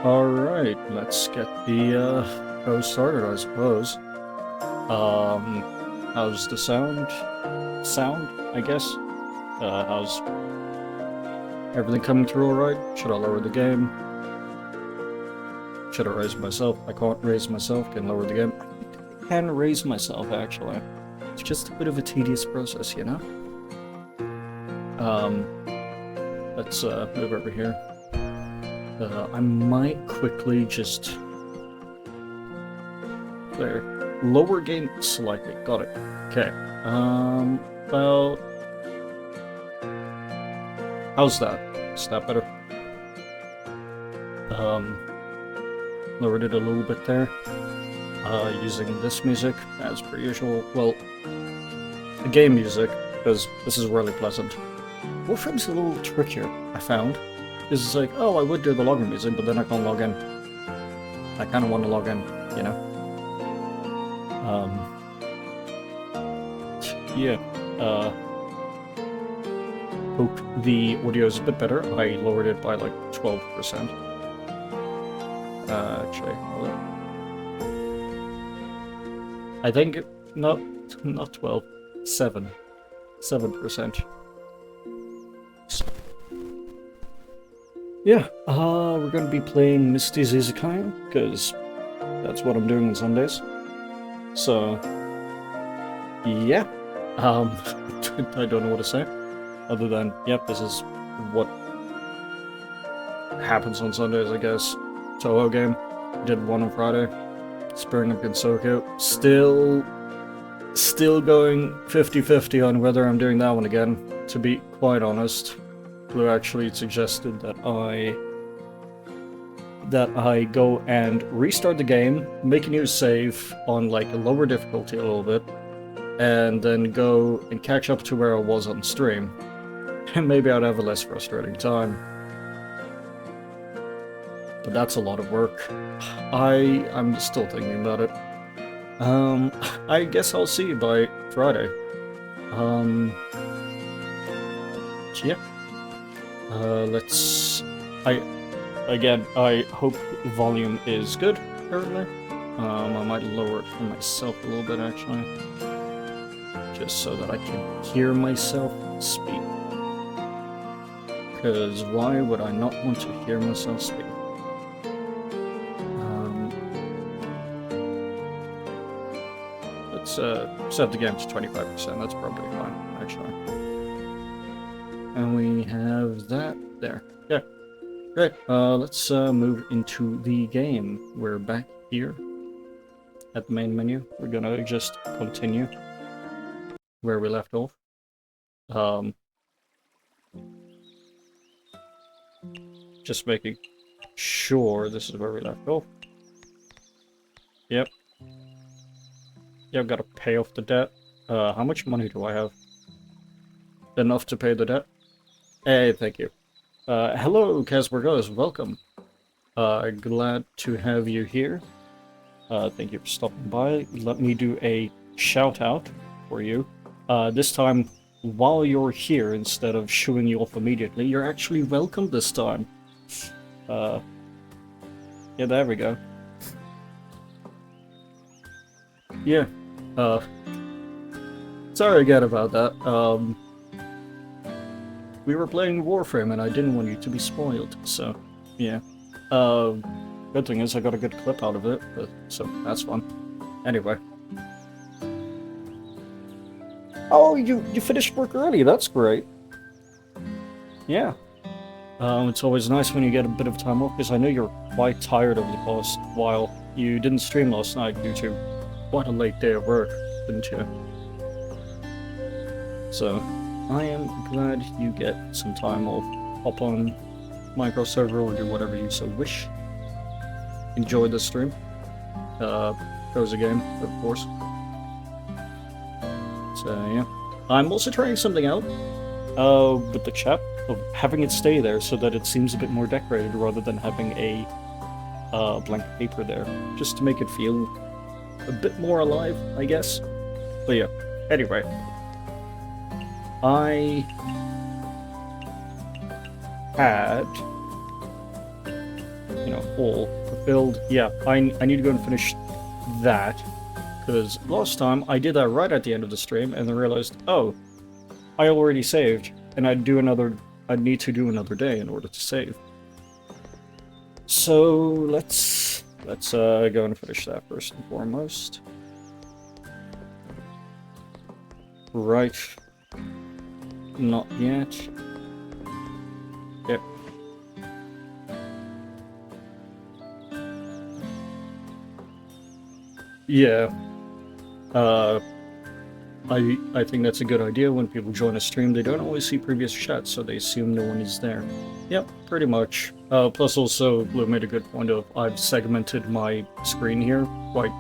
Alright, let's get the show started, I suppose. How's the sound? I guess? How's everything coming through alright? Should I lower the game? Should I raise myself? I can't raise myself, can lower the game. I can raise myself, actually. It's just a bit of a tedious process, you know? Let's move over here. I might quickly just... There. Lower game slightly. Got it. Okay. Well... How's that? Is that better? Lowered it a little bit there. Using this music, as per usual. Well, the game music, because this is really pleasant. Wolfram's a little trickier, I found. Because it's like, oh, I would do the login music, but then I can't log in. I kind of want to log in, you know? Yeah. Hope the audio is a bit better. I lowered it by like 12%. Actually, hold on. I think, not 12, 7%. Yeah, we're gonna be playing Mystia's Izakaya, because that's what I'm doing on Sundays. So, yeah, I don't know what to say, other than, yep, this is what happens on Sundays, I guess. Touhou Game, did one on Friday, Spring up in Soko, still going 50-50 on whether I'm doing that one again, to be quite honest. Blue actually suggested that I go and restart the game, make a new save on like a lower difficulty a little bit, and then go and catch up to where I was on stream. And maybe I'd have a less frustrating time. But that's a lot of work. I'm still thinking about it. I guess I'll see you by Friday. Yeah. I hope the volume is good currently. I might lower it for myself a little bit actually. Just so that I can hear myself speak. Because why would I not want to hear myself speak? Let's set the game to 25%, that's probably fine, actually. And we have that there. Yeah. Great. Let's move into the game. We're back here at the main menu. We're gonna just continue where we left off. Just making sure this is where we left off. Yep. Yeah, I've got to pay off the debt. How much money do I have? Enough to pay the debt? Hey, thank you. Hello, Casper Goes, welcome. Glad to have you here. Thank you for stopping by. Let me do a shout out for you. This time, while you're here, instead of shooing you off immediately, you're actually welcome this time. Yeah, there we go. Yeah, sorry again about that. We were playing Warframe and I didn't want you to be spoiled, so, yeah. Good thing is I got a good clip out of it, so that's fun. Anyway. Oh, you finished work early, that's great. Yeah. It's always nice when you get a bit of time off, because I know you're quite tired over the past while. You didn't stream last night due to quite a late day of work, didn't you? So, I am glad you get some time off. Hop on micro server or do whatever you so wish. Enjoy the stream. Touhou Game, of course. So yeah. I'm also trying something out with the chat of having it stay there so that it seems a bit more decorated rather than having a blank paper there. Just to make it feel a bit more alive, I guess. But yeah. Anyway. I had, all fulfilled. Yeah, I need to go and finish that, because last time I did that right at the end of the stream and then realized, oh, I already saved, and I'd need to do another day in order to save. So let's go and finish that first and foremost. Right. Not yet. Yep. Yeah. I think that's a good idea. When people join a stream, they don't always see previous chats, so they assume no one is there. Yep, pretty much. Plus also, Blue made a good point of I've segmented my screen here quite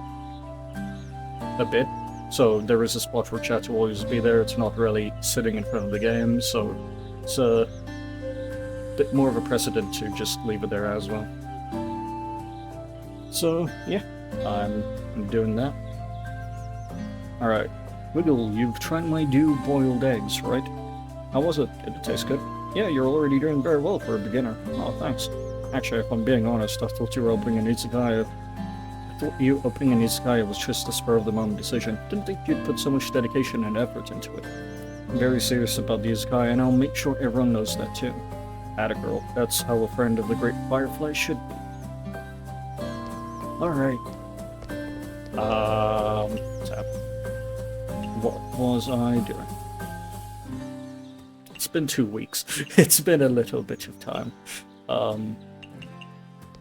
a bit. So there is a spot for chat to always be there. It's not really sitting in front of the game, so it's a bit more of a precedent to just leave it there as well. So yeah, I'm doing that. Alright, Wiggle, you've tried my new boiled eggs, right? How was it? Did it taste good? Yeah, you're already doing very well for a beginner. Oh, thanks. Actually, if I'm being honest, I thought you were opening an Izakaya. I thought you opening an Izakaya was just a spur-of-the-moment decision. Didn't think you'd put so much dedication and effort into it. I'm very serious about the Izakaya, and I'll make sure everyone knows that too. Atta girl, that's how a friend of the Great Firefly should be. Alright. Tap. What was I doing? It's been 2 weeks. It's been a little bit of time.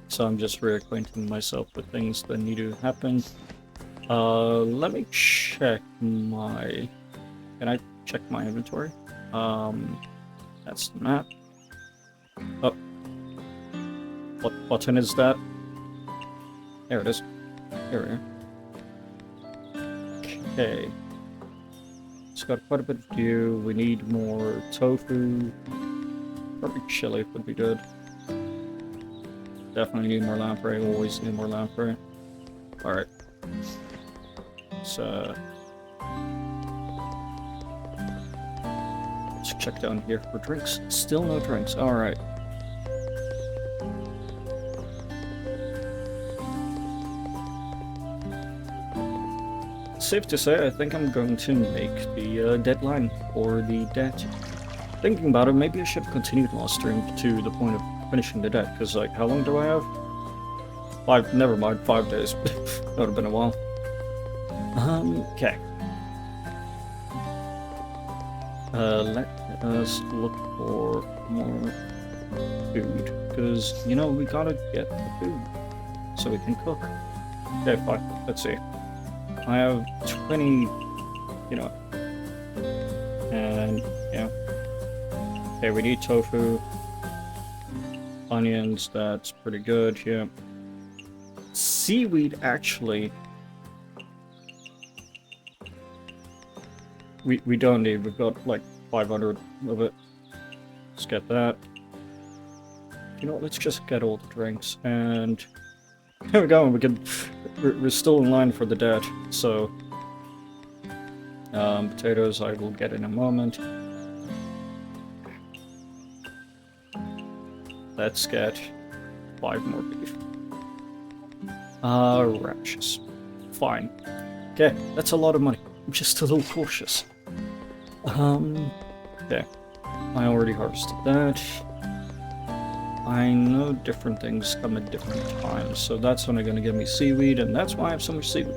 So I'm just reacquainting myself with things that need to happen. Let me check my... Can I check my inventory? That's the map. Oh. What button is that? There it is. Here we are. Okay. It's got quite a bit of dew. We need more tofu. Probably chili would be good. Definitely need more lamprey. Always need more lamprey. Alright. So... let's check down here for drinks. Still no drinks. Alright. Safe to say, I think I'm going to make the deadline for the debt. Thinking about it, maybe I should have continued last stream to the point of finishing the debt, because, like, how long do I have? 5 days. That would have been a while. Okay. Let us look for more food, because, we gotta get the food so we can cook. Okay, fine. Let's see. I have 20, and, yeah. Okay, we need tofu. Onions, that's pretty good, yeah. Seaweed, actually, we don't need. We've got, like, 500 of it. Let's get that. you know what, let's just get all the drinks, and there we go, we're still in line for the dead, so... potatoes I will get in a moment. Let's get 5 more beef. Rashes. Fine. Okay, that's a lot of money. I'm just a little cautious. Okay. I already harvested that. I know different things come at different times, so that's only gonna give me seaweed, and that's why I have so much seaweed.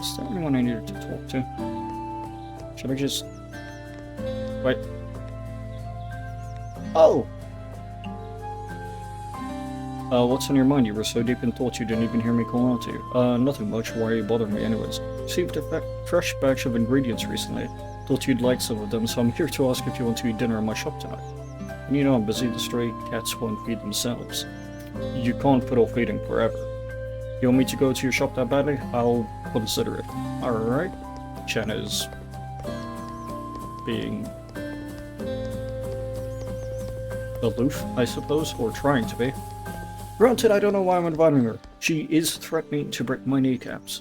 Is there anyone I needed to talk to? Should I just... Wait. Oh! What's on your mind? You were so deep in thought you didn't even hear me call out to you. Nothing much. Why are you bothering me anyways? Received a fresh batch of ingredients recently. Thought you'd like some of them, so I'm here to ask if you want to eat dinner in my shop tonight. And you know I'm busy, the stray cats won't feed themselves. You can't put off eating forever. You want me to go to your shop that badly? I'll consider it. Alright. Chen is... being... aloof, I suppose, or trying to be. Granted, I don't know why I'm inviting her. She is threatening to break my kneecaps.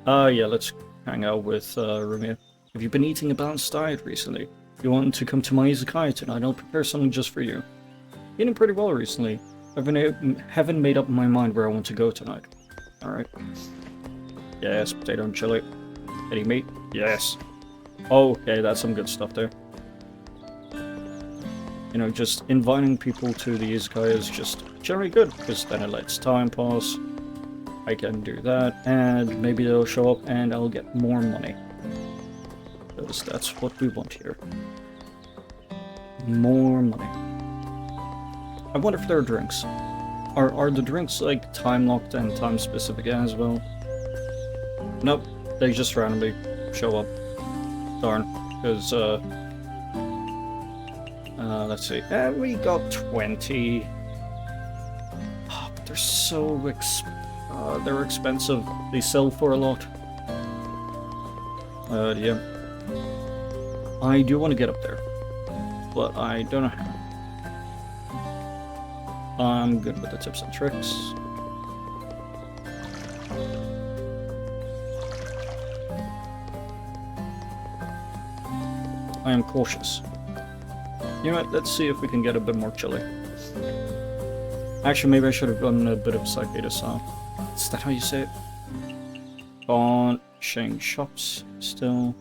Yeah, let's hang out with Rumia. Have you been eating a balanced diet recently? If you want to come to my Izakaya tonight, I'll prepare something just for you. Eating pretty well recently. Haven't made up my mind where I want to go tonight. Alright. Yes, potato and chili. Any meat? Yes. Okay, that's some good stuff there. You know, just inviting people to the Izakaya is just generally good, because then it lets time pass. I can do that, and maybe they'll show up and I'll get more money. Because that's what we want here. More money. I wonder if there are drinks. Are the drinks like time locked and time specific as well? Nope, they just randomly show up. Darn, because let's see. We got 20. Oh, but they're so they're expensive. They sell for a lot. Yeah. I do want to get up there, but I don't know how. I'm good with the tips and tricks. I am cautious. You know what, let's see if we can get a bit more chili. Actually, maybe I should have done a bit of cicadas. Is that how you say it? On Shang shops still.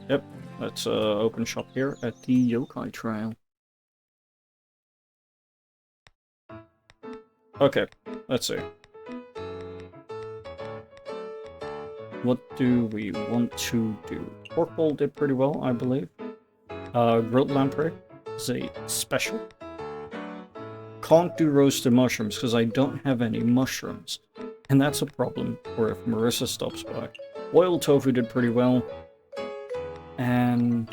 Yep, let's open shop here at the Yokai Trail. Okay, let's see. What do we want to do? Pork bowl did pretty well, I believe. Grilled lamprey is a special. Can't do roasted mushrooms because I don't have any mushrooms. And that's a problem for if Marissa stops by. Boiled tofu did pretty well. And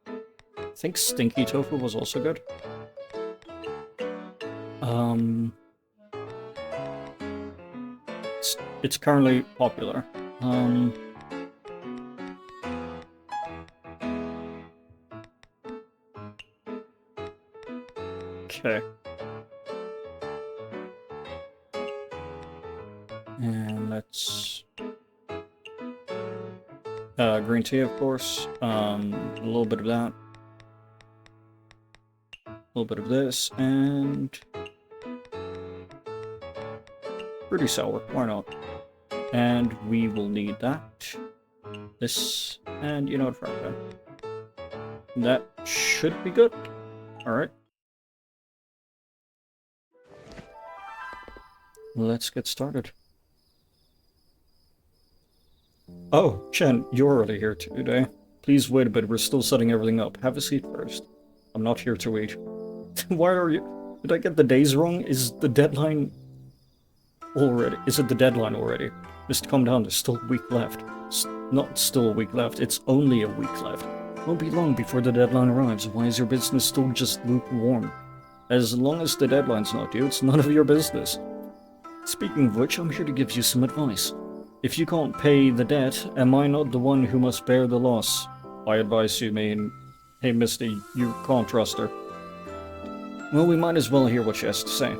I think stinky tofu was also good. It's currently popular. Okay. And let's... green tea, of course. A little bit of that. A little bit of this, and... pretty sour, why not? And we will need that. This, and you know what, right? That should be good. Alright. Let's get started. Oh, Chen, you're already here today. Please wait a bit, we're still setting everything up. Have a seat first. I'm not here to wait. Why are you... Did I get the days wrong? Is the deadline... already? Is it the deadline already? Just calm down, there's still a week left. It's not still a week left, it's only a week left. It won't be long before the deadline arrives. Why is your business still just lukewarm? As long as the deadline's not due, it's none of your business. Speaking of which, I'm here to give you some advice. If you can't pay the debt, am I not the one who must bear the loss? By advice, you mean Hey, Misty, you can't trust her. Well, we might as well hear what she has to say.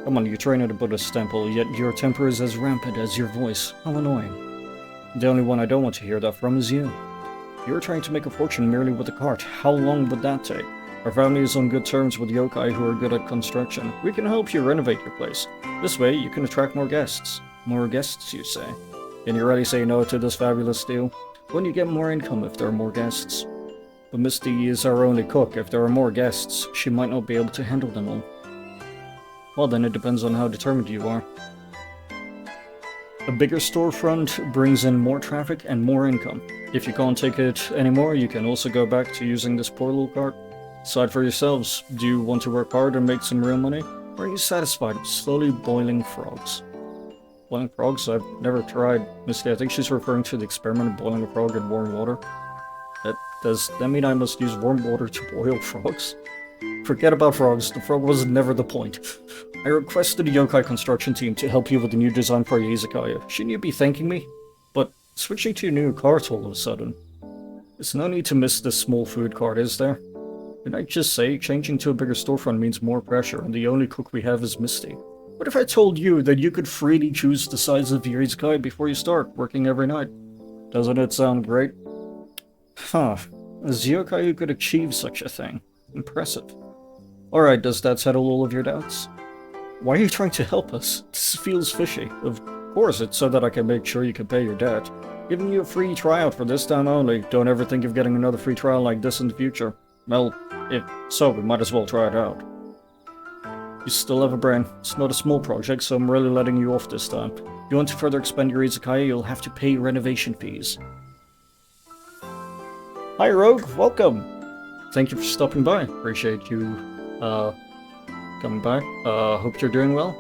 Come on, you train at a Buddhist temple, yet your temper is as rampant as your voice. How annoying. The only one I don't want to hear that from is you. You're trying to make a fortune merely with a cart. How long would that take? Our family is on good terms with yokai who are good at construction. We can help you renovate your place. This way, you can attract more guests. More guests, you say? Can you really say no to this fabulous deal? Wouldn't you get more income if there are more guests? But Misty is our only cook. If there are more guests, she might not be able to handle them all. Well, then it depends on how determined you are. A bigger storefront brings in more traffic and more income. If you can't take it anymore, you can also go back to using this poor little cart. Decide for yourselves. Do you want to work hard and make some real money? Or are you satisfied with slowly boiling frogs? Boiling frogs? I've never tried. Misty, I think she's referring to the experiment of boiling a frog in warm water. Does that mean I must use warm water to boil frogs? Forget about frogs, the frog was never the point. I requested a yokai construction team to help you with the new design for your Izakaya. Shouldn't you be thanking me? But switching to a new cart all of a sudden. There's no need to miss this small food cart, is there? Didn't I just say changing to a bigger storefront means more pressure and the only cook we have is Misty? What if I told you that you could freely choose the size of your Izakaya before you start working every night? Doesn't it sound great? Huh. As yokai who could achieve such a thing. Impressive. Alright, does that settle all of your doubts? Why are you trying to help us? This feels fishy. Of course, it's so that I can make sure you can pay your debt. Giving you a free tryout for this time only. Don't ever think of getting another free trial like this in the future. Well, if so, we might as well try it out. You still have a brain. It's not a small project, so I'm really letting you off this time. If you want to further expand your Izakaya, you'll have to pay renovation fees. Hi Rogue, welcome! Thank you for stopping by. Appreciate you coming by. Hope you're doing well.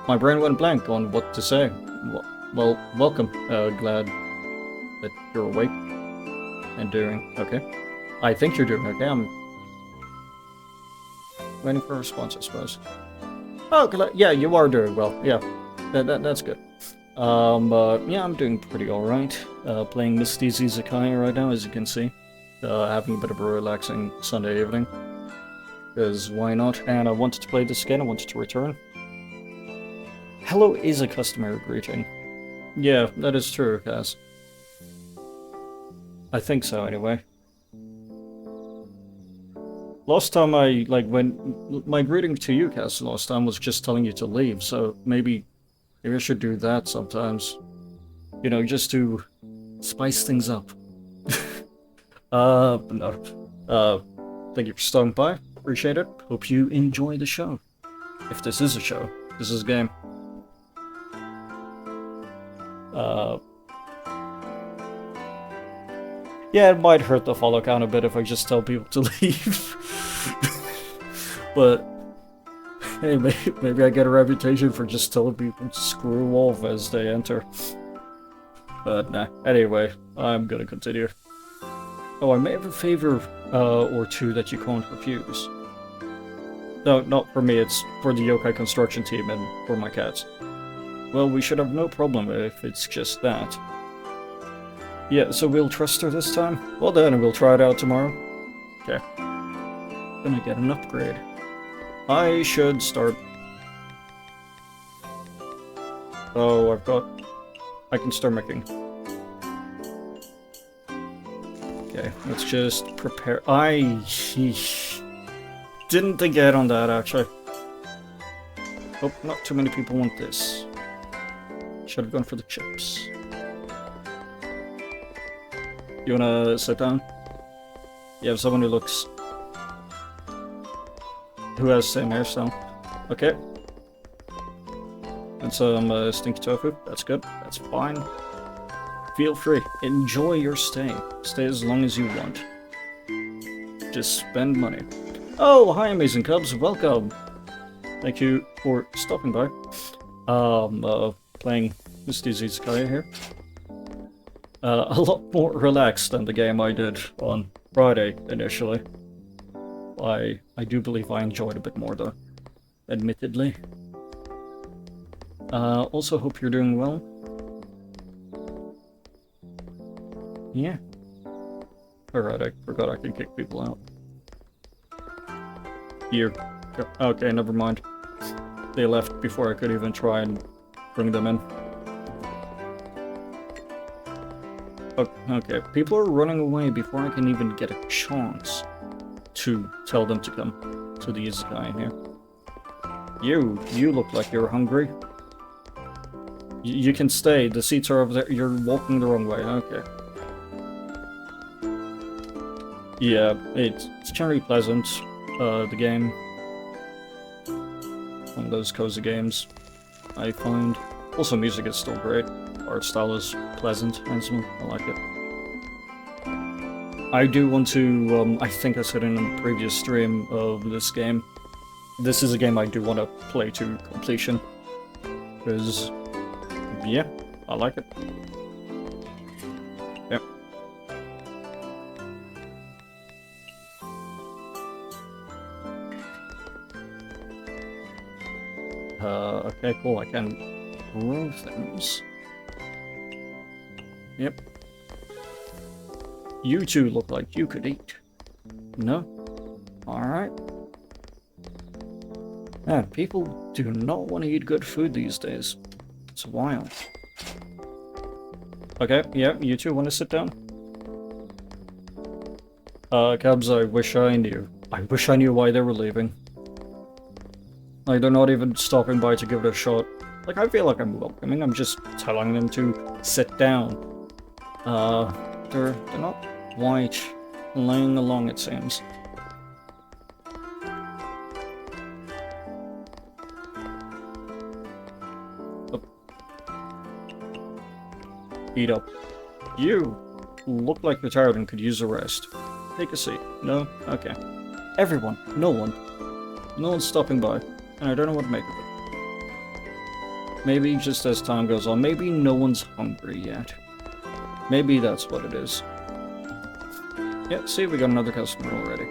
My brain went blank on what to say. Well, welcome. Glad that you're awake and doing okay. I think you're doing okay. I'm waiting for a response, I suppose. Oh, yeah, you are doing well. Yeah, that's good. Yeah, I'm doing pretty alright. Playing Misty's Izakaya right now, as you can see. Having a bit of a relaxing Sunday evening. Because why not? And I wanted to play this again, I wanted to return. Hello is a customary greeting. Yeah, that is true, Kaz. I think so, anyway. Last time when my greeting to you, Kaz, last time was just telling you to leave, so maybe I should do that sometimes. You know, just to spice things up. No. Thank you for stopping by. Appreciate it. Hope you enjoy the show. If this is a show. This is a game. Yeah, it might hurt the follow count a bit if I just tell people to leave. But hey, maybe I get a reputation for just telling people to screw off as they enter. But nah, anyway, I'm gonna continue. Oh, I may have a favor or two that you can't refuse. No, not for me, it's for the yokai construction team and for my cats. Well, we should have no problem if it's just that. Yeah, so we'll trust her this time? Well then, we'll try it out tomorrow. Okay. Gonna get an upgrade. I should start... Oh, I can start making... Okay, let's just prepare... didn't think ahead on that, actually. Hope not too many people want this. Should have gone for the chips. You wanna sit down? You have someone who looks... who has the same hairstyle. Okay. And some stinky tofu. That's good. That's fine. Feel free. Enjoy your stay. Stay as long as you want. Just spend money. Oh, hi Amazing Cubs. Welcome. Thank you for stopping by. Playing Misty's Izakaya here. A lot more relaxed than the game I did on Friday initially. I do believe I enjoyed a bit more though, admittedly. Also hope you're doing well. Yeah. Alright, I forgot I can kick people out. You. Okay, never mind. They left before I could even try and bring them in. Okay, people are running away before I can even get a chance to tell them to come to the Izakaya here. You look like you're hungry. You can stay, the seats are over there, you're walking the wrong way, okay. Yeah, it's generally pleasant, the game. One of those cozy games, I find. Also, music is still great. Art style is pleasant, handsome, I like it. I do want to, I think I said in a previous stream of this game, this is a game I do want to play to completion. Because, yeah, I like it. Yep. Okay, cool, I can grow things. Yep. You two look like you could eat. No? Alright. Man, people do not want to eat good food these days. It's wild. Okay, yeah, you two want to sit down? Cabs, I wish I knew. I wish I knew why they were leaving. Like, they're not even stopping by to give it a shot. Like, I feel like I'm welcoming, I'm just telling them to sit down. They're not quite laying along, it seems. Oh. Eat up. You look like you're tired and could use a rest. Take a seat. No? Okay. Everyone. No one. No one's stopping by, and I don't know what to make of it. Maybe just as time goes on, maybe no one's hungry yet. Maybe that's what it is. Yeah, see, we got another customer already.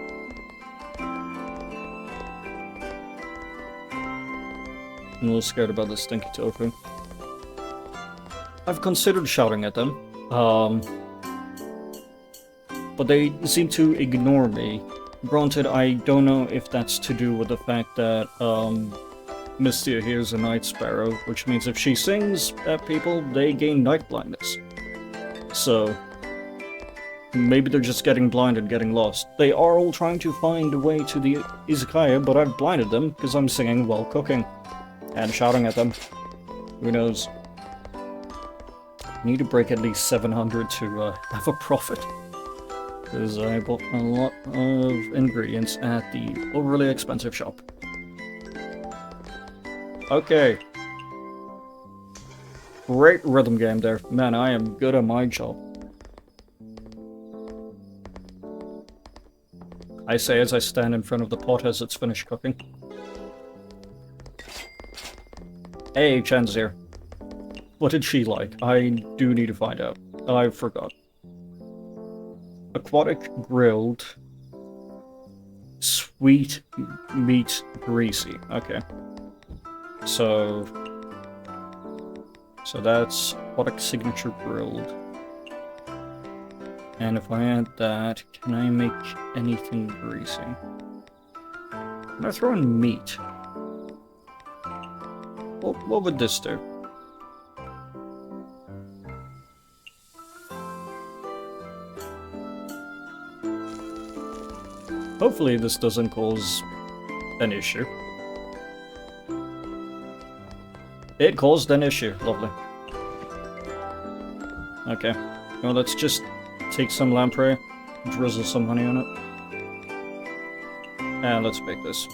I'm a little scared about this stinky tofu. I've considered shouting at them, but they seem to ignore me. Granted, I don't know if that's to do with the fact that, Mystia here is a night sparrow, which means if she sings at people, they gain night blindness. So, maybe they're just getting blind and getting lost. They are all trying to find a way to the Izakaya, but I've blinded them because I'm singing while cooking and shouting at them. Who knows? I need to break at least 700 to have a profit. Because I bought a lot of ingredients at the overly expensive shop. Okay. Great rhythm game there. Man, I am good at my job. I say as I stand in front of the pot as it's finished cooking. Hey, Chan's here. What did she like? I do need to find out. I forgot. Aquatic grilled. Sweet meat greasy. Okay. So that's aquatic signature grilled. And if I add that, can I make anything greasy? Can I throw in meat? What would this do? Hopefully this doesn't cause an issue. It caused an issue. Lovely. Okay. Well, let's just take some lamprey, drizzle some honey on it. And let's bake this.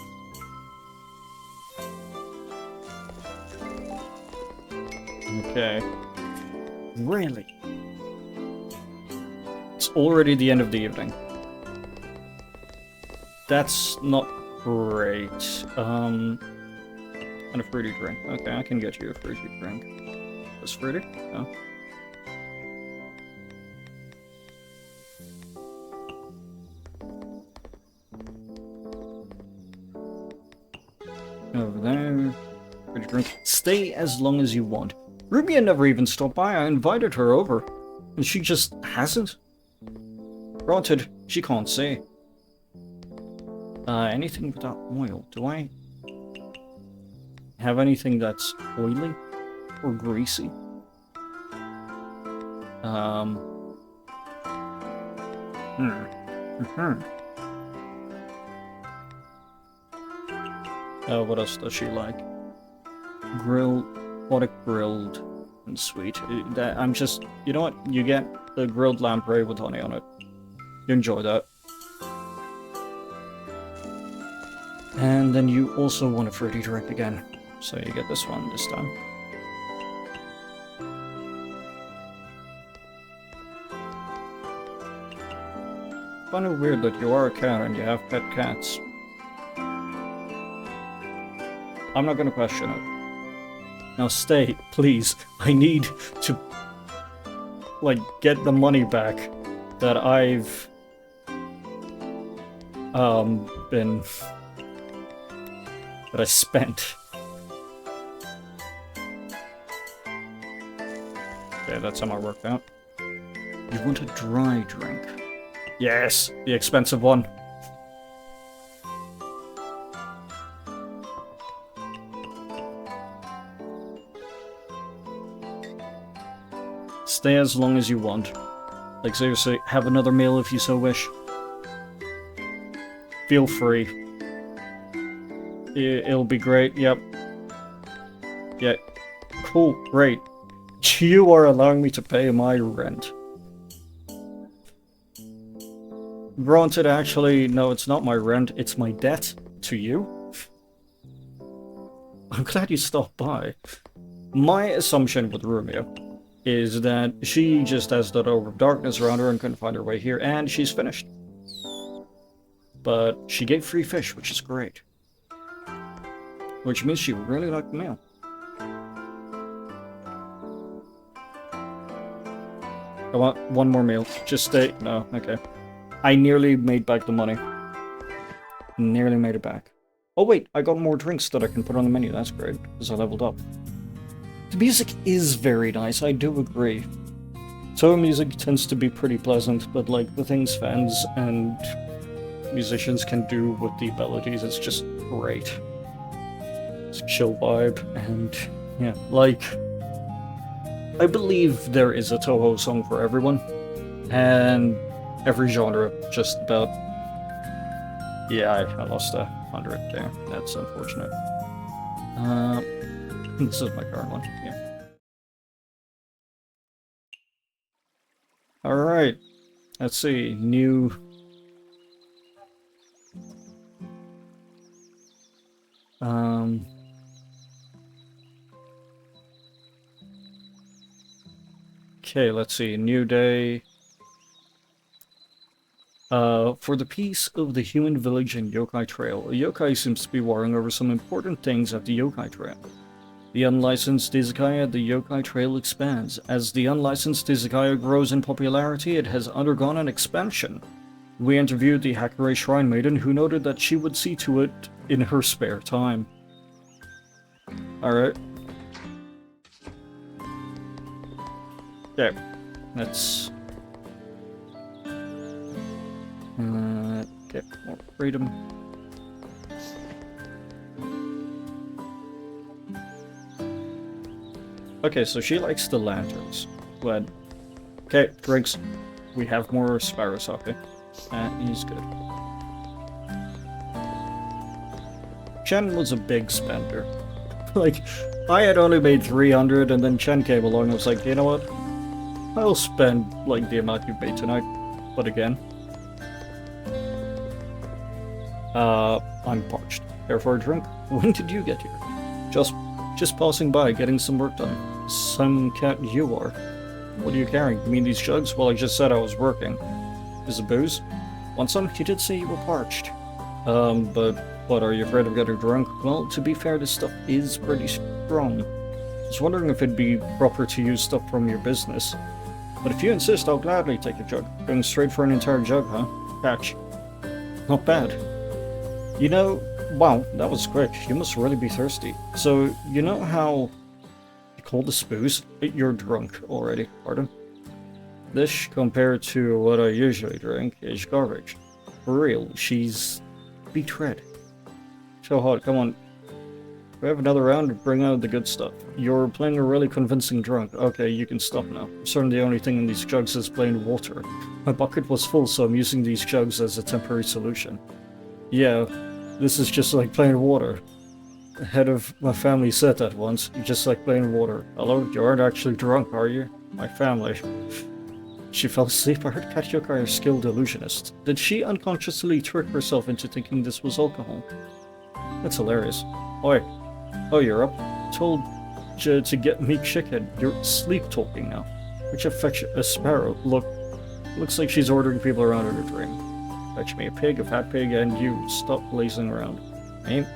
Okay. Really? It's already the end of the evening. That's not great. And a fruity drink. Okay, I can get you a fruity drink. This fruity? Oh. Over there. Fruity drink. Stay as long as you want. Rubia never even stopped by. I invited her over. And she just hasn't? Granted, she can't see. Anything without oil. Do I have anything that's oily or greasy? What else does she like? Grilled, grilled, and sweet. I'm just, you know what? You get the grilled lamprey with honey on it. You enjoy that. And then you also want a fruity drink again. So you get this one this time. Kind of weird that you are a cat and you have pet cats. I'm not gonna question it. Now stay, please. I need to, like, get the money back that I've that I spent. Okay, that's how I worked out. You want a dry drink? Yes, the expensive one. Stay as long as you want. Like, seriously, have another meal if you so wish. Feel free. It'll be great, yep. Yeah. Cool, great. You are allowing me to pay my rent. Granted, actually, no, it's not my rent, it's my debt to you. I'm glad you stopped by. My assumption with Romeo is that she just has that aura of darkness around her and couldn't find her way here, and she's finished. But she gave free fish, which is great. Which means she really liked the meal. I want one more meal. Just stay. No, okay. I nearly made back the money. Nearly made it back. Oh wait, I got more drinks that I can put on the menu. That's great, because I leveled up. The music is very nice, I do agree. Touhou music tends to be pretty pleasant, but like the things fans and musicians can do with the melodies, it's just great. It's a chill vibe, and yeah, like, I believe there is a Touhou song for everyone, and every genre, just about. Yeah, I lost 100 there. That's unfortunate. This is my current one. Yeah. All right. Let's see. New. Okay, let's see. New day. For the peace of the human village and Yokai Trail, a yokai seems to be warring over some important things at the Yokai Trail. The unlicensed Izakaya, the Yokai Trail expands. As the unlicensed Izakaya grows in popularity, it has undergone an expansion. We interviewed the Hakure Shrine Maiden, who noted that she would see to it in her spare time. Alright. Okay, let's... get more freedom. Okay, so she likes the lanterns. Glad. Okay, drinks. We have more sparrow sake. He's good. Chen was a big spender. Like, I had only made 300, and then Chen came along and was like, you know what? I'll spend, like, the amount you've made tonight. But again... I'm parched. Therefore, a drink. When did you get here? Just passing by, getting some work done. Some cat you are. What are you carrying? You mean these jugs? Well, I just said I was working. Is it booze? Want some? You did say you were parched. But what, are you afraid of getting drunk? Well, to be fair, this stuff is pretty strong. I was wondering if it'd be proper to use stuff from your business. But if you insist, I'll gladly take a jug. Going straight for an entire jug, huh? Catch. Not bad. You know, wow, that was quick. You must really be thirsty. So, you know how you call this booze? You're drunk already, pardon? This, compared to what I usually drink, is garbage. For real, she's betrayed. So hot, come on. We have another round, bring out the good stuff. You're playing a really convincing drunk. Okay, you can stop now. I'm certain the only thing in these jugs is plain water. My bucket was full, so I'm using these jugs as a temporary solution. Yeah, this is just like plain water. The head of my family said that once. You just like plain water. Hello, you aren't actually drunk, are you? My family. She fell asleep. I heard Katioka is a skilled illusionist. Did she unconsciously trick herself into thinking this was alcohol? That's hilarious. Oi. Oh, you're up. Told you to get me chicken. You're sleep-talking now. Which affects a sparrow. Looks like she's ordering people around in her dream. Fetch me a pig, a fat pig, and you. Stop lazing around.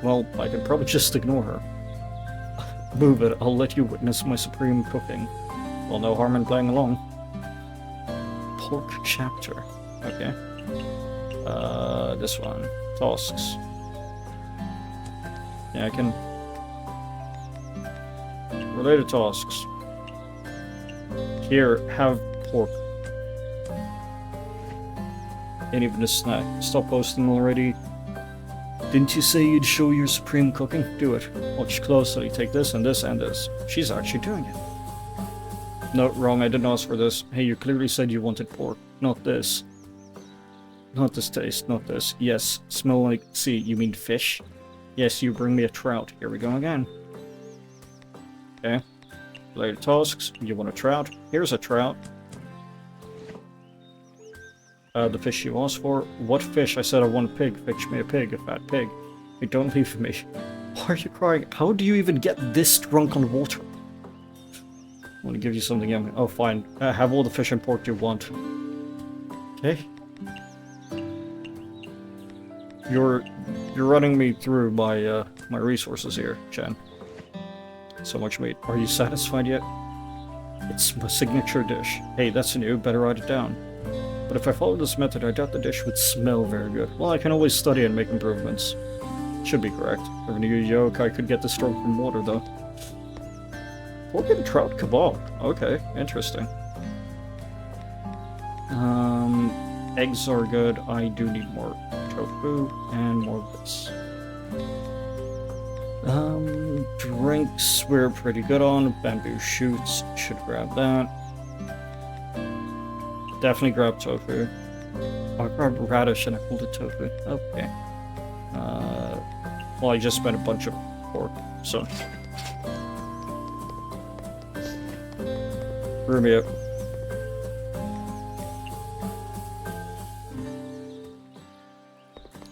Well, I can probably just ignore her. Move it. I'll let you witness my supreme cooking. Well, no harm in playing along. Pork chapter. Okay. This one. Tasks. Yeah, I can... Related tasks. Here, have pork. Ain't even a snack. Stop posting already. Didn't you say you'd show your supreme cooking? Do it. Watch closely. Take this and this and this. She's actually doing it. No, wrong. I didn't ask for this. Hey, you clearly said you wanted pork. Not this. Not this taste. Not this. Yes. Smell like... See, you mean fish? Yes, you bring me a trout. Here we go again. Okay. Related tasks. You want a trout? Here's a trout. The fish you asked for. What fish? I said I want pig. Fetch me a pig, a fat pig. Hey, don't leave me. Why are you crying? How do you even get this drunk on water? I want to give you something yummy. Oh, fine. Have all the fish and pork you want. Okay. You're running me through my my resources here, Chen. So much meat. Are you satisfied yet? It's my signature dish. Hey, that's new. Better write it down. But if I follow this method, I doubt the dish would smell very good. Well, I can always study and make improvements. Should be correct. If I knew yolk, I could get this drunk from water, though. Pork and trout kebab. Okay, interesting. Eggs are good. I do need more tofu and more of this. Drinks we're pretty good on. Bamboo shoots. Should grab that. Definitely grab tofu. Oh, I grabbed radish and I called it tofu. Okay. Well, I just spent a bunch of pork, so... Screw me up.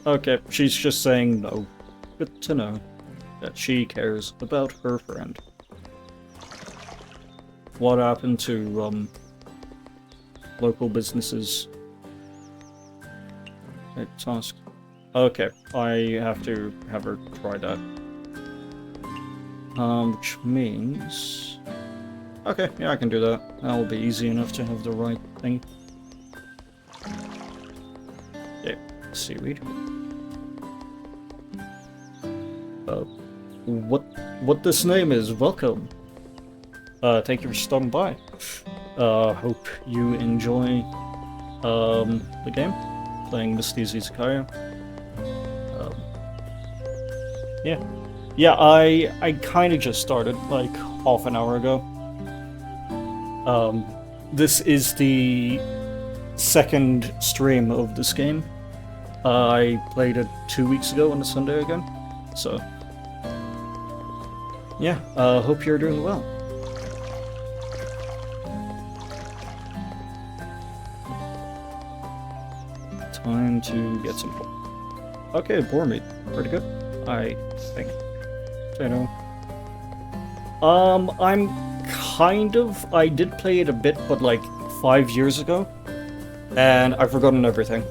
Okay, she's just saying no. Good to know that she cares about her friend. What happened to, local businesses? Task. Okay, I have to have her try that. Which means... Okay, yeah, I can do that. That'll be easy enough to have the right thing. Okay, seaweed. What this name is, welcome. Thank you for stopping by. Hope you enjoy, the game. Playing Mystia's Izakaya. Yeah. Yeah, I kinda just started, like, half an hour ago. This is the second stream of this game. I played it 2 weeks ago on a Sunday again, so... Yeah, hope you're doing well. Time to get some... Okay, boar meat. Pretty good, I think. Potato. I'm kind of... I did play it a bit, but like 5 years ago. And I've forgotten everything.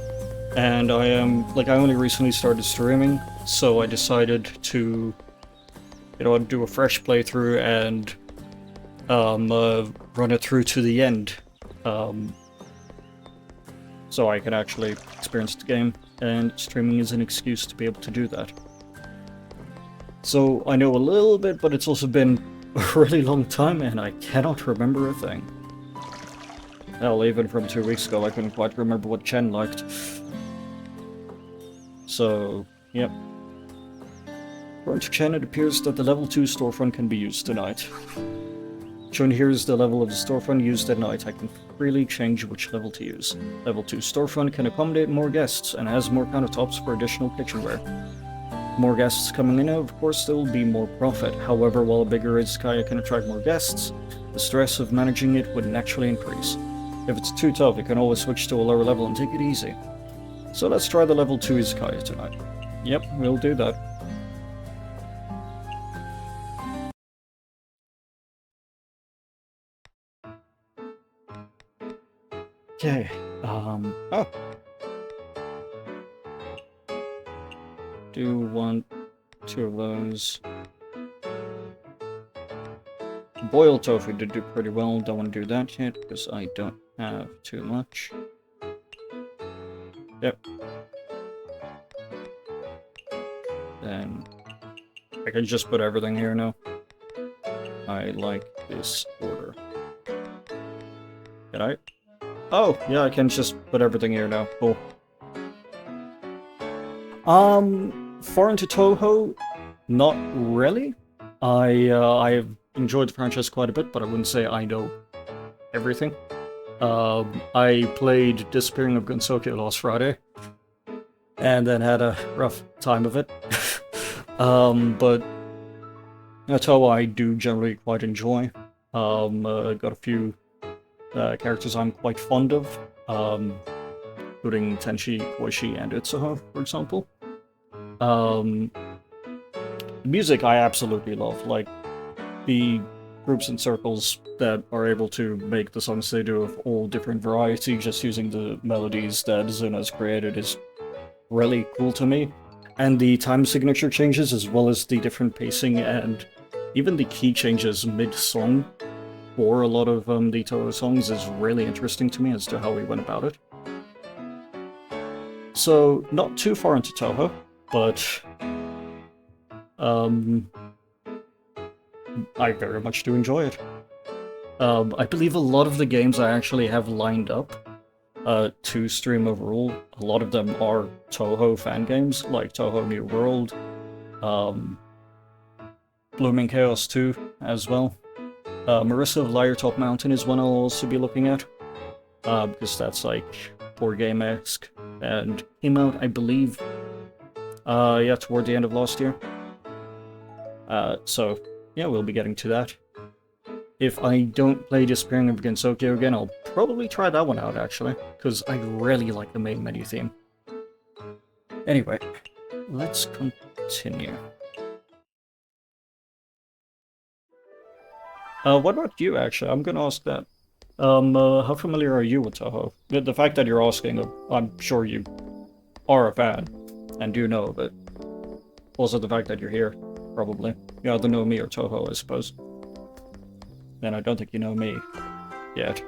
And I am... Like, I only recently started streaming, so I decided to... You know, do a fresh playthrough and... run it through to the end. So I can actually experience the game, and streaming is an excuse to be able to do that. So I know a little bit, but it's also been a really long time, and I cannot remember a thing. Hell, even from 2 weeks ago, I couldn't quite remember what Chen liked. So, yep. According to Chen, it appears that the level 2 storefront can be used tonight. Shown here is the level of the storefront used at night. I can freely change which level to use. Level 2 storefront can accommodate more guests and has more countertops for additional kitchenware. More guests coming in, of course, there will be more profit. However, while a bigger Izakaya can attract more guests, the stress of managing it would naturally increase. If it's too tough, you can always switch to a lower level and take it easy. So let's try the level 2 Izakaya tonight. Yep, we'll do that. Okay, oh. Do want 2 of those. Boiled tofu did do pretty well, don't want to do that yet, because I don't have too much. Yep. Then I can just put everything here now. I like this order. Can I? Oh, yeah, I can just put everything here now. Cool. Foreign to Touhou? Not really. I've enjoyed the franchise quite a bit, but I wouldn't say I know everything. I played Disappearing of Gensokyo last Friday, and then had a rough time of it. But Touhou I do generally quite enjoy. Got a few characters I'm quite fond of, including Tenshi, Koishi, and Utsuho, for example. The music I absolutely love, like the groups and circles that are able to make the songs they do of all different variety, just using the melodies that Zuna's created is really cool to me. And the time signature changes, as well as the different pacing and even the key changes mid-song for a lot of the Touhou songs is really interesting to me as to how we went about it. So, not too far into Touhou, but I very much do enjoy it. I believe a lot of the games I actually have lined up to stream overall, a lot of them are Touhou fan games, like Touhou New World, Blooming Chaos 2 as well. Marissa of Liartop Mountain is one I'll also be looking at, because that's like board game-esque, and came out, I believe, yeah, toward the end of last year. So, yeah, we'll be getting to that. If I don't play Disappearing of Gensokyo again, I'll probably try that one out, actually, because I really like the main menu theme. Anyway, let's continue. What about you, actually? I'm gonna ask that. How familiar are you with Touhou? The fact that you're asking, I'm sure you are a fan, and do know of it. Also the fact that you're here, probably. You either know me or Touhou, I suppose. And I don't think you know me yet.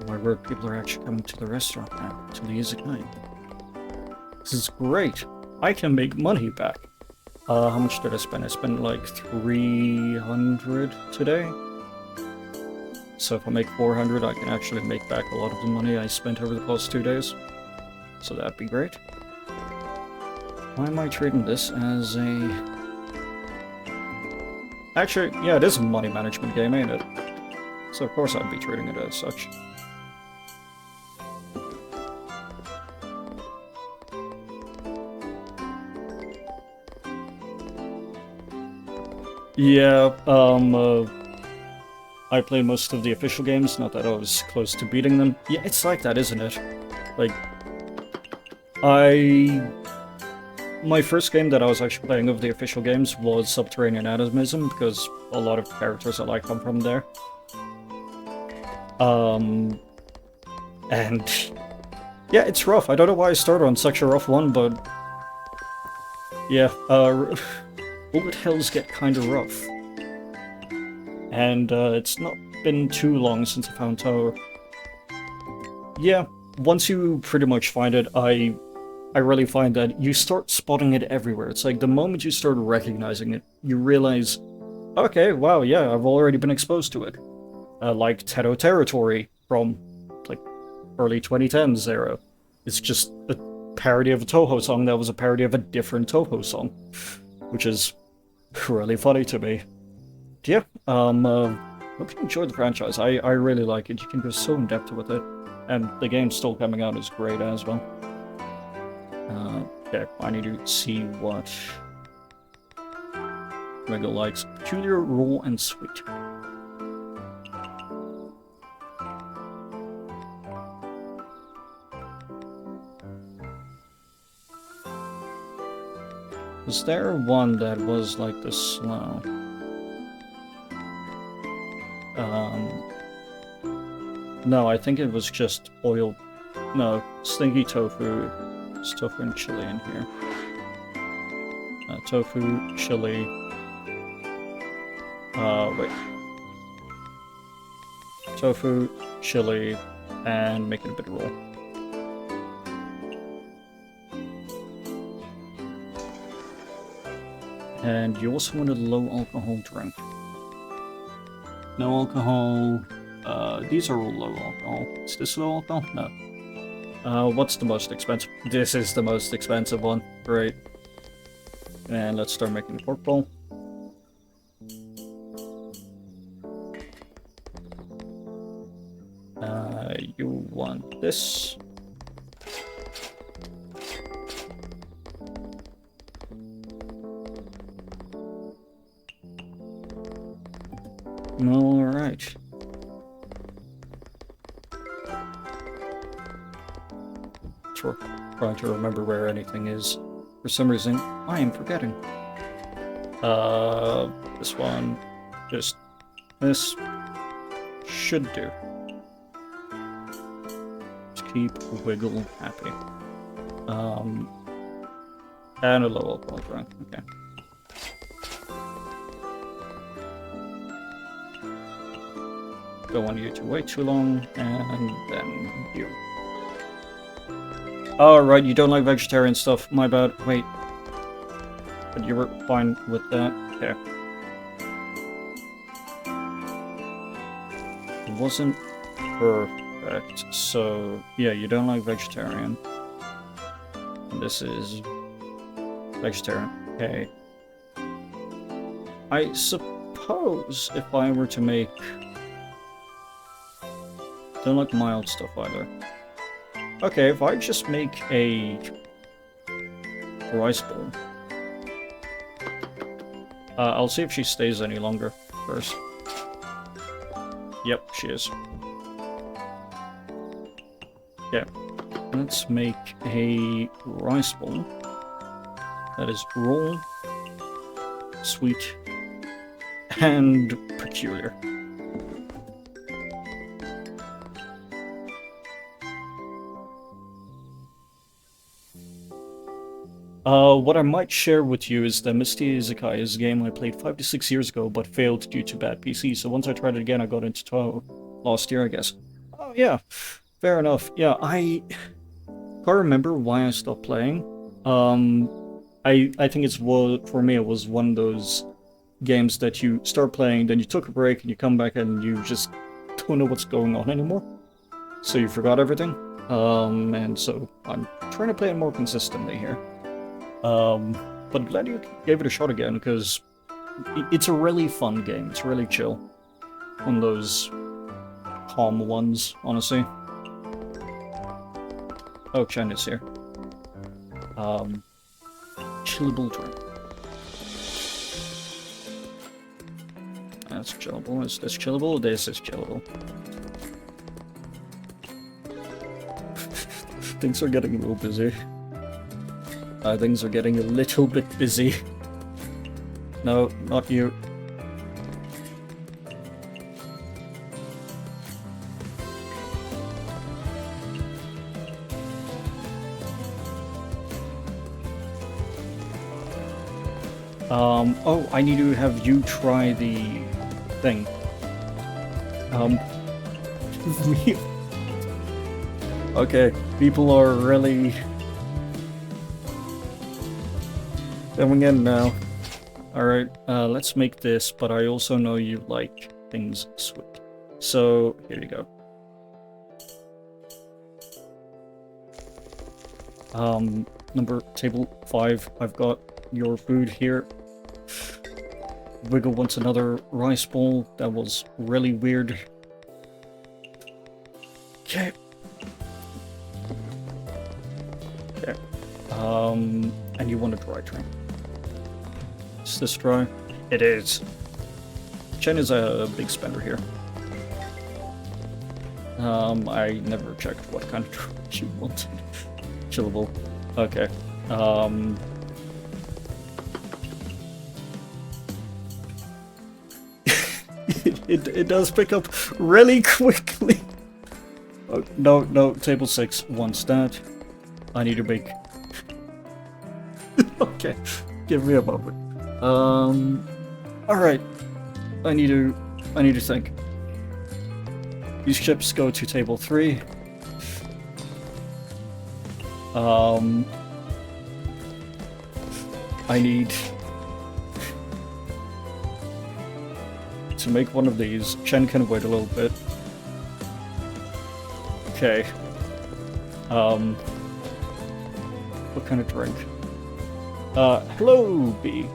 However, people are actually coming to the restaurant now, to the Izakaya. This is great! I can make money back! How much did I spend? I spent like 300 today? So if I make 400, I can actually make back a lot of the money I spent over the past 2 days. So that'd be great. Why am I treating this as a... Actually, yeah, it is a money management game, ain't it? So of course I'd be treating it as such. Yeah, I played most of the official games, not that I was close to beating them. Yeah, it's like that, isn't it? Like, my first game that I was actually playing of the official games was Subterranean Atomism, because a lot of characters I like come from there. And... yeah, it's rough. I don't know why I started on such a rough one, but... yeah, bullet hells get kinda rough. And it's not been too long since I found Touhou. Yeah, once you pretty much find it, I really find that you start spotting it everywhere. It's like the moment you start recognizing it, you realize, okay, wow, yeah, I've already been exposed to it. Like Teto Territory from like early 2010s era. It's just a parody of a Touhou song that was a parody of a different Touhou song, which is really funny to me. Yeah, hope you enjoyed the franchise. I really like it. You can go so in depth with it, and the game still coming out is great as well. Okay, I need to see what Mega likes. Peculiar, raw, and sweet. Was there one that was like this slow? No, I think it was just oil. No, stinky tofu. There's tofu and chili in here. Tofu, chili. Wait. Tofu, chili, and make it a bit raw. And you also want a low alcohol drink. No alcohol. These are all low alcohol. Is this low alcohol? No. What's the most expensive? This is the most expensive one. Great. And let's start making the pork bowl. You want this. Alright. Trying to remember where anything is. For some reason, I am forgetting. This one. Just this. Should do. Just keep Wiggle happy. And a low alcohol drink. Okay. Don't want you to wait too long, and then you. Oh, right, you don't like vegetarian stuff. My bad. Wait. But you were fine with that. Okay. It wasn't perfect. So, yeah, you don't like vegetarian. And this is vegetarian. Okay. I suppose if I were to make... Don't like mild stuff either. Okay, if I just make a rice bowl. I'll see if she stays any longer first. Yep, she is. Yeah. Let's make a rice bowl that is raw, sweet, and peculiar. What I might share with you is that Mystia Izakaya is a game I played 5 to 6 years ago, but failed due to bad PC. So once I tried it again, I got into Touhou last year, I guess. Oh yeah, fair enough. Yeah, I can't remember why I stopped playing. I think for me it was one of those games that you start playing, then you took a break, and you come back and you just don't know what's going on anymore. So you forgot everything. And so I'm trying to play it more consistently here. But glad you gave it a shot again, because it's a really fun game. It's really chill. One of those calm ones, honestly. Oh, China's here. Chillable drink. That's chillable. Is this chillable? This is chillable. Things are getting a little busy. Things are getting a little bit busy. No, not you. Oh, I need to have you try the thing. Okay, people are really coming in now. Alright, let's make this, but I also know you like things sweet. So, here you go. Table 5, I've got your food here. Wiggle wants another rice bowl. That was really weird. Okay. Okay. And you want a dry drink. Is this dry? It is. Chen is a big spender here. I never checked what kind of drink you wanted. Chillable. Okay. It does pick up really quickly. Oh, no, table 6 wants that. I need to make... Okay, give me a moment. Alright. I need to think. These chips go to table 3. I need to make one of these. Chen can wait a little bit. Okay. What kind of drink? Hello, B.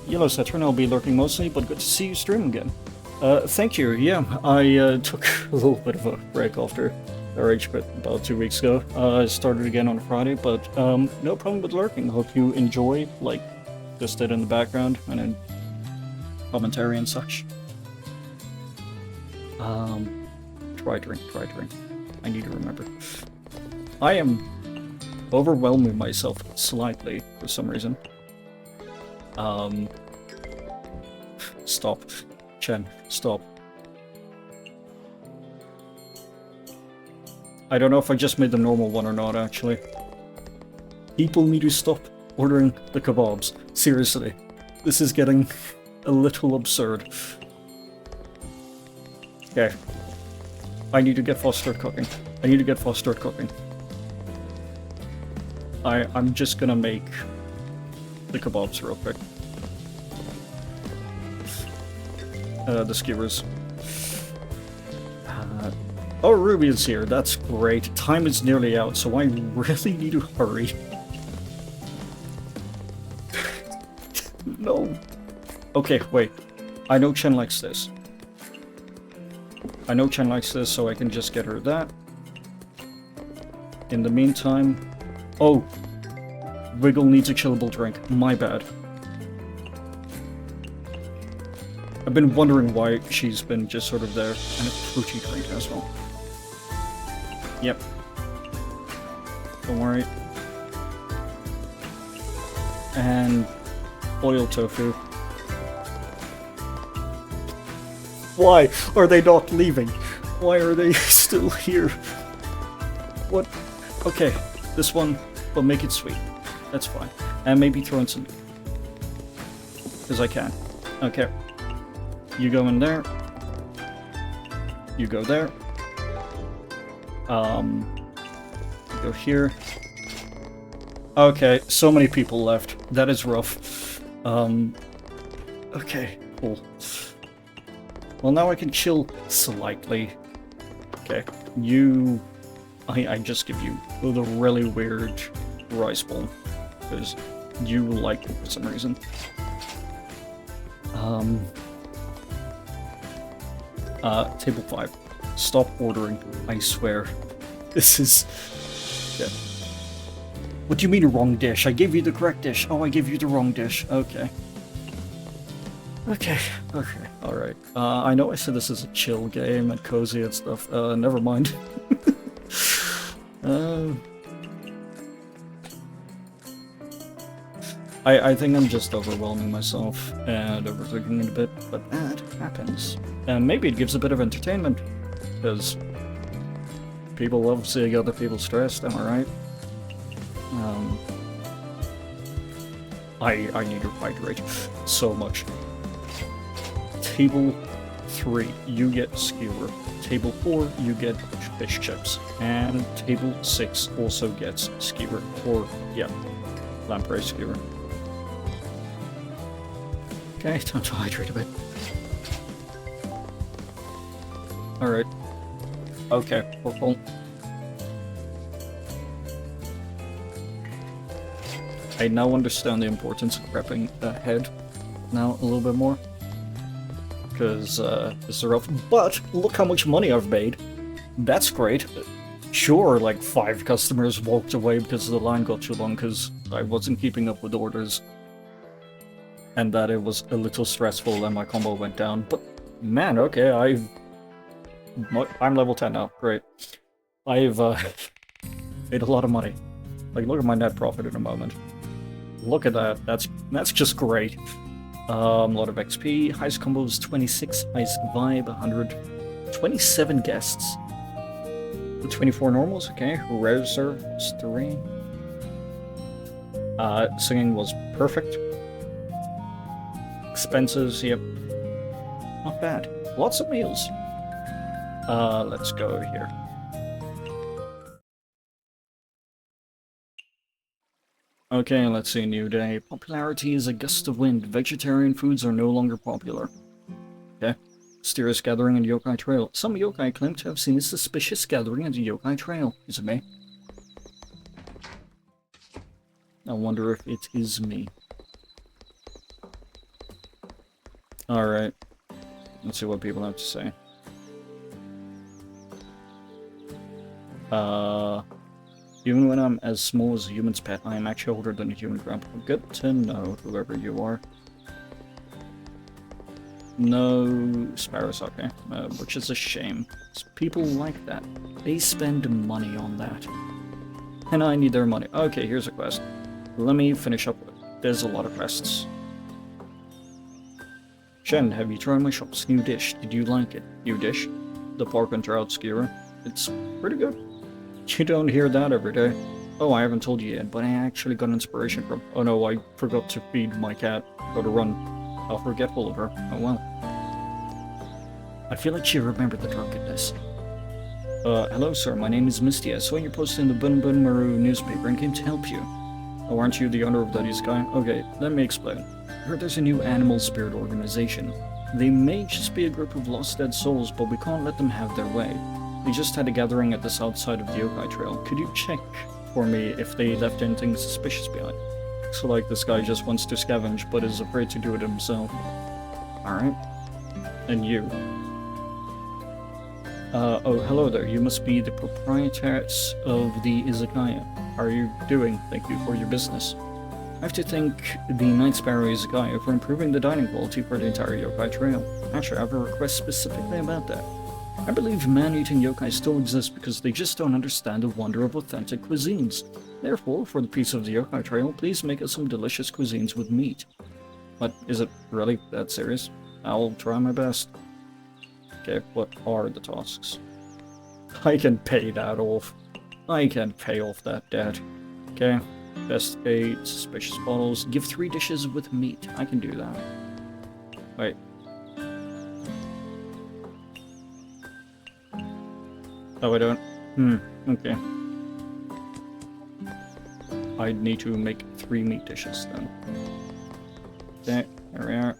Yellow Citron, I'll be lurking mostly, but good to see you stream again. Thank you, yeah, I took a little bit of a break after RH bit about 2 weeks ago. I started again on Friday, but no problem with lurking. Hope you enjoy, like, just it in the background, and in commentary and such. Try drink. I need to remember. I am overwhelming myself slightly for some reason. Stop. Chen, stop. I don't know if I just made the normal one or not, actually. People need to stop ordering the kebabs. Seriously. This is getting a little absurd. Okay. I need to get fostered cooking. I'm just gonna make the kebabs real quick. The skewers. Oh, Ruby is here. That's great. Time is nearly out, so I really need to hurry. No. Okay, wait. I know Chen likes this. So I can just get her that. In the meantime... Oh! Wiggle needs a chillable drink. My bad. I've been wondering why she's been just sort of there. And a fruity drink as well. Yep. Don't worry. And oil tofu. Why are they not leaving? Why are they still here? What? Okay, this one, but make it sweet. That's fine. And maybe throw in some... Because I can. Okay. You go in there. You go there. Go here. Okay, so many people left. That is rough. Okay, cool. Well, now I can chill slightly. Okay, you... I just give you the really weird rice bowl. Because you like it for some reason. Table 5. Stop ordering, I swear. This is... Yeah. What do you mean a wrong dish? I gave you the correct dish. Oh, I gave you the wrong dish. Okay. Okay, alright. I know I said this is a chill game and cozy and stuff. Never mind. I think I'm just overwhelming myself and overthinking it a bit, but that happens. And maybe it gives a bit of entertainment, because people love seeing other people stressed, am I right? I need to hydrate so much. Table 3, you get skewer. Table 4, you get fish chips. And table 6 also gets skewer. Or, yeah, lamprey skewer. Okay, time to hydrate a bit. Alright. Okay, we're full. I now understand the importance of prepping ahead now a little bit more. Because this is rough. But look how much money I've made. That's great. Sure, like 5 customers walked away because the line got too long because I wasn't keeping up with orders. And that it was a little stressful and my combo went down. But man, okay, I'm level 10 now. Great. I've made a lot of money. Like, look at my net profit in a moment. Look at that. That's just great. A lot of XP. Highest combos 26. Highest vibe 100. 27 guests. 24 normals. Okay. Razor is 3. Singing was perfect. Expenses. Yep. Not bad. Lots of meals. Let's go here. Okay, let's see, new day. Popularity is a gust of wind. Vegetarian foods are no longer popular. Okay. Mysterious gathering in the Yokai Trail. Some yokai claim to have seen a suspicious gathering in the Yokai Trail. Is it me? I wonder if it is me. Alright. Let's see what people have to say. Even when I'm as small as a human's pet, I am actually older than a human grandpa. Good to know, whoever you are. No sparrows, okay. Which is a shame. People like that. They spend money on that. And I need their money. Okay, here's a quest. Let me finish up. There's a lot of quests. Shen, have you tried my shop's new dish? Did you like it? New dish? The pork and trout skewer. It's pretty good. You don't hear that every day. Oh, I haven't told you yet, but I actually got inspiration from... Oh no, I forgot to feed my cat. Gotta run. How forgetful of her. Oh well. I feel like she remembered the drunkenness. Hello sir, my name is Mystia. I saw your post in the Bun Bun Maru newspaper and came to help you. Oh, aren't you the owner of that Izakaya? Okay, let me explain. I heard there's a new animal spirit organization. They may just be a group of lost dead souls, but we can't let them have their way. They just had a gathering at the south side of the Yokai Trail. Could you check for me if they left anything suspicious behind? Looks like this guy just wants to scavenge, but is afraid to do it himself. Alright. And you. Oh, hello there. You must be the proprietors of the Izakaya. How are you doing? Thank you for your business. I have to thank the Night Sparrow Izakaya for improving the dining quality for the entire Yokai Trail. Actually, I have a request specifically about that. I believe man-eating yokai still exist because they just don't understand the wonder of authentic cuisines. Therefore, for the peace of the Yokai Trail, please make us some delicious cuisines with meat. But is it really that serious? I'll try my best. Okay, what are the tasks? I can pay that off. I can pay off that debt. Okay, investigate suspicious bottles. Give 3 dishes with meat. I can do that. Wait. Oh, I don't? Okay. I need to make 3 meat dishes then. Okay, here we are.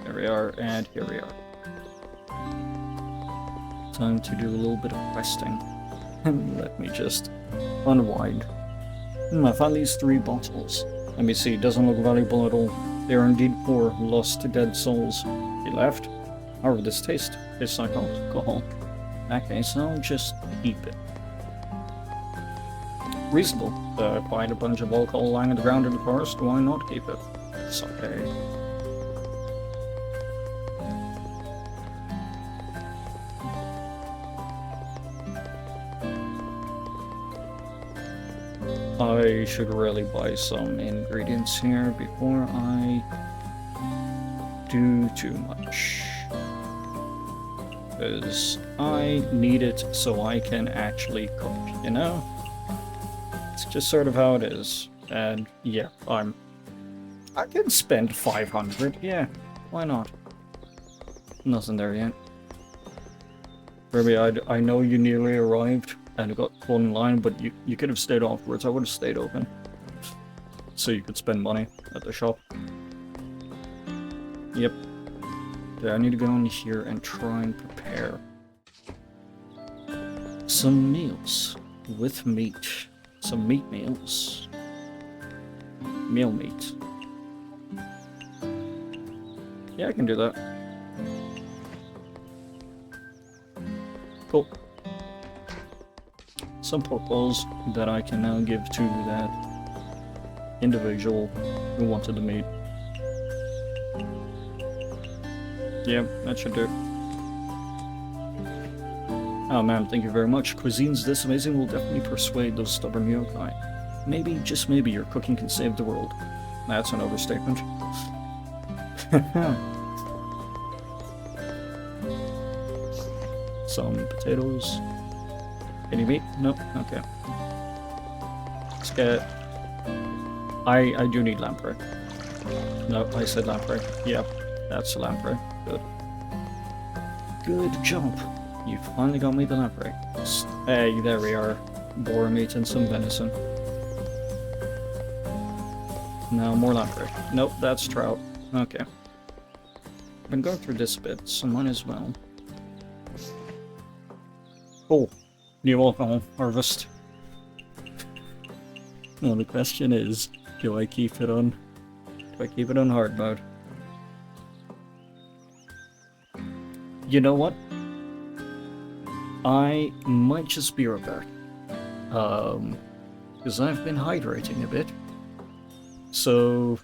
There we are, and here we are. Time to do a little bit of questing. Let me just unwind. I found these 3 bottles. Let me see, doesn't look valuable at all. They are indeed poor, lost dead souls. He left. However, this tastes like alcohol. In that case, I'll just keep it. Reasonable. Find a bunch of alcohol lying on the ground in the forest, why not keep it? It's okay. I should really buy some ingredients here before I do too much. Because I need it so I can actually cook, you know? It's just sort of how it is. And yeah, I can spend 500, yeah, why not? Nothing there yet. Ruby, I know you nearly arrived and got caught in line, but you could have stayed afterwards. I would have stayed open. So you could spend money at the shop. Yep. Okay, I need to go in here and try and prepare some meals with meat. Some meat meals. Meal meat. Yeah, I can do that. Cool. Some pork balls that I can now give to that individual who wanted the meat. Yeah, that should do it. Oh man, thank you very much. Cuisines this amazing will definitely persuade those stubborn yokai. Maybe, just maybe, your cooking can save the world. That's an overstatement. Some potatoes. Any meat? Nope. Okay. Let's get... I do need lamprey. No, I said lamprey. Yep, that's a lamprey. Good. Good job. You finally got me the lamprey. Hey, there we are. Boar meat and some venison. Now more lamprey. Nope, that's trout. Okay. I've been going through this bit, so might as well. Cool. New alcohol harvest. Well, the question is, do I keep it on hard mode? You know what? I might just be right back. Because I've been hydrating a bit. So,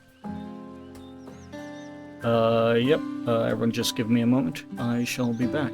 yep, everyone just give me a moment. I shall be back.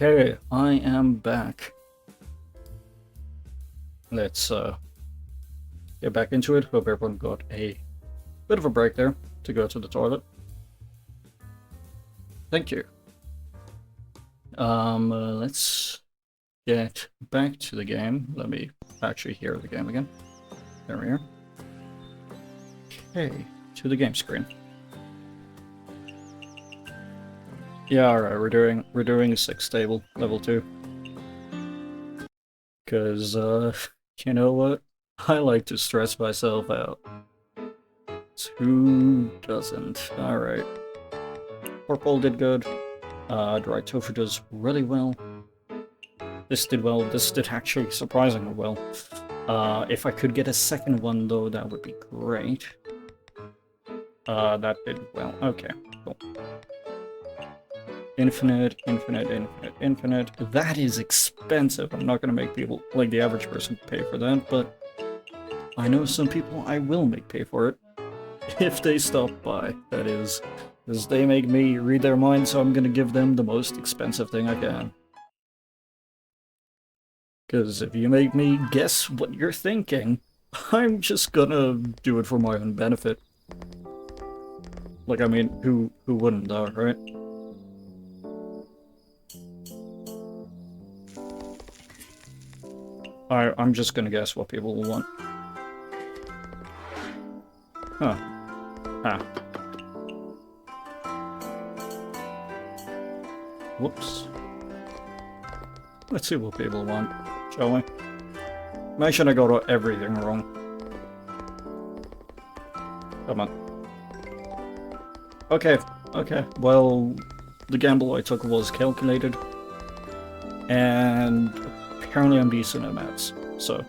Okay, I am back. Let's get back into it. Hope everyone got a bit of a break there to go to the toilet. Thank you. Let's get back to the game. Let me actually hear the game again. There we are. Okay, to the game screen. Yeah, alright, we're doing a 6 table, level 2. Cause, you know what? I like to stress myself out. Who doesn't? Alright. Purple did good. Dry tofu does really well. This did well. This did actually surprisingly well. If I could get a second one, though, that would be great. That did well. Okay, cool. Infinite, infinite, infinite, infinite. That is expensive. I'm not gonna make people, like the average person, pay for that, but I know some people I will make pay for it. If they stop by, that is. Because they make me read their mind, so I'm gonna give them the most expensive thing I can. Because if you make me guess what you're thinking, I'm just gonna do it for my own benefit. Like, I mean, who wouldn't though, right? I'm just gonna guess what people will want. Huh. Ah. Whoops. Let's see what people want, shall we? Make sure I got everything wrong. Come on. Okay, okay. Well, the gamble I took was calculated. And apparently I'm decent at maths, so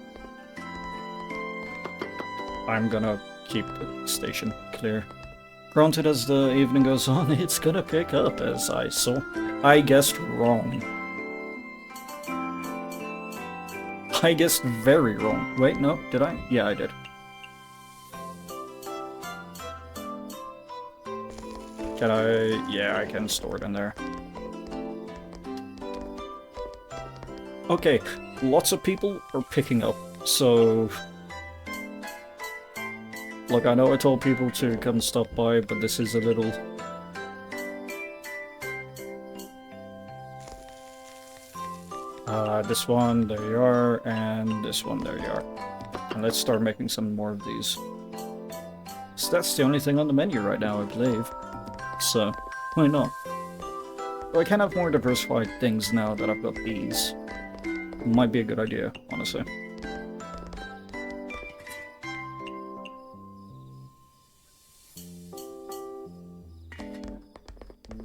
I'm gonna keep the station clear. Granted, as the evening goes on, it's gonna pick up, as I saw. I guessed wrong. I guessed very wrong. Wait, no, did I? Yeah, I did. Can I? Yeah, I can store it in there. Okay, lots of people are picking up, so... Look, I know I told people to come stop by, but this is a little... this one, there you are, and this one, there you are. And let's start making some more of these. So that's the only thing on the menu right now, I believe. So, why not? Well, I can have more diversified things now that I've got these. Might be a good idea, honestly.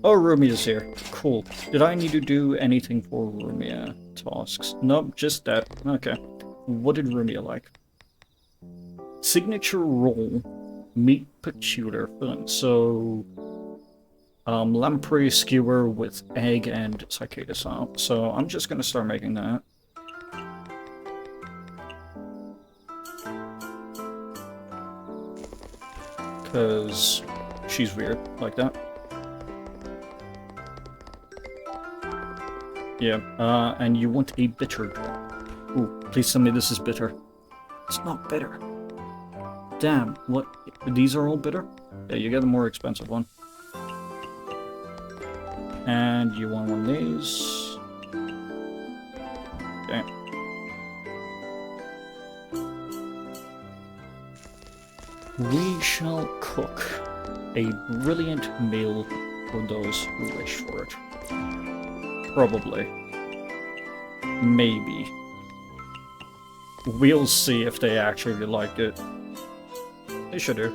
Oh, Rumia's here. Cool. Did I need to do anything for Rumia tasks? Nope, just that. Okay. What did Rumia like? Signature roll. Meat peculiar filling. So... lamprey skewer with egg and cicada salad. So I'm just gonna start making that. Because she's weird like that. Yeah, and you want a bitter drink. Ooh, please tell me this is bitter. It's not bitter. Damn, what? These are all bitter? Yeah, you get the more expensive one. And you want one of these. Okay. We shall cook a brilliant meal for those who wish for it. Probably. Maybe. We'll see if they actually like it. They should do.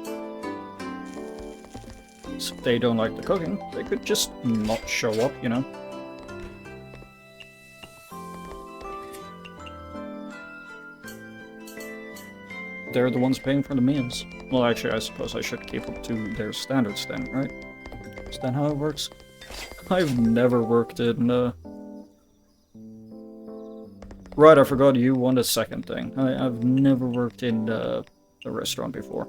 So if they don't like the cooking, they could just not show up, you know? They're the ones paying for the meals. Well, actually, I suppose I should keep up to their standards then, right? Is that how it works? I've never worked in, Right, I forgot you want a second thing. I've never worked in, a restaurant before.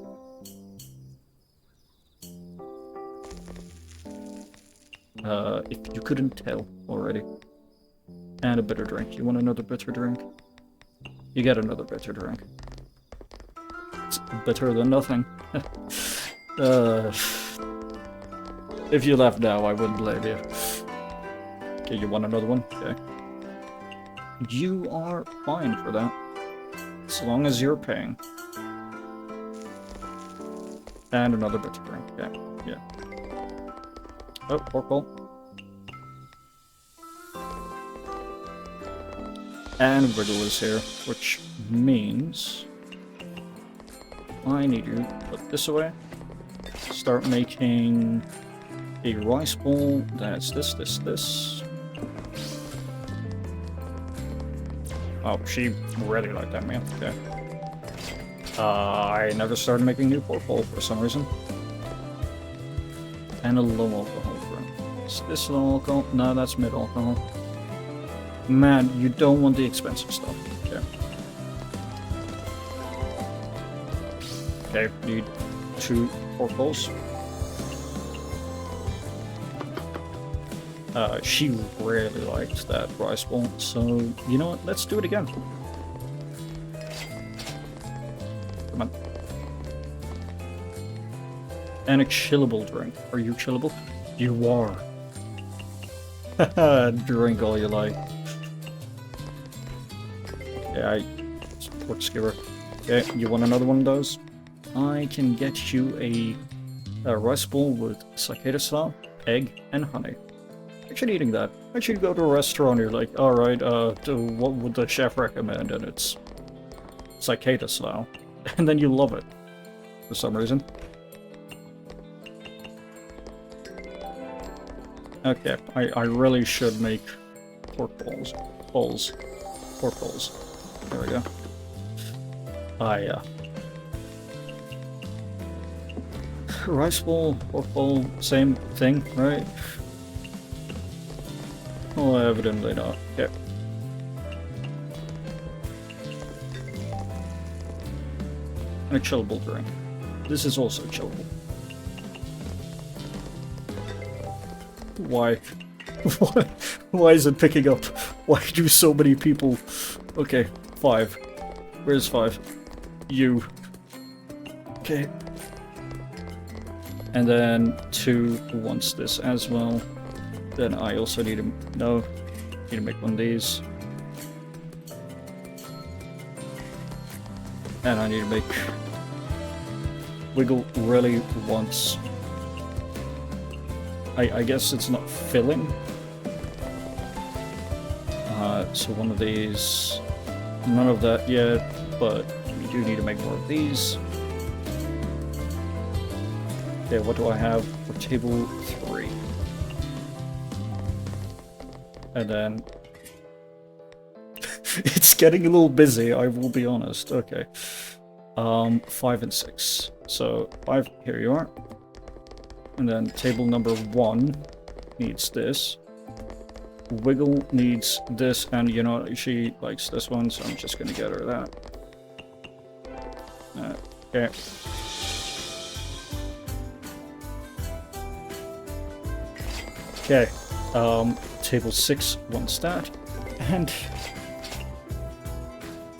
If you couldn't tell already. And a bitter drink. You want another bitter drink? You get another bitter drink. It's better than nothing. If you left now, I wouldn't blame you. Okay, you want another one? Okay. You are fine for that. As long as you're paying. And another bitter drink. Yeah, yeah. Oh, pork bowl. And Wiggle is here, which means I need you to put this away. start making a rice bowl. That's this. Oh, she really liked that meal. Okay. I never started making new pork bowl for some reason. And a low alcohol drink. Is this low alcohol? No, that's mid alcohol. Man, you don't want the expensive stuff. Okay. Okay, need 2 pork bowls. She really liked that rice bowl, so you know what? Let's do it again. Come on. And a chillable drink. Are you chillable? You are. Drink all you like. Yeah, pork skewer. Okay, you want another one of those? I can get you a rice bowl with cicada slaw, egg, and honey. Actually eating that. Actually go to a restaurant, you're like, alright, what would the chef recommend? And it's cicada slaw. And then you love it. For some reason. Okay, I really should make pork bowls. Pork bowls. There we go. Rice bowl, pork bowl, same thing, right? Well, evidently not. Okay. And a chillable drink. This is also chillable. Why? Why is it picking up? Why do so many people... Okay, 5. Where's 5? You. Okay. And then 2 wants this as well. Then I also need to... No. Need to make one of these. And I need to make... Wiggle really wants... I guess it's not filling. So one of these... None of that yet, but we do need to make more of these. Okay, what do I have for table 3? And then... It's getting a little busy, I will be honest. Okay. 5 and 6. So 5, here you are. And then table number 1 needs this. Wiggle needs this, and you know, she likes this one, so I'm just gonna get her that. Okay. Okay. Table 6 wants that. And...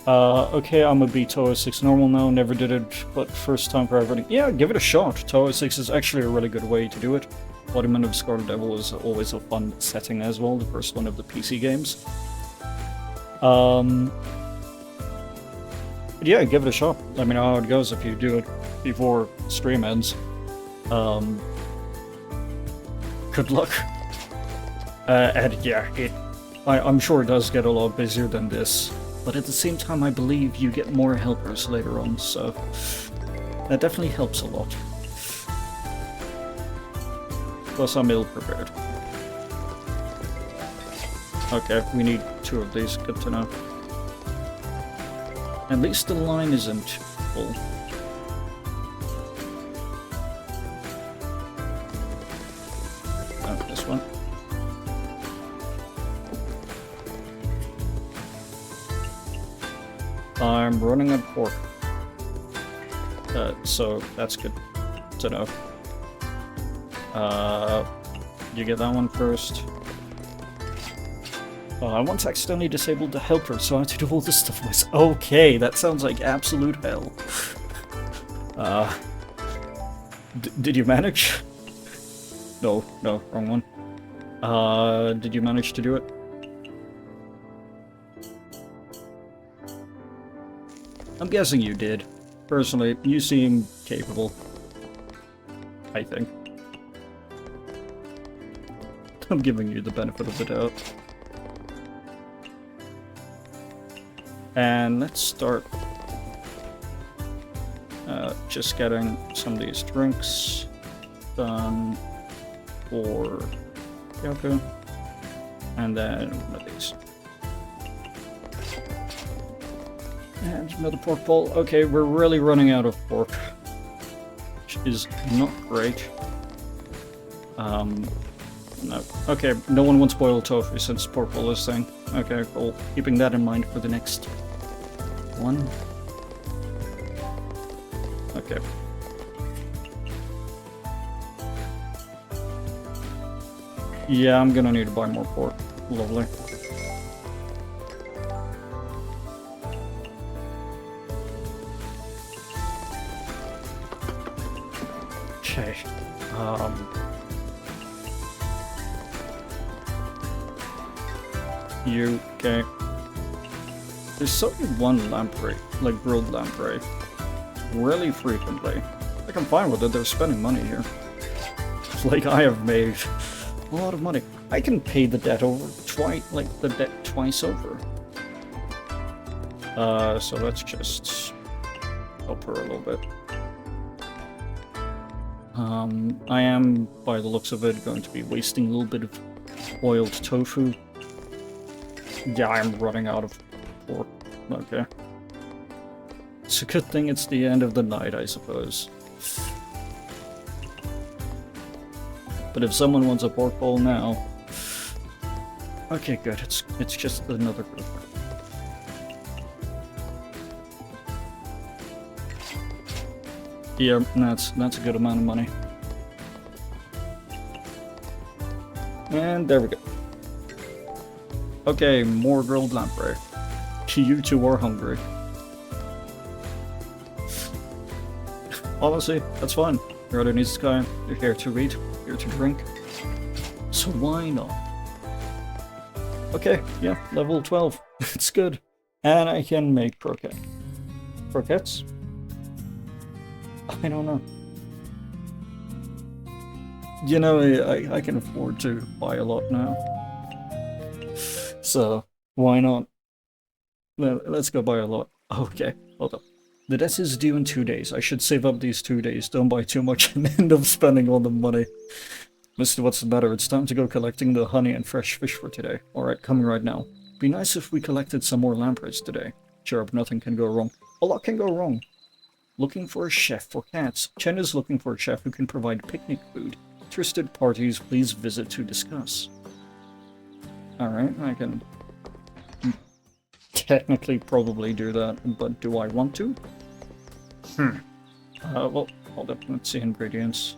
okay, I'm gonna be Touhou 6 normal now, never did it, but first time for everything. Yeah, give it a shot. Touhou 6 is actually a really good way to do it. Embodiment of Scarlet Devil is always a fun setting as well, the first one of the PC games. Yeah, give it a shot. Let me know how it goes if you do it before stream ends. Good luck. And yeah, I'm sure it does get a lot busier than this. But at the same time, I believe you get more helpers later on, so that definitely helps a lot. Plus, I'm ill-prepared. Okay, we need 2 of these, good to know. At least the line isn't full. Oh, this one. I'm running out of pork. So that's good to know. You get that one first. I once accidentally disabled the helper, so I had to do all this stuff myself. Okay, that sounds like absolute hell. Did you manage? No, wrong one. Did you manage to do it? I'm guessing you did. Personally, you seem capable. I think. I'm giving you the benefit of the doubt. And let's start just getting some of these drinks. done for Yoku. And then one of these. And another pork bowl. Okay, we're really running out of pork, which is not great. No. Okay, no one wants boiled tofu since pork bowl is thing. Okay, cool. Keeping that in mind for the next one. Okay. Yeah, I'm gonna need to buy more pork. Lovely. Okay. You, okay. There's only one lamprey, like grilled lamprey. Really frequently. Like, I'm fine with it, they're spending money here. Like, I have made a lot of money. I can pay the debt over twice over. So let's just help her a little bit. I am, by the looks of it, going to be wasting a little bit of boiled tofu. Yeah, I'm running out of pork. Okay. It's a good thing it's the end of the night, I suppose. But if someone wants a pork bowl now... Okay, good. It's just another group. Yeah, that's a good amount of money. And there we go. Okay, more grilled lamprey. You two are hungry. Honestly, that's fine. You're out in Izakaya. You're here to read, here to drink. So why not? Okay, yeah, level 12. It's good. And I can make croquettes? I don't know. You know, I can afford to buy a lot now. So, why not? Let's go buy a lot. Okay, hold up. The debt is due in 2 days. I should save up these 2 days. Don't buy too much and end up spending all the money. Mister, what's the matter? It's time to go collecting the honey and fresh fish for today. Alright, coming right now. Be nice if we collected some more lampreys today. Sure, nothing can go wrong. A lot can go wrong. Looking for a chef for cats. Chen is looking for a chef who can provide picnic food. Interested parties, please visit to discuss. Alright, I can technically probably do that, but do I want to? Well, hold up, let's see ingredients.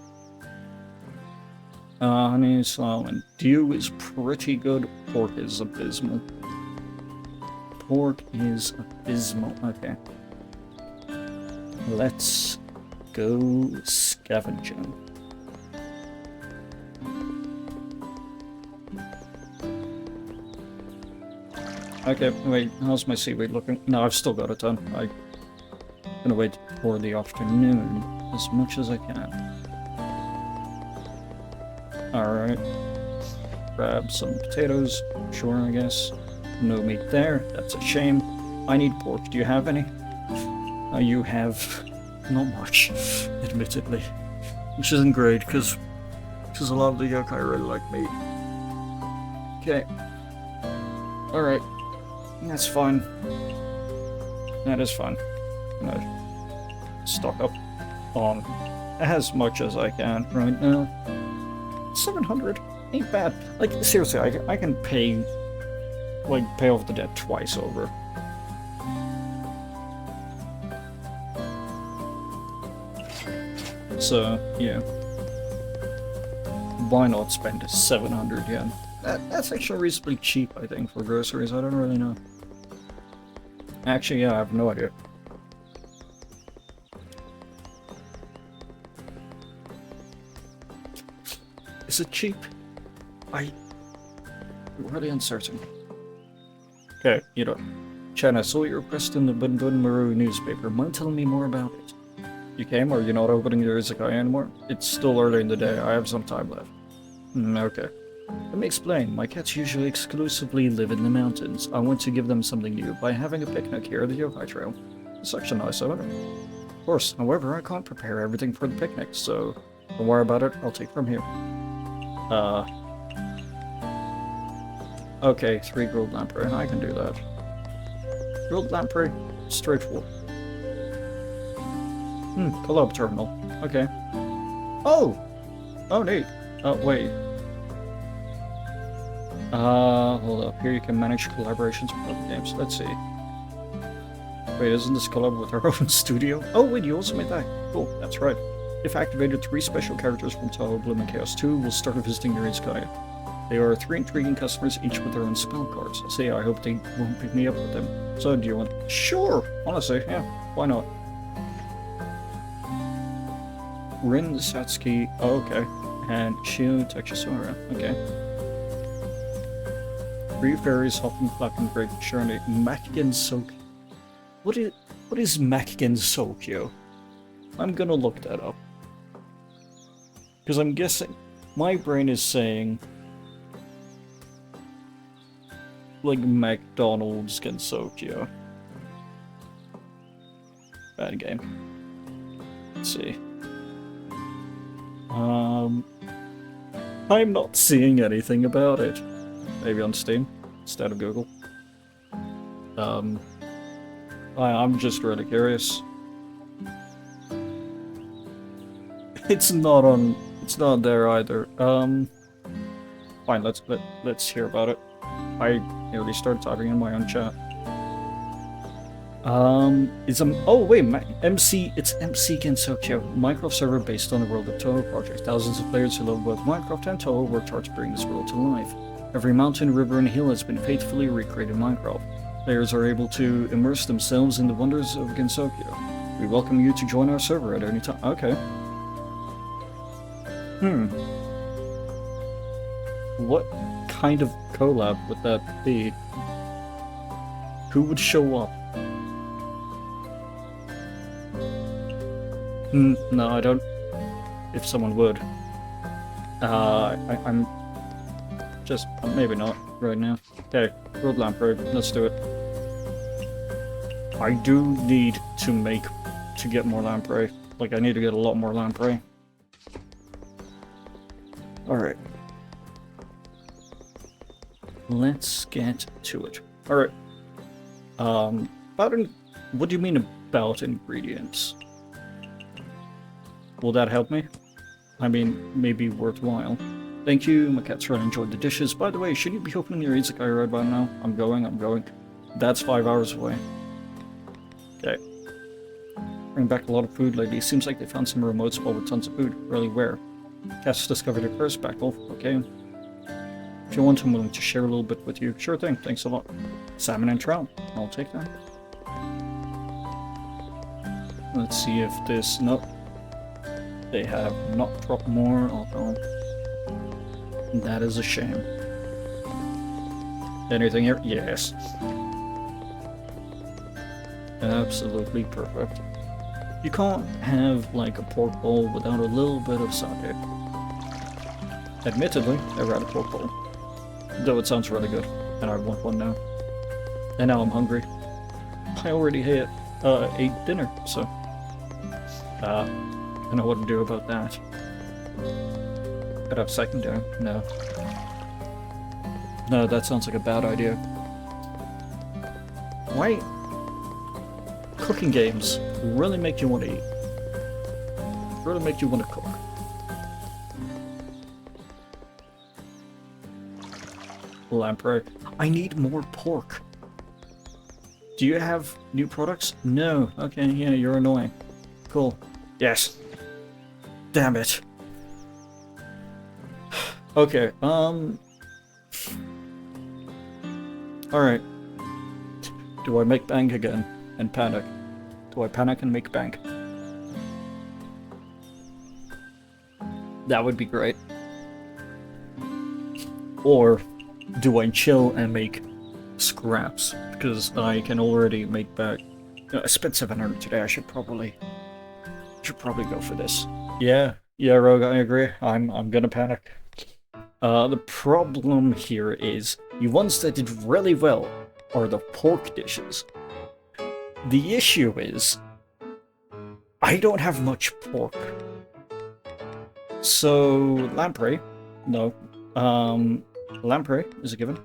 Honey, slaw, and dew is pretty good. Pork is abysmal. Pork is abysmal, okay. Let's go scavenging. Okay, wait, how's my seaweed looking? No, I've still got a ton. I'm gonna wait for the afternoon as much as I can. Alright. Grab some potatoes. Sure, I guess. No meat there. That's a shame. I need pork. Do you have any? You have not much, admittedly. Which isn't great, because a lot of the yokai really like meat. Okay. Alright. That's fine. That is fine. I'm gonna stock up on as much as I can right now. 700 ain't bad. Like, seriously, I can pay off the debt twice over. So, yeah. Why not spend 700 yen? That's actually reasonably cheap, I think, for groceries. I don't really know. Actually, yeah, I have no idea. Is it cheap? I'm really uncertain. Okay, you know. Chen, I saw your request in the Bunbun Maru newspaper. Mind telling me more about it? You came, or you're not opening your Izakaya anymore? It's still early in the day. I have some time left. Okay. Let me explain. My cats usually exclusively live in the mountains. I want to give them something new by having a picnic here at the Yokai Trail. It's actually nice, isn't it? Of course, however, I can't prepare everything for the picnic, so Don't worry about it, I'll take from here. Okay, 3 grilled lamprey, I can do that. Grilled lamprey, straightforward. Collab terminal, okay. Oh! Oh, neat. Oh, wait. Hold up, here you can manage collaborations with other games, let's see. Wait, isn't this collab with our own studio? Oh, wait, you also made that. Cool, that's right. If activated, 3 special characters from Touhou Bloom and Chaos 2 will start visiting your Izakaya. They are 3 intriguing customers, each with their own spell cards. See, I hope they won't pick me up with them. So, do you want... Sure! Honestly, yeah, why not? Rin Satsuki, oh, okay. And Shio Takasura, okay. 3 fairies, Hopping, Flapping, Great Journey, Makigen Soak. What is Makigen Sokyo? I'm gonna look that up. Because I'm guessing... My brain is saying... like McDonald's Gensokyo. Bad game. Let's see. I'm not seeing anything about it. Maybe on Steam instead of Google. I'm just really curious. It's not on. It's not there either. Fine. Let's hear about it. I nearly started typing in my own chat. It's oh wait, MC. It's MC Gensokyo, Minecraft server based on the World of Touhou project. Thousands of players who love both Minecraft and Touhou worked hard to bring this world to life. Every mountain, river, and hill has been faithfully recreated in Minecraft. Players are able to immerse themselves in the wonders of Gensokyo. We welcome you to join our server at any time. Okay. What kind of collab would that be? Who would show up? No, I don't. If someone would. I'm just... maybe not right now. Okay, World Lamprey, let's do it. I do need to get more lamprey. Like, I need to get a lot more lamprey. Alright. Let's get to it. Alright. What do you mean about ingredients? Will that help me? I mean, maybe worthwhile. Thank you, my cat's really enjoyed the dishes. By the way, should you be opening your Izakaya right by now? I'm going. That's 5 hours away. Okay. Bring back a lot of food lately. Seems like they found some remote spot with tons of food. Really where? Cat's discovered it first, Backle. Okay. If you want, I'm willing to share a little bit with you. Sure thing, thanks a lot. Salmon and trout. I'll take that. Let's see if this... Nope. They have not dropped more, although... that is a shame. Anything here? Yes. Absolutely perfect. You can't have, like, a pork bowl without a little bit of sake. Admittedly, I'd rather pork bowl. Though it sounds really good, and I want one now. And now I'm hungry. I already ate dinner, so... I don't know what to do about that. Could I have second down? No. No, that sounds like a bad idea. Why? Cooking games really make you want to eat. Really make you want to cook. Lamprey. I need more pork. Do you have new products? No. Okay, yeah, you're annoying. Cool. Yes. Damn it. Okay, alright. Do I make bank again and panic? Do I panic and make bank? That would be great. Or do I chill and make scraps? Because I can already make back... I spent 700 today, I should probably go for this. Yeah, Rogue, I agree. I'm gonna panic. The problem here is, the ones that did really well are the pork dishes. The issue is, I don't have much pork. So, lamprey. No. Lamprey is a given.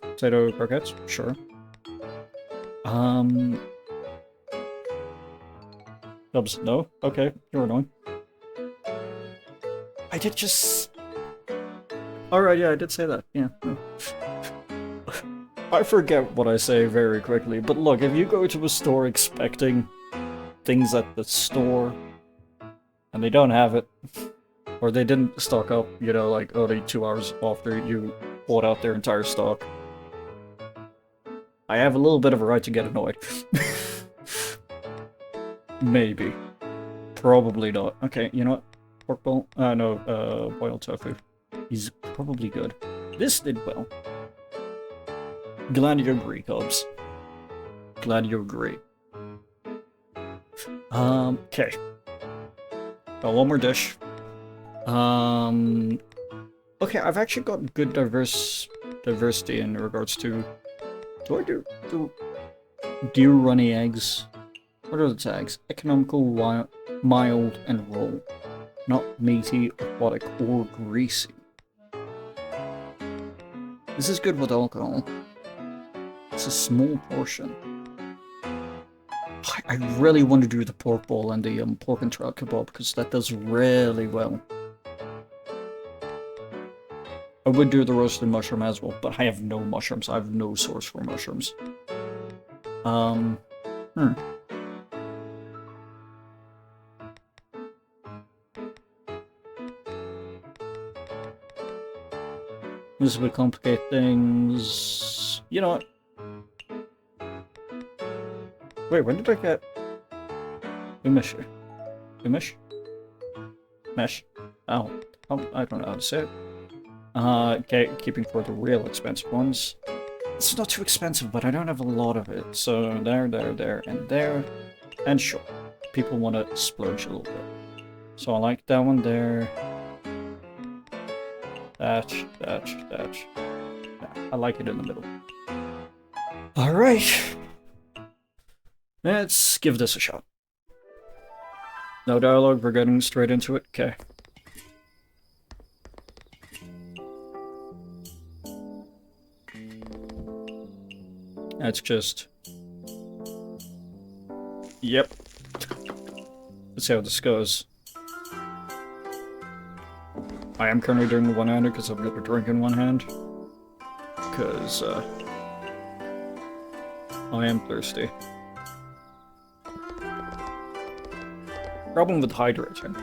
Potato croquettes, sure. Dubs, no. Okay, you're annoying. I did just... Alright, yeah, I did say that, yeah. I forget what I say very quickly, but look, if you go to a store expecting things at the store, and they don't have it, or they didn't stock up, you know, like only 2 hours after you bought out their entire stock, I have a little bit of a right to get annoyed. Maybe. Probably not. Okay, you know what? Pork bowl? No, boiled tofu. He's probably good. This did well. Glad you agree, Cubs. Glad you agree. Okay. Got one more dish. Okay, I've actually got good diversity in regards to... Do I do runny eggs? What are the tags? Economical, mild, and raw. Not meaty, aquatic, or greasy. This is good with alcohol. It's a small portion. I really want to do the pork bowl and the pork and trout kebab because that does really well. I would do the roasted mushroom as well, but I have no mushrooms. I have no source for mushrooms. This would complicate things. You know what? Wait, when did I get Umish? Umish? Mesh? Oh, I don't know how to say it. Okay, keeping for the real expensive ones. It's not too expensive, but I don't have a lot of it. So there, and there. And sure, people want to splurge a little bit. So I like that one there. That. Yeah, I like it in the middle. Alright. Let's give this a shot. No dialogue, we're getting straight into it. Okay. That's just... Yep. Let's see how this goes. I am currently doing the one-hander because I've got a drink in one hand. Because, I am thirsty. Problem with hydrating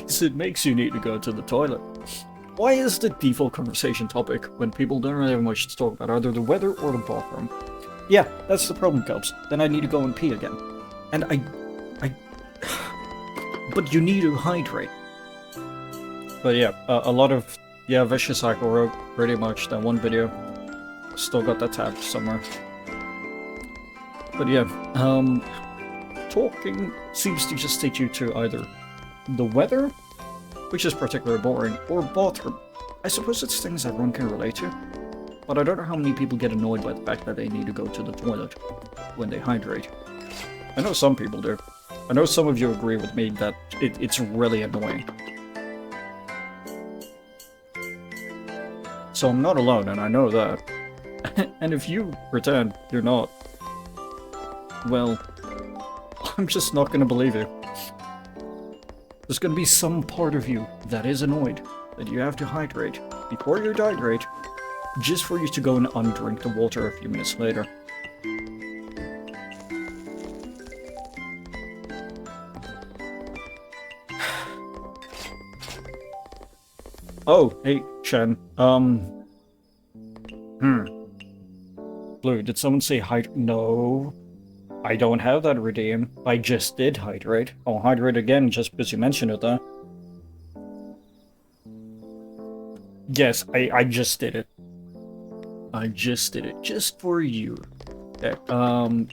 is it makes you need to go to the toilet. Why is the default conversation topic when people don't really have much to talk about either the weather or the bathroom? Yeah, that's the problem, Cubs. Then I need to go and pee again. And but you need to hydrate. But yeah, a lot of... Yeah, Vicious Cycle wrote pretty much that one video. Still got that tabbed somewhere. But yeah, talking seems to just take you to either the weather, which is particularly boring, or bathroom. I suppose it's things everyone can relate to, but I don't know how many people get annoyed by the fact that they need to go to the toilet when they hydrate. I know some people do. I know some of you agree with me that it's really annoying. So I'm not alone, and I know that. And if you pretend you're not, well, I'm just not gonna believe you. There's gonna be some part of you that is annoyed that you have to hydrate before you dehydrate, just for you to go and undrink the water a few minutes later. Oh, hey, Shen. Blue, did someone say No. I don't have that redeem. I just did hydrate. I'll hydrate again just because you mentioned it, though. Yes, I just did it. I just did it. Just for you. Okay,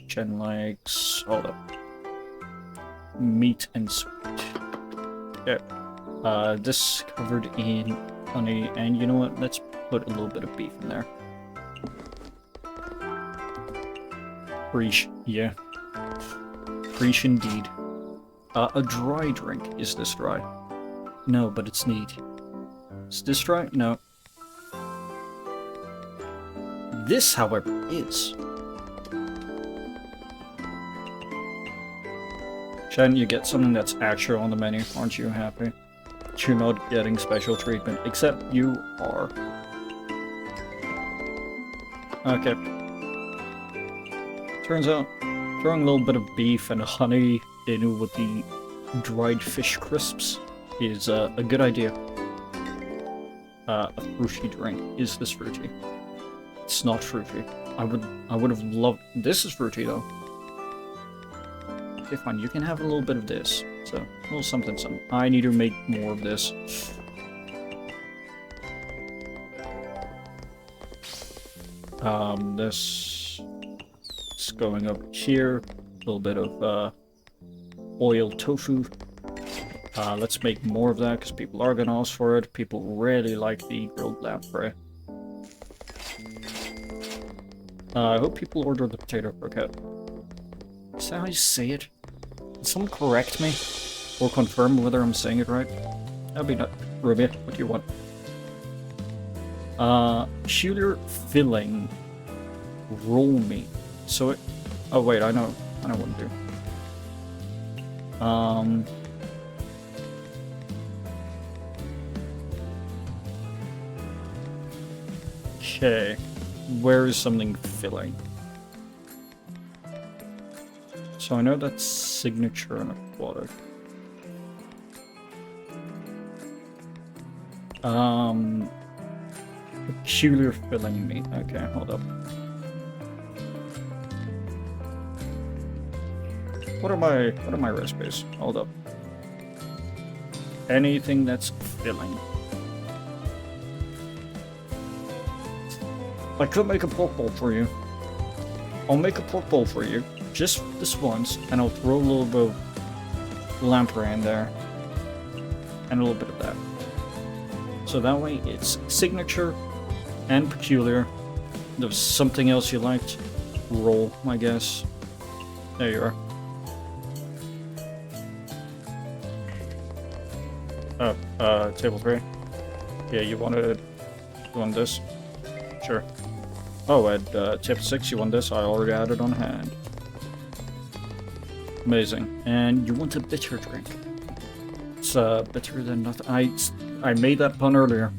Jen likes... Hold up. Meat and sweet. Okay. This covered in honey, and you know what? Let's put a little bit of beef in there. Preach, yeah. Preach indeed. A dry drink. Is this dry? No, but it's neat. Is this dry? No. This, however, is. Shen, you get something that's actually on the menu. Aren't you happy? You're not getting special treatment, except you are. Okay. Turns out, throwing a little bit of beef and honey in with the dried fish crisps is a good idea. A fruity drink. Is this fruity? It's not fruity. I would have loved. This is fruity though. Okay, fine. You can have a little bit of this. So, a little something, something. I need to make more of this. This is going up here. A little bit of oiled tofu. Let's make more of that because people are gonna ask for it. People really like the grilled lamprey. I hope people order the potato croquette. Is that how you say it? Can someone correct me? Or confirm whether I'm saying it right? That'd be not Ruby. What do you want? Shooter filling roll meat. So it. Oh wait, I know what to do. Okay. Where is something filling? So I know that's signature and aquatic. Peculiar filling meat. Okay, hold up. What are my recipes? Hold up. Anything that's filling. I could make a pork bowl for you. I'll make a pork bowl for you. Just this once, and I'll throw a little bit of lamprey in there. And a little bit of that. So that way it's signature and peculiar. There's something else you liked. Roll, I guess. There you are. Oh, table 3. Yeah, you want this? Sure. Oh, at tip 6 you want this? I already had it on hand. Amazing. And you want a bitter drink. It's bitter than nothing. I made that pun earlier.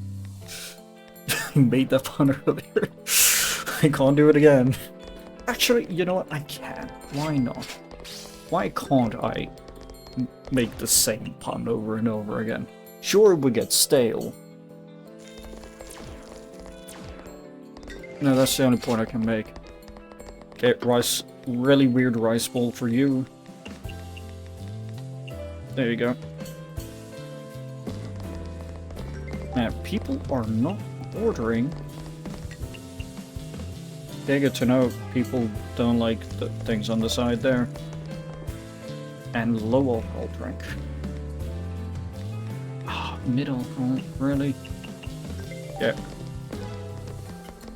I made that pun earlier. I can't do it again. Actually, you know what? I can. Why not? Why can't I make the same pun over and over again? Sure, it would get stale. No, that's the only point I can make. Okay, rice. Really weird rice bowl for you. There you go. Now, people are not ordering. Okay, good to know. People don't like the things on the side there. And low alcohol drink. Ah, mid alcohol, really? Yeah.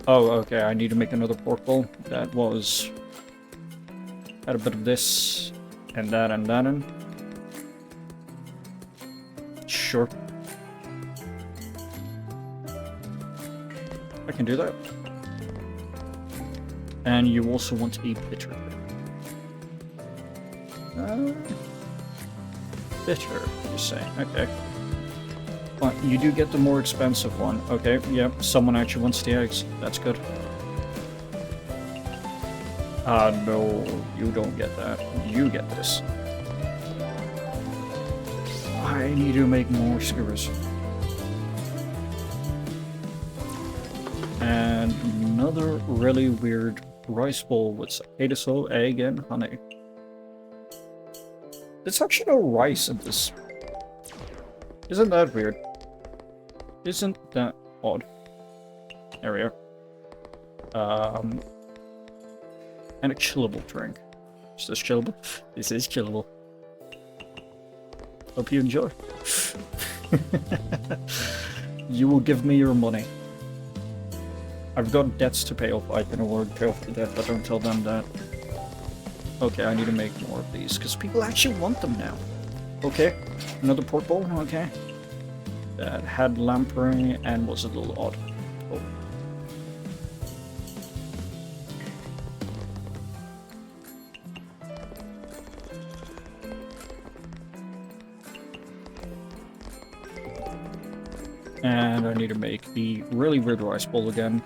Oh, okay, I need to make another pork bowl. That was... Had a bit of this, and that, and that, and... Sure. I can do that. And you also want a bitter. Bitter, you say. Okay. But you do get the more expensive one. Okay, yep, someone actually wants the eggs. That's good. No, you don't get that. You get this. I need to make more skewers. And another really weird rice bowl with potato, egg, and honey. There's actually no rice in this. Isn't that weird? Isn't that odd? There we are. And a chillable drink. Is this chillable? This is chillable. Hope you enjoy. You will give me your money. I've got debts to pay off. I can award pay off the debt, but don't tell them that. Okay, I need to make more of these, because people actually want them now. Okay, another pork bowl, okay. That had lamprey and was a little odd. Oh. And I need to make the really weird rice bowl again.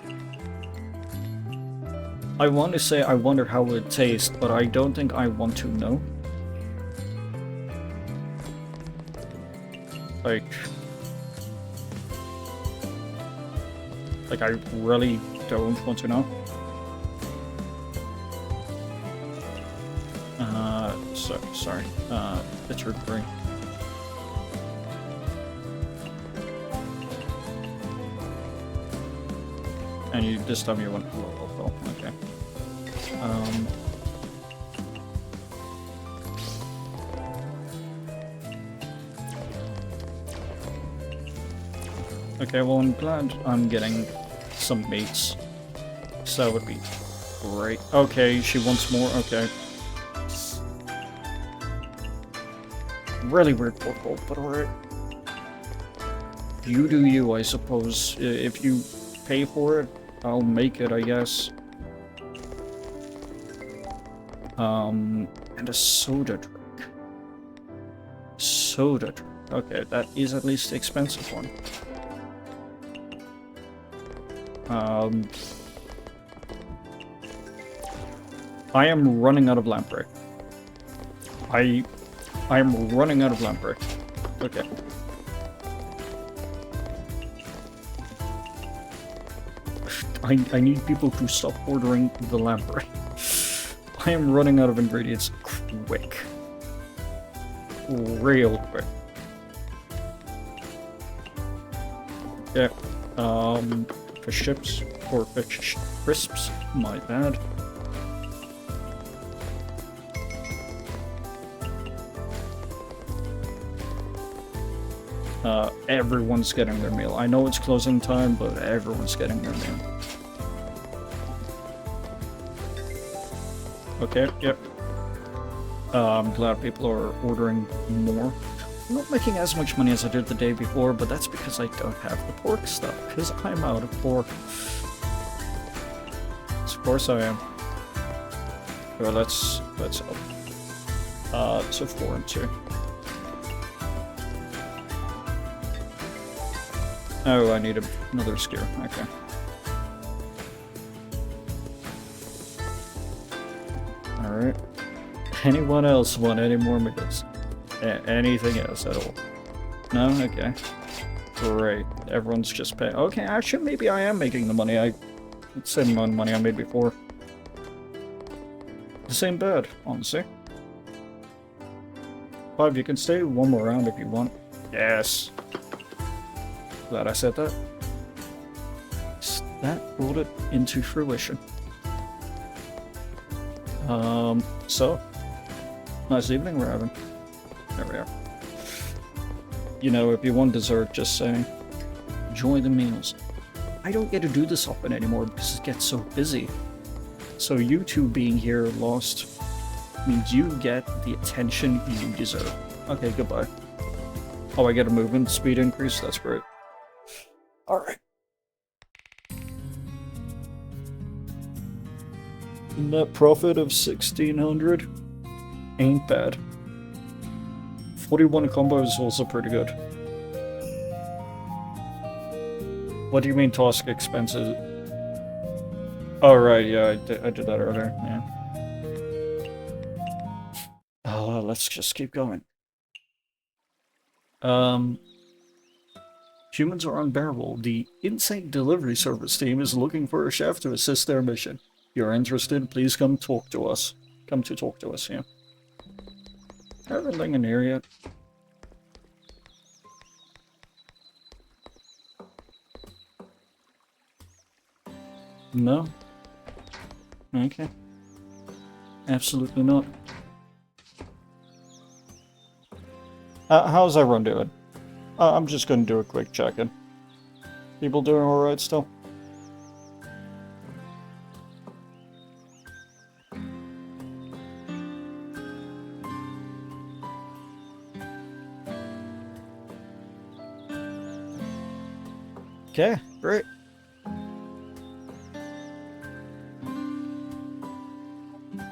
I want to say I wonder how it would taste, but I don't think I want to know. Like I really don't want to know. Sorry. Picture 3. And you this time you went low. Okay. Okay, well I'm glad I'm getting some mates. So that would be great. Okay, she wants more, okay. Really weird pork bowl, but alright. You do you, I suppose. If you pay for it, I'll make it, I guess. And a soda drink. Soda drink. Okay, that is at least the expensive one. I am running out of lamprey. I am running out of lamprey. Okay. I need people to stop ordering the lamprey. I am running out of ingredients quick. Real quick. Yeah. Fish chips or fish crisps. My bad. Everyone's getting their meal. I know it's closing time, but everyone's getting their meal. Okay, yep. I'm glad people are ordering more. I'm not making as much money as I did the day before, but that's because I don't have the pork stuff, because I'm out of pork. Of course I am. Well, let's up. So 4 and 2. Oh, I need another skewer. Okay. Alright. Anyone else want any more meals? Anything else at all? No? Okay. Great. Everyone's just paying. Okay, actually, maybe I am making the money. Same amount of money I made before. The same bed, honestly. 5, you can stay one more round if you want. Yes. Glad I said that. That brought it into fruition. So, nice evening we're having. There we are. You know, if you want dessert, just say, enjoy the meals. I don't get to do this often anymore because it gets so busy. So you two being here lost means you get the attention you deserve. Okay, goodbye. Oh, I get a movement speed increase? That's great. Alright. Net profit of 1,600 ain't bad. 41 combo is also pretty good. What do you mean task expenses? Oh right, yeah, I did that earlier, yeah. Let's just keep going. Humans are unbearable. The insane delivery service team is looking for a chef to assist their mission. If you're interested, please come talk to us. Come to talk to us, yeah. Everything in here yet? No? Okay. Absolutely not. How's everyone doing? I'm just gonna do a quick check-in. People doing alright still? Okay, great.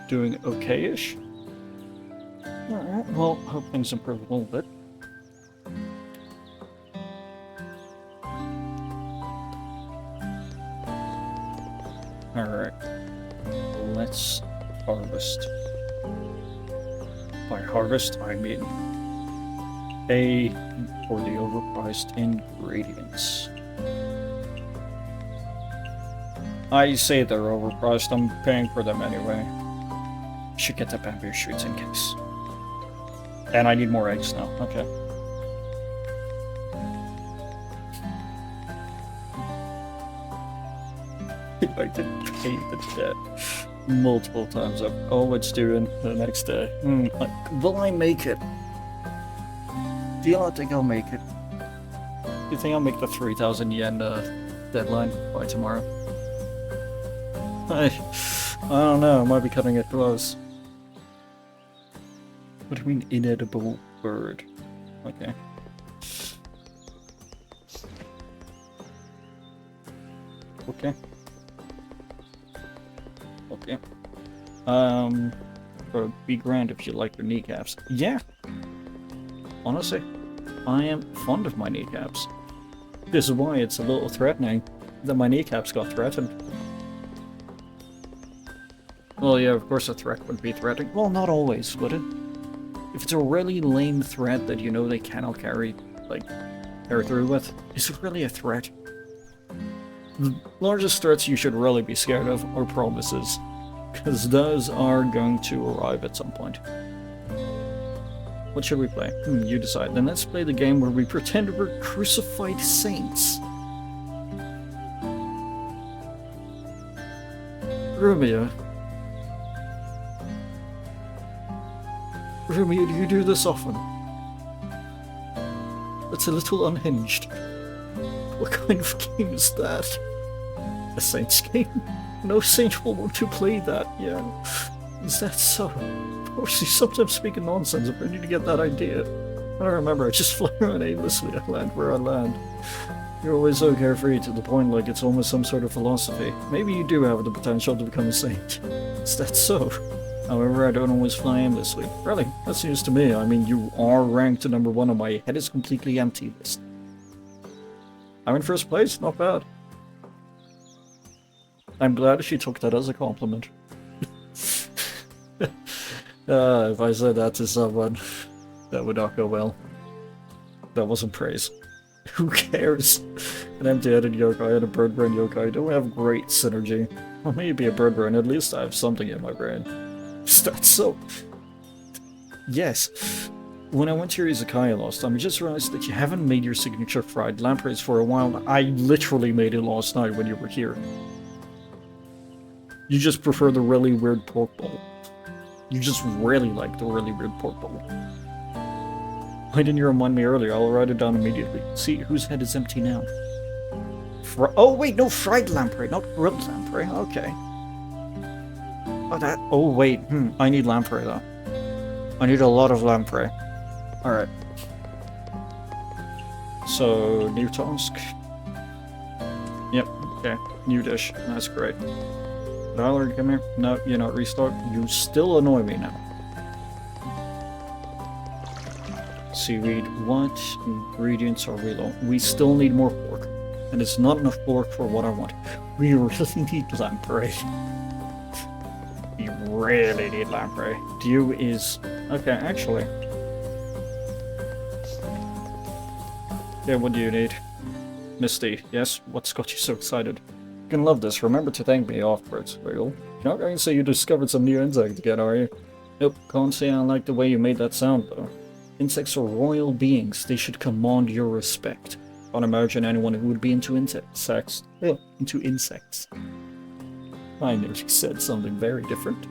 Doing okay-ish. Alright, well, hope things improve a little bit. Alright, let's harvest. By harvest, I mean pay for the overpriced ingredients. I say they're overpriced, I'm paying for them anyway. Should get the bamboo shoots in case. And I need more eggs now, okay. I did pay the debt multiple times up. Oh, it's due in the next day. Will I make it? Do you not think I'll make it? Do you think I'll make the 3,000 yen deadline by tomorrow? I don't know, I might be cutting it close. What do you mean, inedible bird? Okay. Okay. Okay. Or be grand if you like your kneecaps. Yeah. Honestly, I am fond of my kneecaps. This is why it's a little threatening that my kneecaps got threatened. Well, yeah, of course a threat would be threatening. Well, not always, would it? If it's a really lame threat that you know they cannot carry through with, is it really a threat? The largest threats you should really be scared of are promises, because those are going to arrive at some point. What should we play? You decide. Then let's play the game where we pretend we're crucified saints. Romeo. Romeo, do you do this often? That's a little unhinged. What kind of game is that? A Saints game? No saint will want to play that, yeah. Is that so? Of course, you sometimes speak nonsense, but I need to get that idea. I don't remember, I just fly around aimlessly, I land where I land. You're always so carefree to the point like it's almost some sort of philosophy. Maybe you do have the potential to become a saint. Is that so? However, I don't always fly aimlessly. Really, that's news to me. I mean, you are ranked to number 1 on my head is completely empty list. I'm in first place, not bad. I'm glad she took that as a compliment. If I said that to someone, that would not go well. That wasn't praise. Who cares? An empty-headed yokai and a bird-brain yokai don't have great synergy. Well, maybe a bird-brain, at least I have something in my brain. That's so... Yes. When I went to your Izakaya last time, I just realized that you haven't made your signature fried lampreys for a while. I literally made it last night when you were here. You just prefer the really weird pork bowl. You just really like the really weird pork bowl. Why didn't you remind me earlier? I'll write it down immediately. See, whose head is empty now? Oh wait, no, fried lamprey, not grilled lamprey. Okay. Oh wait, I need lamprey though. I need a lot of lamprey. Alright. So, new task. Yep, okay. New dish. That's great. Valerie, come here. No, you're not restocked. You still annoy me now. Seaweed. What ingredients are we low? We still need more pork. And it's not enough pork for what I want. We really need lamprey. You really need lamprey. Dew is... Okay, actually. Yeah, what do you need? Misty, yes? What's got you so excited? You can love this. Remember to thank me afterwards, Wiggle. You're not going to say you discovered some new insect again, are you? Nope, can't say I like the way you made that sound, though. Insects are royal beings. They should command your respect. Can't imagine anyone who would be into insects. I nearly said something very different.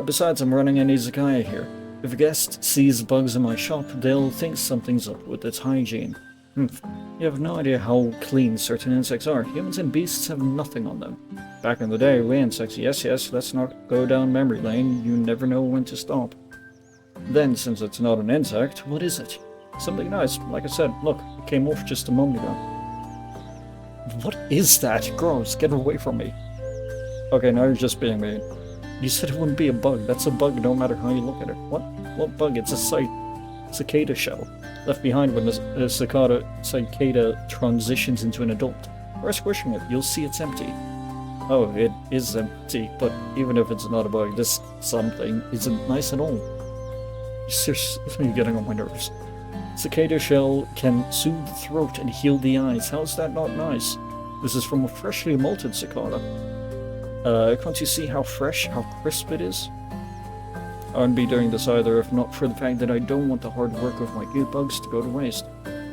Besides, I'm running an Izakaya here. If a guest sees bugs in my shop, they'll think something's up with its hygiene. You have no idea how clean certain insects are. Humans and beasts have nothing on them. Back in the day, we insects, yes, let's not go down memory lane. You never know when to stop. Then, since it's not an insect, what is it? Something nice. Like I said, look, it came off just a moment ago. What is that? Gross, get away from me. Okay, now you're just being mean. You said it wouldn't be a bug. That's a bug no matter how you look at it. What? What bug? It's a cicada shell. Left behind when the cicada transitions into an adult. Try squishing it. You'll see it's empty. Oh, it is empty, but even if it's not a bug, this something isn't nice at all. Seriously, getting on my nerves. Cicada shell can soothe the throat and heal the eyes. How's that not nice? This is from a freshly molted cicada. Can't you see how fresh, how crisp it is? I wouldn't be doing this either if not for the fact that I don't want the hard work of my good bugs to go to waste.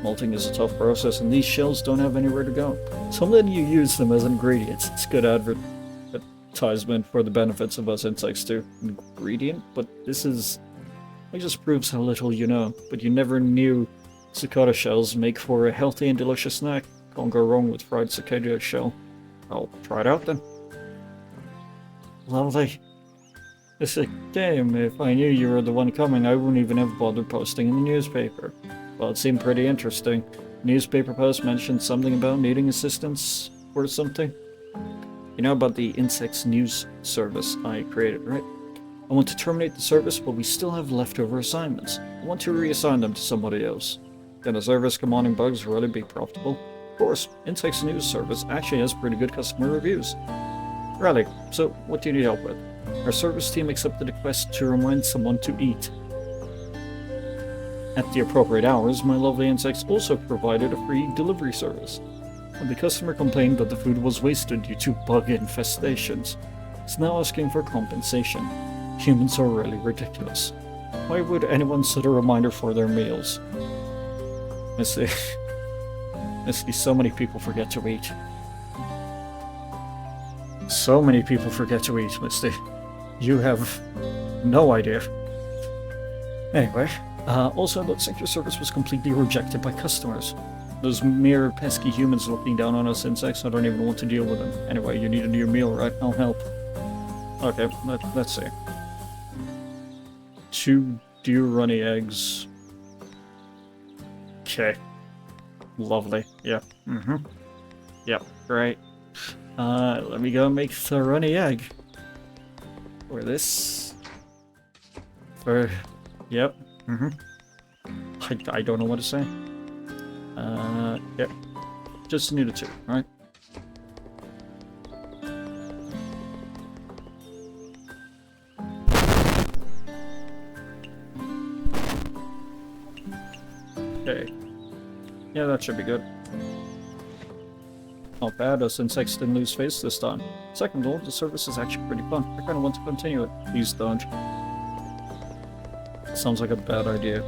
Molting is a tough process and these shells don't have anywhere to go. So I'm letting you use them as ingredients. It's good advertisement for the benefits of us insects too. Ingredient? But this is... It just proves how little you know. But you never knew cicada shells make for a healthy and delicious snack. Can't go wrong with fried cicada shell. I'll try it out then. Lovely. It's a game. If I knew you were the one coming, I wouldn't even have bothered posting in the newspaper. Well, it seemed pretty interesting. Newspaper post mentioned something about needing assistance or something. You know about the insects news service I created, right? I want to terminate the service, but we still have leftover assignments. I want to reassign them to somebody else. Can a service combining bugs really be profitable? Of course, Insects News Service actually has pretty good customer reviews. Really, so what do you need help with? Our service team accepted a quest to remind someone to eat. At the appropriate hours, my lovely insects also provided a free delivery service. When the customer complained that the food was wasted due to bug infestations, it's now asking for compensation. Humans are really ridiculous. Why would anyone set a reminder for their meals? Misty, so many people forget to eat. So many people forget to eat, Misty. You have no idea. Anyway, also it looks like your service was completely rejected by customers. Those mere pesky humans looking down on us insects, I don't even want to deal with them. Anyway, you need a new meal, right? I'll help. Okay, let's see. 2 deer runny eggs. Okay. Lovely. Yeah. Yep, great. Let me go make the runny egg. For this. For... Yep. I don't know what to say. Yep. Just needed 2, right? Okay. Yeah, that should be good. Not bad, us insects didn't lose face this time. Second of all, the service is actually pretty fun. I kinda want to continue it. Please don't. Sounds like a bad idea.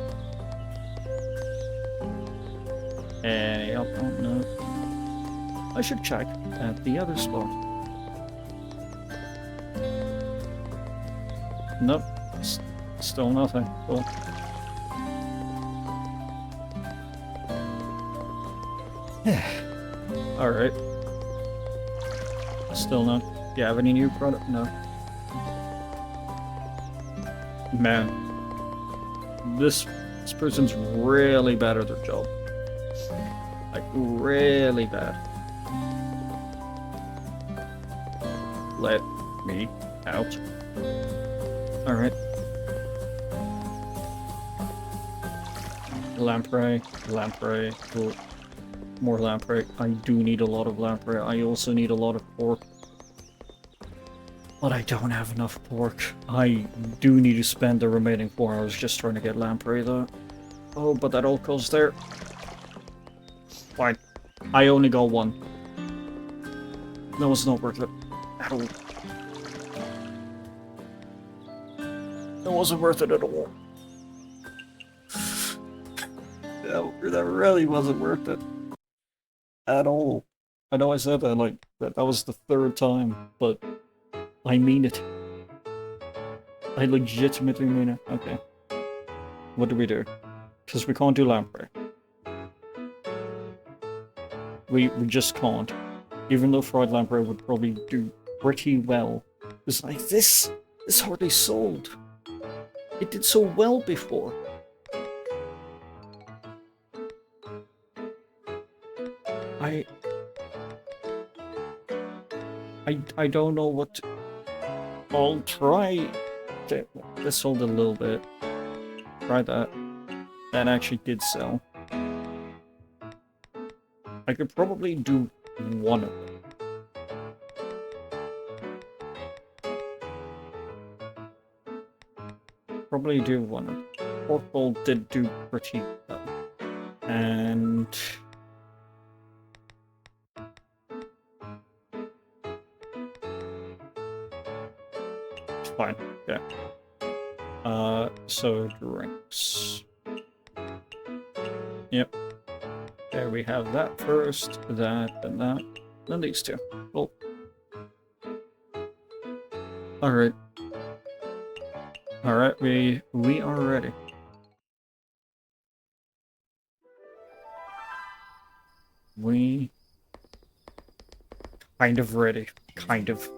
Oh no. I should check at the other spot. Nope. Still nothing. Cool. Alright. Still none. Do you have any new product? No. Man. This person's really bad at their job. Like, really bad. Let me out. Alright. Lamprey. Cool. More lamprey. I do need a lot of lamprey. I also need a lot of pork. But I don't have enough pork. I do need to spend the remaining 4 hours just trying to get lamprey though. Oh, but that all goes there. Fine. I only got 1. That was not worth it at all. That wasn't worth it at all. That really wasn't worth it. At all. I know I said that like that was the 3rd time, but I mean it. I legitimately mean it. Okay. What do we do? Because we can't do lamprey. We just can't. Even though fried lamprey would probably do pretty well. It's like this hardly sold. It did so well before. I don't know what... I'll try... This sold a little bit. Try that. That actually did sell. I could probably do one of them. Probably do one of them. Portable did do pretty well. And... it's fine, yeah. So drinks. Yep. There we have that first, that, and that. Then these two. Cool. Alright. Alright, we are ready. We... kind of ready. Kind of.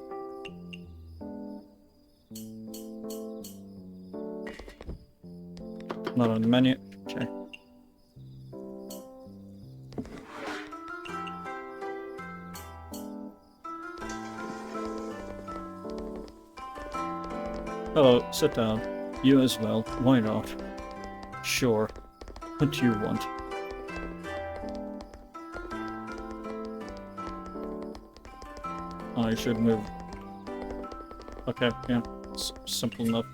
Not on the menu. Okay. Hello, sit down. You as well. Why not? Sure. What do you want? I should move. Okay, yeah. It's simple enough.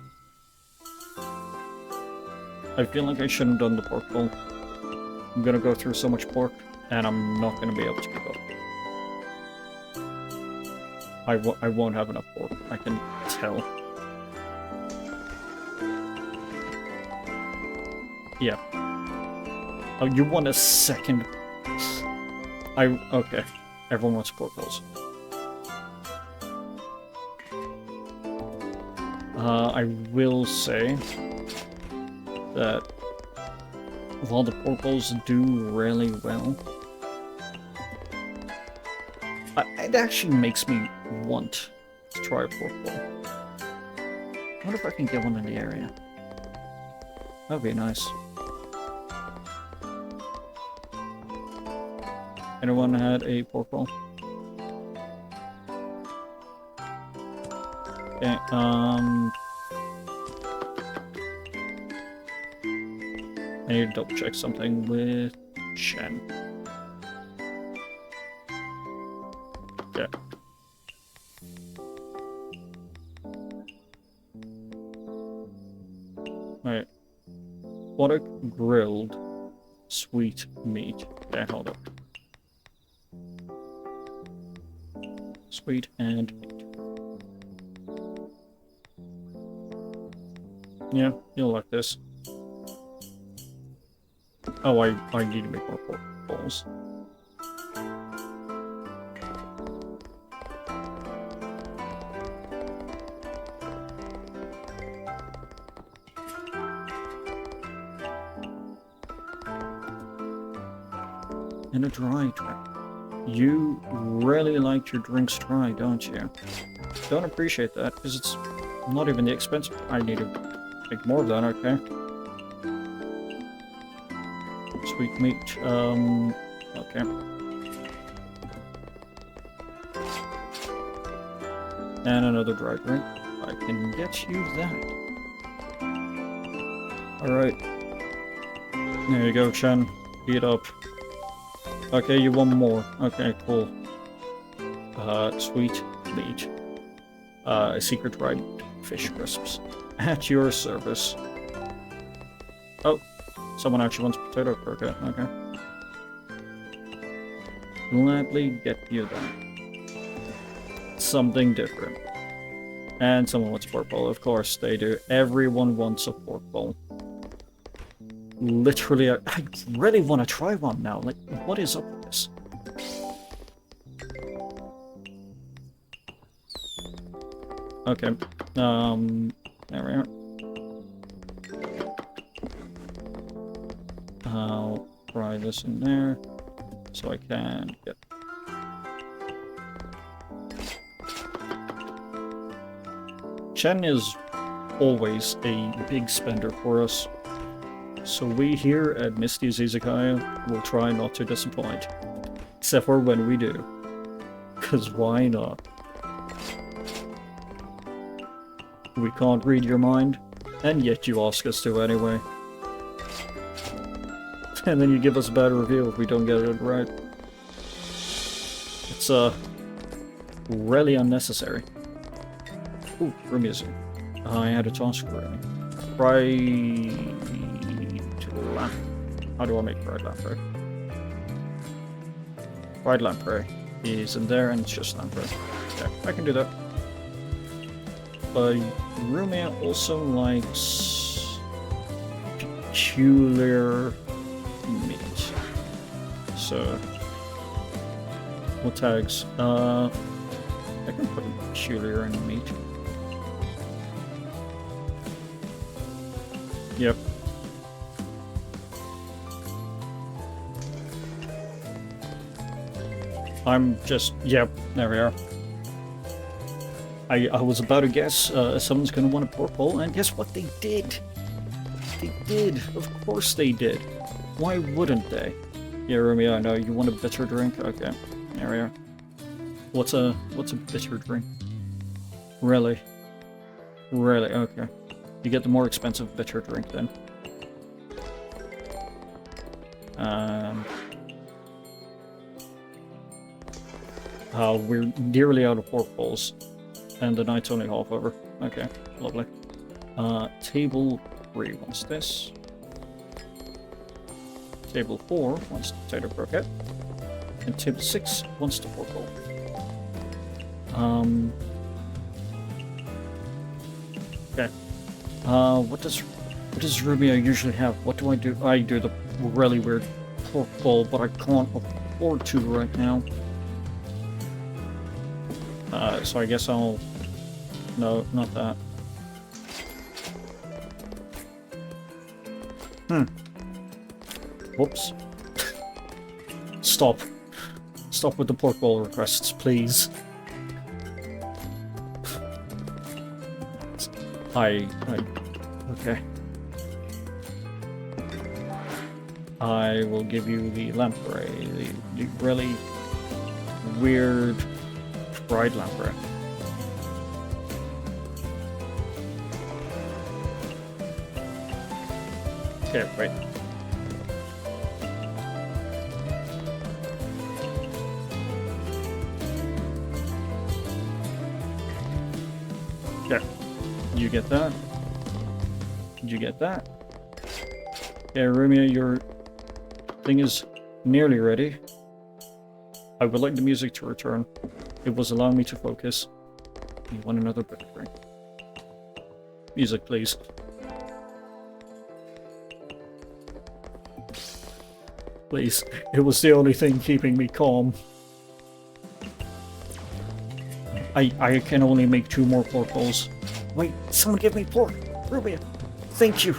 I feel like I shouldn't have done the pork bowl. I'm gonna go through so much pork, and I'm not gonna be able to keep up. I won't have enough pork. I can tell. Yeah. Oh, you want a second? Okay. Everyone wants pork bowls. I will say that while the pork bowls do really well, it actually makes me want to try a pork bowl. I wonder if I can get one in the area. That'd be nice. Anyone had a pork bowl? Okay, I need to double check something with Shen. Okay. Alright. What a grilled sweet meat. Okay, hold up. Sweet and meat. Yeah, you'll like this. Oh, I need to make more pork bowls. And a dry drink. You really like your drinks dry, don't you? Don't appreciate that, because it's not even the expensive. I need to make more of that, okay. Sweet meat, okay. And another dry drink. I can get you that. Alright. There you go, Chen. Eat up. Okay, you want more. Okay, cool. Sweet meat. Secret dried fish crisps. At your service. Oh, someone actually wants potato croquette. Okay. Gladly get you that. Something different. And someone wants a pork bowl. Of course they do. Everyone wants a pork bowl. Literally, I really want to try one now. Like, what is up with this? Okay. There we are. I'll fry this in there so I can get... Chen is always a big spender for us. So we here at Mystia's Izakaya will try not to disappoint. Except for when we do. Because why not? We can't read your mind, and yet you ask us to anyway. And then you give us a bad review if we don't get it right. It's, really unnecessary. Ooh, room music. I had a task for me. Fried lamp. How do I make fried lamprey? Fried lamprey is in there, and it's just lamprey. Okay, I can do that. But Rumia also likes peculiar meat. So, what tags? I can put peculiar in meat. Yep. I'm just, yep, there we are. I was about to guess someone's gonna want a pork bowl, and guess what? They did! They did! Of course they did! Why wouldn't they? Yeah, Romeo, I know, you want a bitter drink? Okay, there we are. What's a bitter drink? Really? Really? Okay. You get the more expensive bitter drink then. We're nearly out of pork bowls. And the night's only half over. Okay, lovely. Table 3 wants this. Table 4 wants the potato croquette. And table 6 wants the pork bowl. Okay. What does Rubio usually have? What do I do? I do the really weird pork bowl, but I can't afford to right now. So I guess I'll... No, not that. Whoops. Stop. Stop with the pork bowl requests, please. Okay. I will give you the lamprey, the really weird fried lamprey. Okay, wait. Okay. You get that? Did you get that? Okay, Rumia, your thing is nearly ready. I would like the music to return. It was allowing me to focus. You want another bitter drink? Music, please. Please. It was the only thing keeping me calm. I can only make 2 more pork bowls. Wait, someone give me pork! Rubia! Thank you!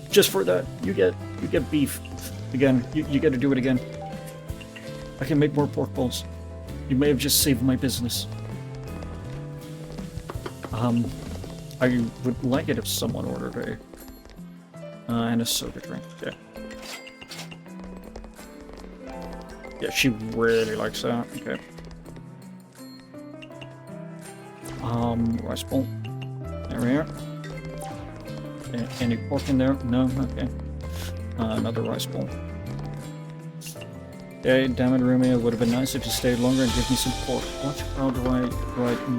Just for that, you get beef. Again, you gotta do it again. I can make more pork bowls. You may have just saved my business. I would like it if someone ordered and a soda drink. Yeah. Yeah, she really likes that. Okay. Rice bowl. There we are. Any pork in there? No? Okay. Another rice bowl. Okay, damn it, Rumi, it would have been nice if you stayed longer and give me some pork. What? How do I...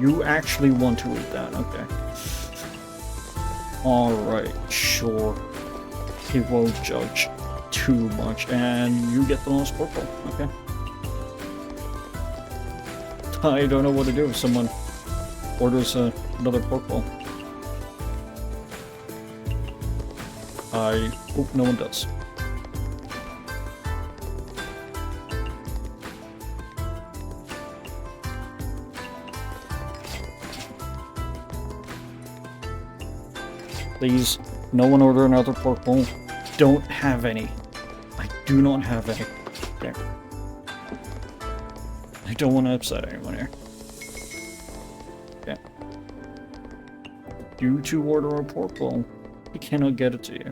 You actually want to eat that? Okay. Alright, sure. He won't judge too much, and you get the last pork bowl. Okay. I don't know what to do if someone orders another pork bowl. I hope no one does. Please, no one order another pork bowl. Don't have any. I do not have any. Okay. I don't want to upset anyone here. Okay. You to order a pork bowl. I cannot get it to you.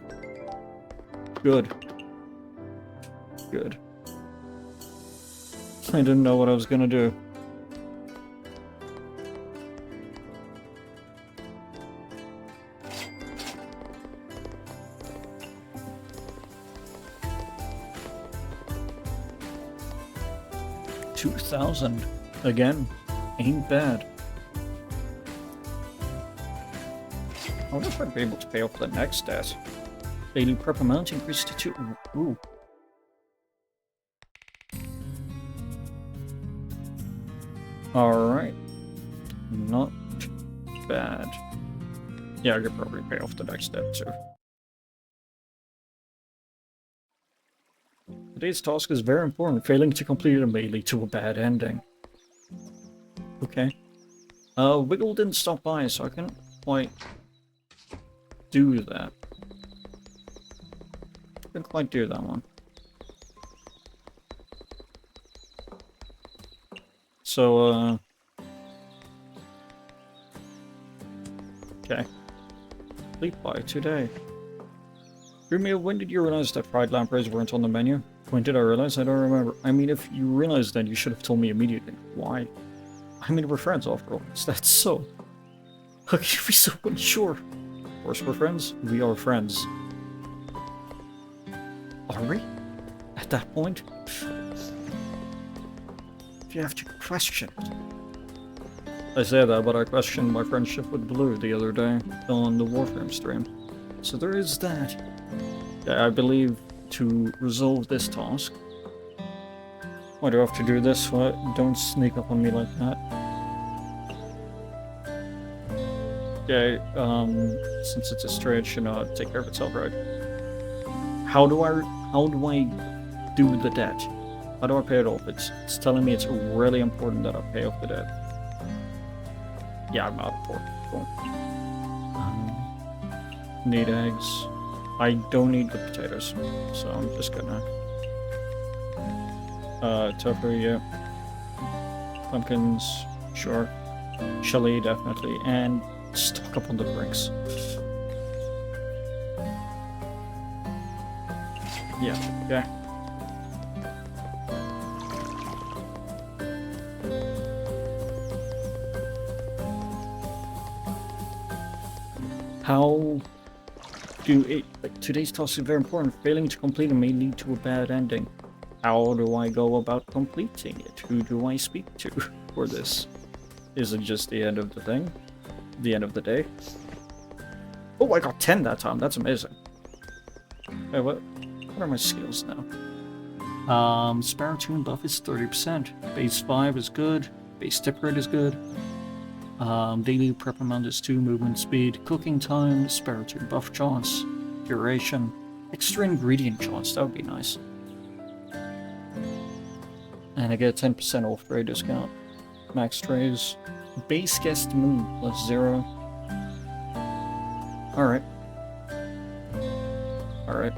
Good. Good. I didn't know what I was gonna do. 2,000. Again, ain't bad. I wonder if I'd be able to pay off the next debt. Daily prep amount increased to 2. Ooh. Alright. Not bad. Yeah, I could probably pay off the next debt too. Today's task is very important. Failing to complete it may lead to a bad ending. Okay. Wiggle didn't stop by, so I couldn't quite do that. Couldn't quite do that one. So, okay. Sleep by today. Rumio, when did you realize that fried lampreys weren't on the menu? When did I realize? I don't remember. I mean, if you realized then, you should have told me immediately. Why? I mean, we're friends after all. Is that so? How can you be so unsure? Of course we're friends. We are friends. Are we? At that point? You have to question it. I say that, but I questioned my friendship with Blue the other day on the Warframe stream. So there is that. I believe to resolve this task. Why do I have to do this? What? Don't sneak up on me like that. Okay, since it's a stray, it should not take care of itself, right? How do I do the debt? How do I pay it off? It's telling me it's really important that I pay off the debt. Yeah, I'm out of pork. Cool. Need eggs. I don't need the potatoes, so I'm just gonna... tofu, yeah. Pumpkins, sure. Chili, definitely. And stock up on the drinks. Yeah, okay. How do it... Like, today's task is very important. Failing to complete it may lead to a bad ending. How do I go about completing it? Who do I speak to for this? Is it just the end of the thing? The end of the day? Oh, I got 10 that time. That's amazing. Hey, what are my skills now? Sparrow Tune buff is 30%. Base 5 is good. Base tip rate is good. Daily prep amount is 2, movement speed, cooking time, Sparrow Tune buff chance, duration, extra ingredient chance, that would be nice. And I get a 10% off trade discount. Max trays. Base guest move plus 0. Alright. Alright.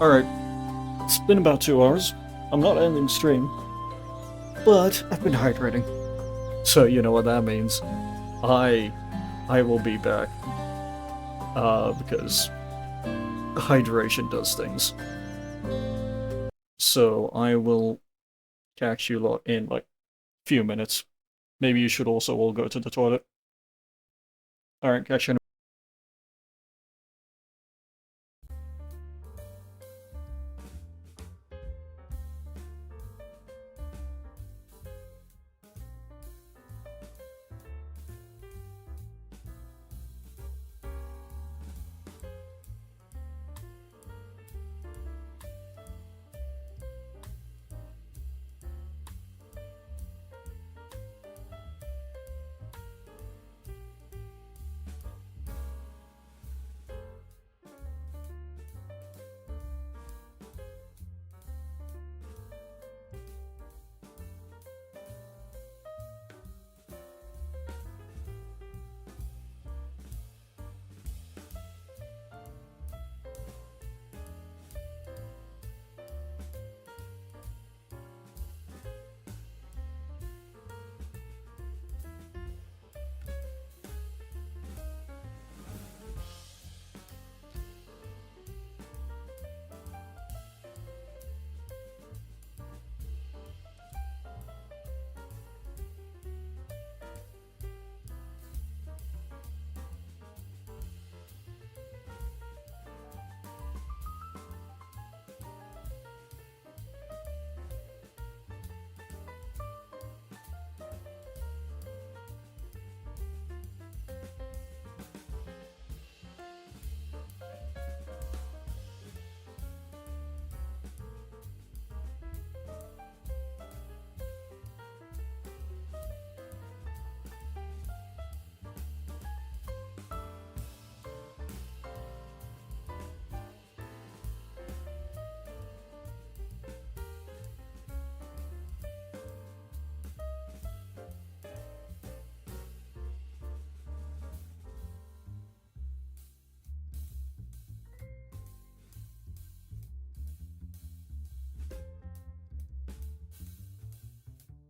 Alright. It's been about 2 hours. I'm not ending stream. But I've been hydrating. So you know what that means. I will be back. Because hydration does things. So I will catch you lot in like a few minutes. Maybe you should also all go to the toilet. Alright, catch you in a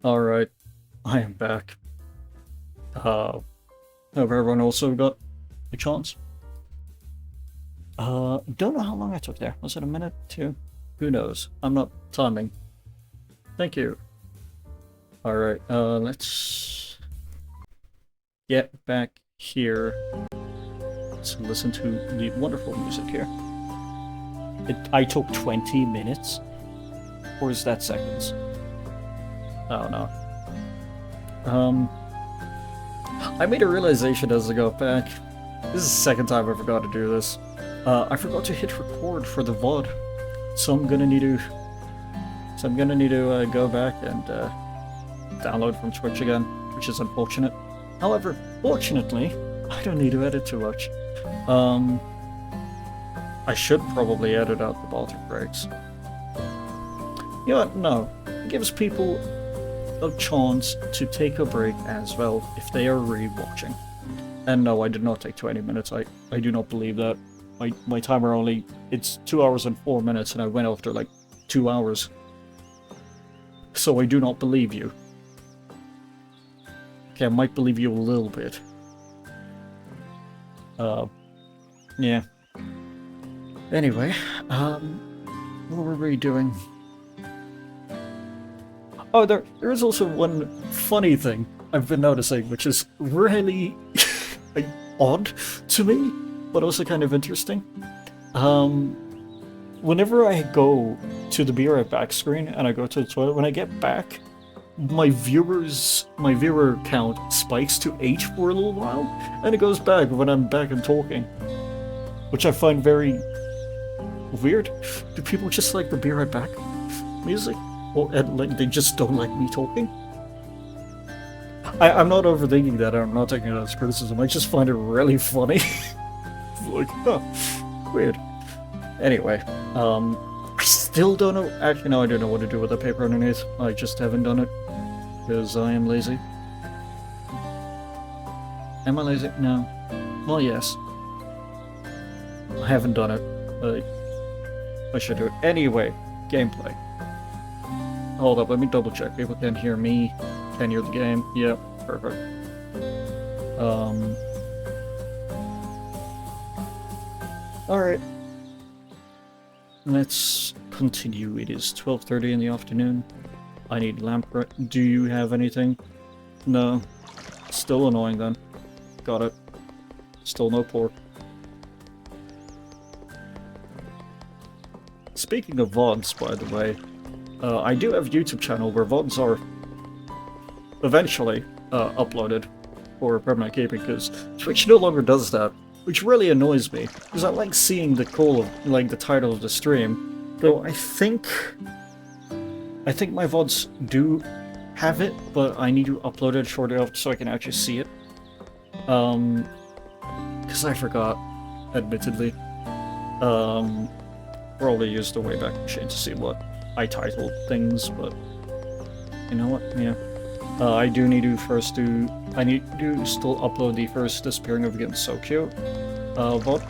Alright, I am back. Hope everyone also got a chance. Don't know how long I took there. Was it a minute? 2? Who knows? I'm not timing. Thank you. Alright, let's get back here to listen to the wonderful music here. I took 20 minutes? Or is that seconds? I don't know. I made a realization as I got back. This is the second time I forgot to do this. I forgot to hit record for the VOD, so I'm gonna need to go back and download from Twitch again, which is unfortunate. However, fortunately, I don't need to edit too much. I should probably edit out the Baltic breaks. You know what? No. It gives people a chance to take a break as well if they are rewatching. And no, I did not take 20 minutes. I do not believe that. My timer only... It's 2 hours and 4 minutes and I went after like 2 hours. So I do not believe you. Okay, I might believe you a little bit. Yeah. Anyway, what were we doing? Oh, there is also one funny thing I've been noticing, which is really like, odd to me, but also kind of interesting. Whenever I go to the Be Right Back screen and I go to the toilet, when I get back, my viewer count spikes to 8 for a little while, and it goes back when I'm back and talking, which I find very weird. Do people just like the Be Right Back music? Or like they just don't like me talking? I'm not overthinking that, I'm not taking it as criticism, I just find it really funny. Like, huh, weird. Anyway, I still don't know, actually no, I don't know what to do with the paper underneath, I just haven't done it, because I am lazy. Am I lazy? No. Well, yes. I haven't done it, but I should do it. Anyway, gameplay. Hold up, let me double check. People can hear me, can hear the game. Yep, perfect. Alright. Let's continue. It is 12:30 in the afternoon. I need lamp. Do you have anything? No. Still annoying then. Got it. Still no pork. Speaking of VODs, by the way, I do have a YouTube channel where VODs are eventually uploaded for permanent keeping, because Twitch no longer does that, which really annoys me, because I like seeing the the title of the stream, though I think my VODs do have it, but I need to upload it shortly after so I can actually see it. Because I forgot, admittedly. Probably used the Wayback Machine to see what I titled things, but you know what? Yeah. I do need to I need to still upload the first Disappearing of Again So Cute VOD.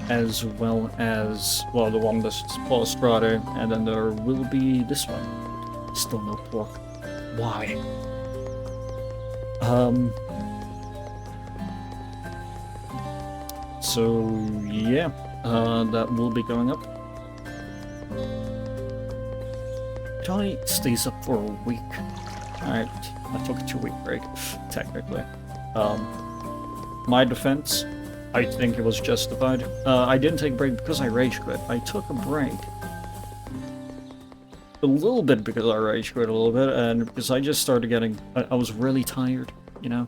As well as, well, the one that's post Friday, and then there will be this one. Still no pork. Why? So, yeah. That will be going up. Johnny stays up for a week. Alright, I took a 2-week break, technically. My defense, I think it was justified. I didn't take a break because I rage quit. I took a break a little bit because I rage quit a little bit, and because I just started getting... I was really tired, you know?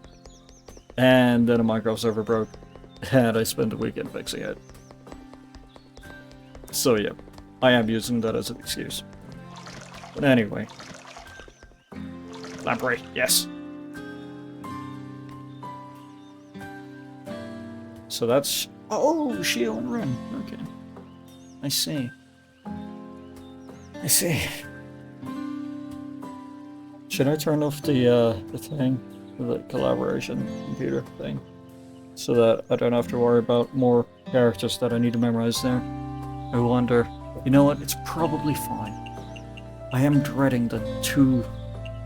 And then a Minecraft server broke, and I spent the weekend fixing it. So yeah, I am using that as an excuse. But anyway. Lamprey, yes! So that's... Oh, Shio and Ren. Okay. I see. I see. Should I turn off the thing? The collaboration computer thing? So that I don't have to worry about more characters that I need to memorize there. I wonder... You know what? It's probably fine. I am dreading the 2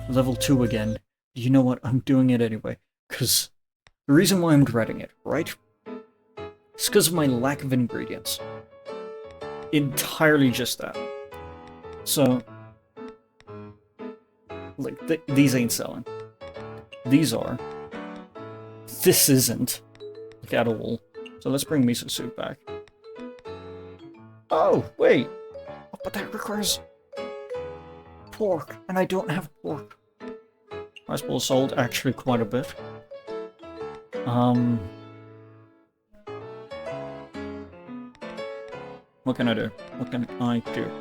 Level 2 again. You know what? I'm doing it anyway. Because the reason why I'm dreading it, right? It's because of my lack of ingredients. Entirely just that. So, like, these ain't selling. These are. This isn't. Like, at all. So let's bring miso soup back. Oh, wait! Oh, but that requires pork, and I don't have pork. Rice bowl sold actually quite a bit. What can I do? What can I do?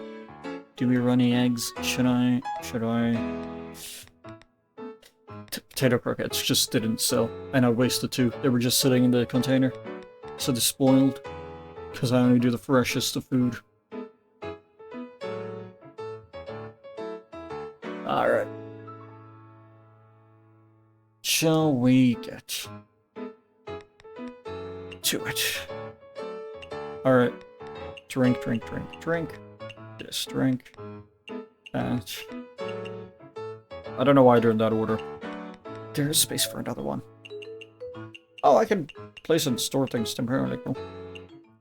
Do we run any eggs? Should I? Potato croquettes just didn't sell, and I wasted 2. They were just sitting in the container. So they're spoiled, because I only do the freshest of food. Alright. Shall we get to it? Alright. Drink. This drink. That. I don't know why they're in that order. There is space for another one. Oh, I can place and store things temporarily. Cool.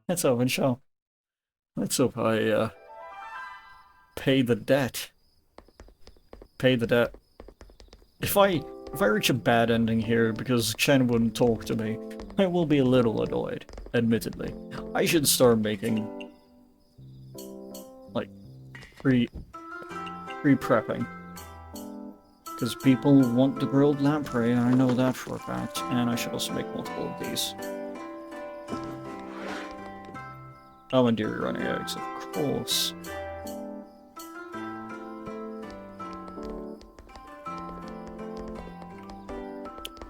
Let's open shop. Let's hope I pay the debt. Pay the debt. If I reach a bad ending here because Chen wouldn't talk to me, I will be a little annoyed, admittedly. I should start making like pre-prepping. Because people want the grilled lamprey, and I know that for a fact, and I should also make multiple of these. Oh, and dairy running eggs, of course.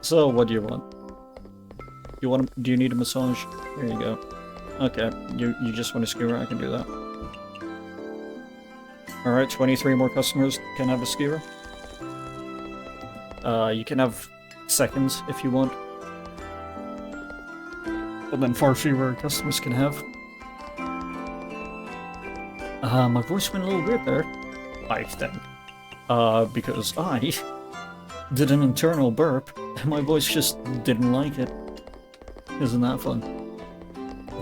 So, what do you want? Do you need a massage? There you go. Okay, you just want a skewer? I can do that. Alright, 23 more customers can have a skewer. You can have seconds if you want. But then far fewer customers can have. My voice went a little weird there, I think. Because I did an internal burp, and my voice just didn't like it. Isn't that fun?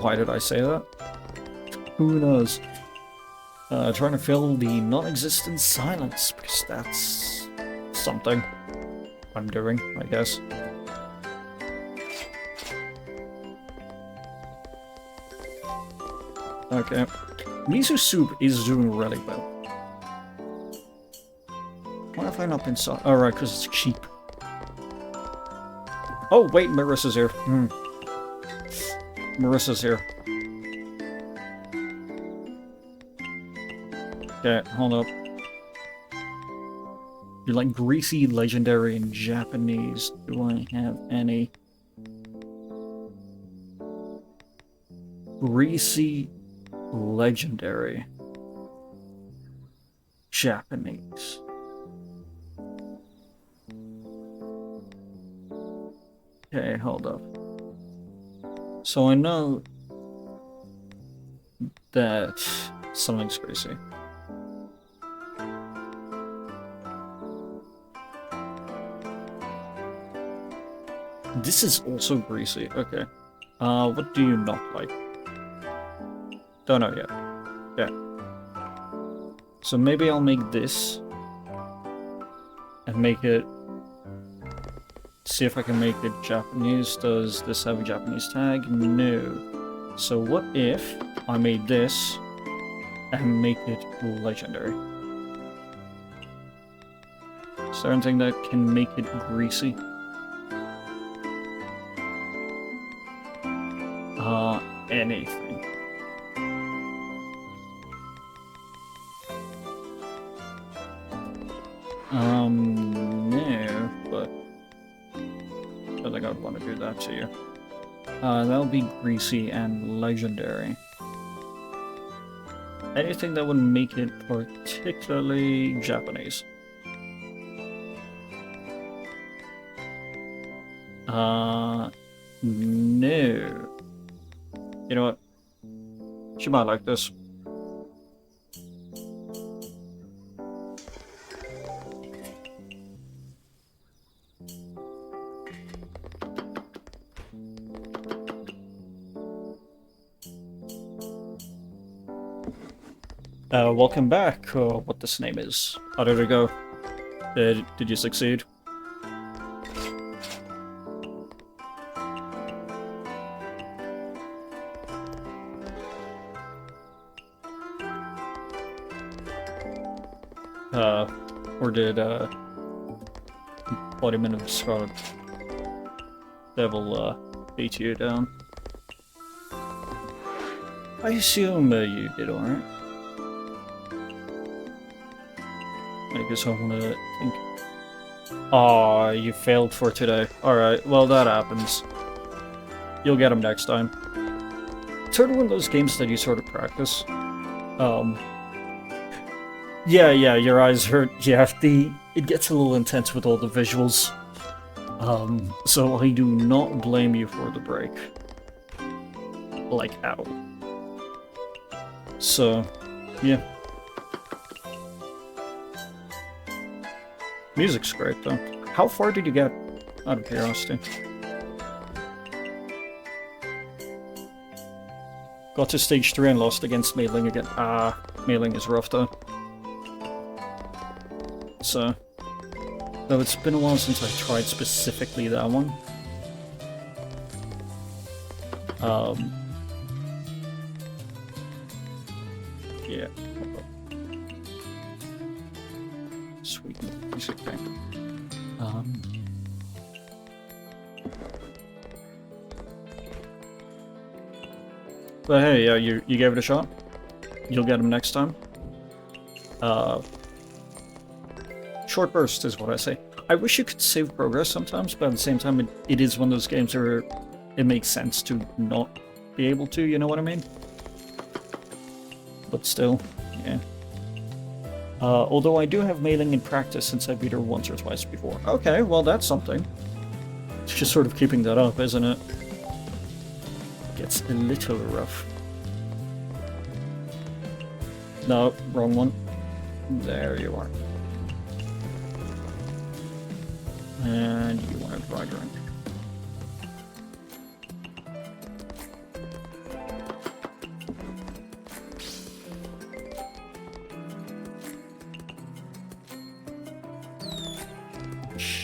Why did I say that? Who knows? Trying to fill the non-existent silence, because that's something I'm doing, I guess. Okay. Miso soup is doing really well. Why have I not been so— oh, right, because it's cheap. Oh, wait, Marissa's here. Marissa's here. Okay, hold up. You like greasy, legendary, and Japanese. Do I have any? Greasy, legendary, Japanese. Okay, hold up. So I know that something's greasy. This is also greasy. Okay. What do you not like? Don't know yet. Yeah. So maybe I'll make this and make it— see if I can make it Japanese. Does this have a Japanese tag? No. So what if I made this and make it legendary? Is there anything that can make it greasy? Anything. No, but I don't think I'd want to do that to you. That'll be greasy and legendary. Anything that would make it particularly Japanese. No. You know what? She might like this. Welcome back, what this name is. How did it go? Did you succeed? Or did, embodiment of Scarlet Devil, beat you down? I assume, you did alright. I guess I wanna think. Aw, you failed for today. Alright, well that happens. You'll get them next time. It's sort of one of those games that you sort of practice. Yeah, your eyes hurt. Yeah, it gets a little intense with all the visuals. So I do not blame you for the break. Like, ow. So, yeah. Music's great, though. How far did you get, out of curiosity? Got to stage 3 and lost against Mailing again. Ah, Mailing is rough, though. So, though it's been a while since I tried specifically that one. Yeah. Sweet music thing. But hey, you gave it a shot. You'll get him next time. Short burst is what I say. I wish you could save progress sometimes, but at the same time, it is one of those games where it makes sense to not be able to, you know what I mean? But still, yeah. Although I do have Mailing in practice since I beat her once or twice before. Okay, well that's something. It's just sort of keeping that up, isn't it? Gets a little rough. No, wrong one. There you are. And you want to ride around.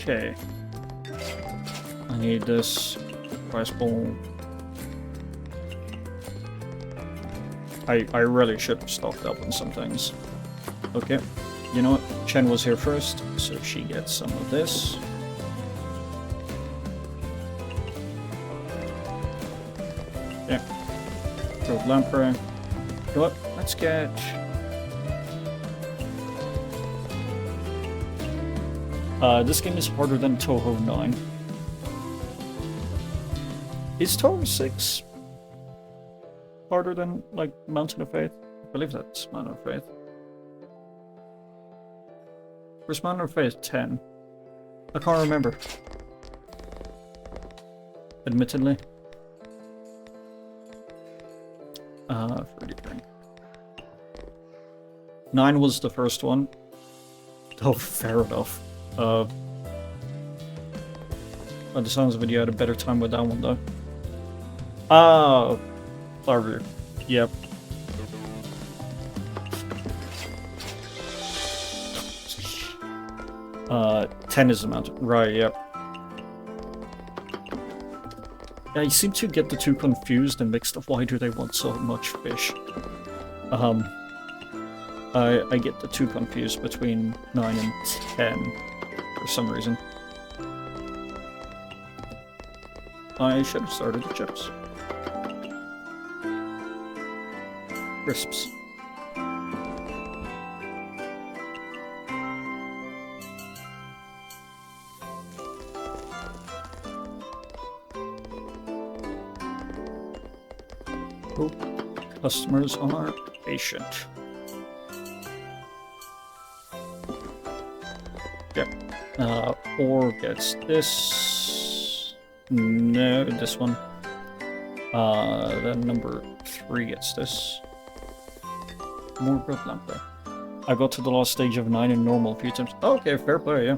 Okay. I need this price ball. I really should have stocked up on some things. Okay. You know what? Chen was here first, so she gets some of this. Yeah. Throw Lamprey. You know what? Let's get... this game is harder than Touhou 9. Is Touhou 6 harder than, like, Mountain of Faith? I believe that's Mountain of Faith. Where's Mountain of Faith 10? I can't remember. Admittedly. 33. 9 was the first one. Oh, fair enough. By the sounds of it, you had a better time with that one, though. Oh, Flowerview. Yep. Uh, 10 is the mountain. Right, yep. Yeah, I seem to get the two confused and mixed up. Why do they want so much fish? I get the two confused between 9 and 10 for some reason. I should have started the chips. Crisps. Oh, customers are patient. Yep. Or gets this. No, this one. Then number 3 gets this. More growth lamp there. I got to the last stage of 9 in normal a few times. Oh, okay, fair play, yeah.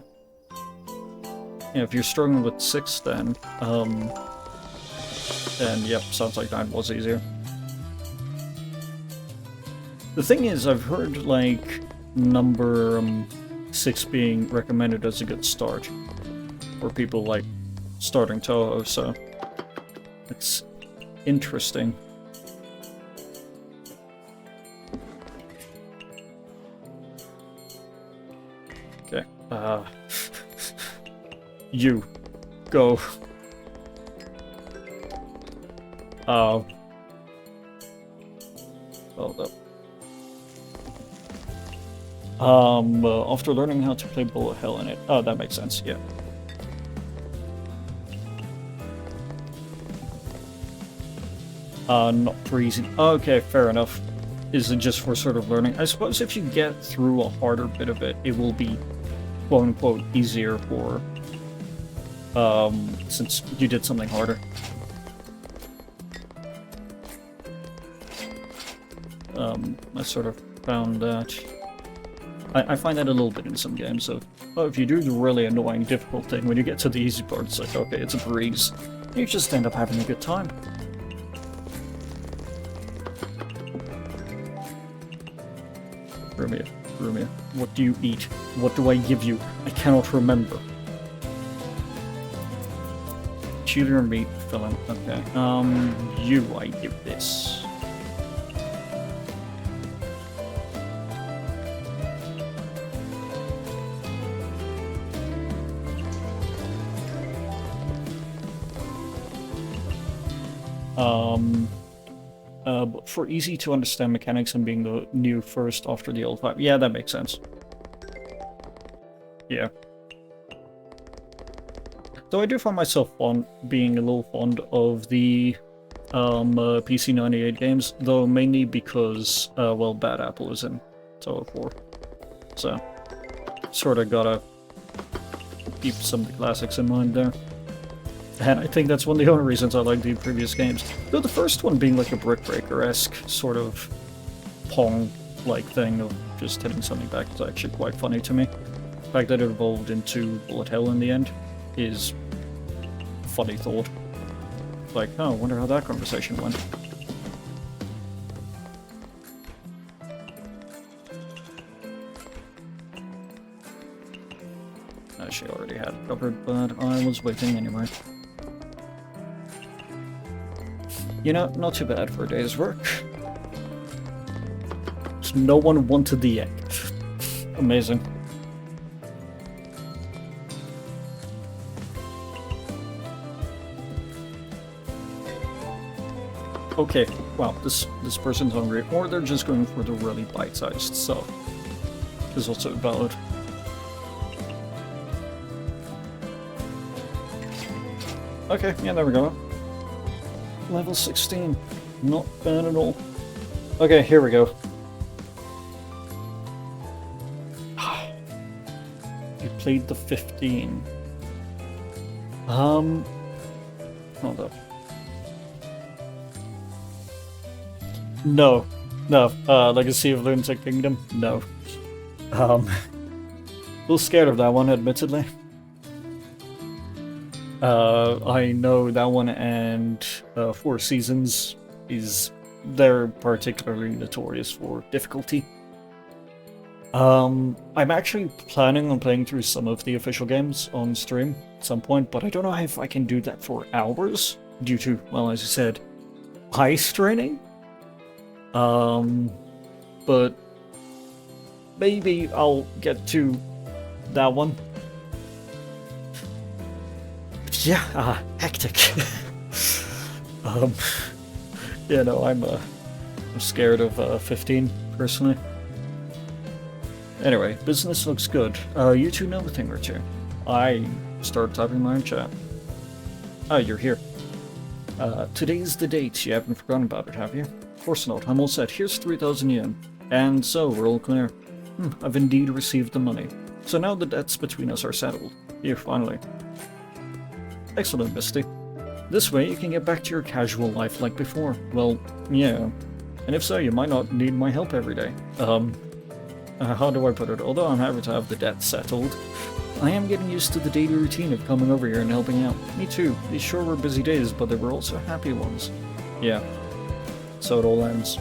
Yeah, if you're struggling with 6 then yep, sounds like 9 was easier. The thing is, I've heard, like, number 6 being recommended as a good start for people, like, starting Touhou, so it's interesting. Okay, you, go. Oh. Hold up. After learning how to play bullet hell in it. Oh, that makes sense, yeah. Not for easy. Okay, fair enough. Is it just for sort of learning? I suppose if you get through a harder bit of it, it will be quote-unquote easier for, since you did something harder. I sort of found that... I find that a little bit in some games, so... Oh, if you do the really annoying, difficult thing, when you get to the easy part, it's like, okay, it's a breeze. You just end up having a good time. Rumia, Rumia, what do you eat? What do I give you? I cannot remember. Chili or meat filling. Okay. You I give this. But for easy to understand mechanics and being the new first after the old 5. Yeah, that makes sense. Yeah. Though I do find myself being a little fond of the PC 98 games, though mainly because, well, Bad Apple is in Touhou 4. So, sorta gotta keep some of the classics in mind there. And I think that's one of the only reasons I like the previous games. Though the first one being like a Brick Breaker-esque sort of Pong-like thing of just hitting something back is actually quite funny to me. The fact that it evolved into Bullet Hell in the end is a funny thought. Like, oh, I wonder how that conversation went. She already had it covered, but I was waiting anyway. You know, not too bad for a day's work. So no one wanted the egg. Amazing. Okay, wow, this person's hungry, or they're just going for the really bite-sized stuff. Is also valid. Okay, yeah, there we go. Level 16. Not bad at all. Okay, here we go. You played the 15. Hold up. No. No. Legacy of Lunatic Kingdom? No. A little scared of that one, admittedly. I know that one and Four Seasons they're particularly notorious for difficulty. I'm actually planning on playing through some of the official games on stream at some point, but I don't know if I can do that for hours due to, well, as you said, eye straining. But maybe I'll get to that one. Yeah, hectic. Yeah, no, I'm scared of 15 personally. Anyway, business looks good. You two know a thing or two. I start typing my own chat. Ah, you're here. Today's the date. You haven't forgotten about it, have you? Of course not. I'm all set. Here's 3,000 yen. And so, we're all clear. I've indeed received the money. So now the debts between us are settled. Here, finally. Excellent, Misty. This way you can get back to your casual life like before. Well, yeah. And if so, you might not need my help every day. How do I put it? Although I'm happy to have the debt settled, I am getting used to the daily routine of coming over here and helping out. Me too. These sure were busy days, but they were also happy ones. Yeah. So it all ends.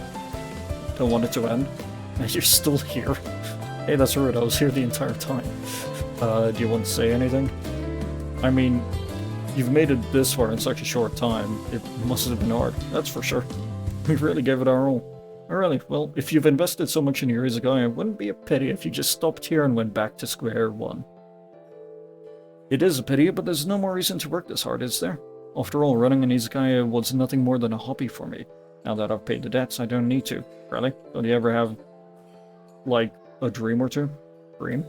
don't want it to end. And you're still here. Hey, that's rude, I was here the entire time. Do you want to say anything? I mean, you've made it this far in such a short time. It must have been hard, that's for sure. We really gave it our all. Really, well, if you've invested so much in your Izakaya, it wouldn't be a pity if you just stopped here and went back to square one. It is a pity, but there's no more reason to work this hard, is there? After all, running an Izakaya was nothing more than a hobby for me. Now that I've paid the debts, I don't need to. Really? Don't you ever have, like, a dream or two? Dream?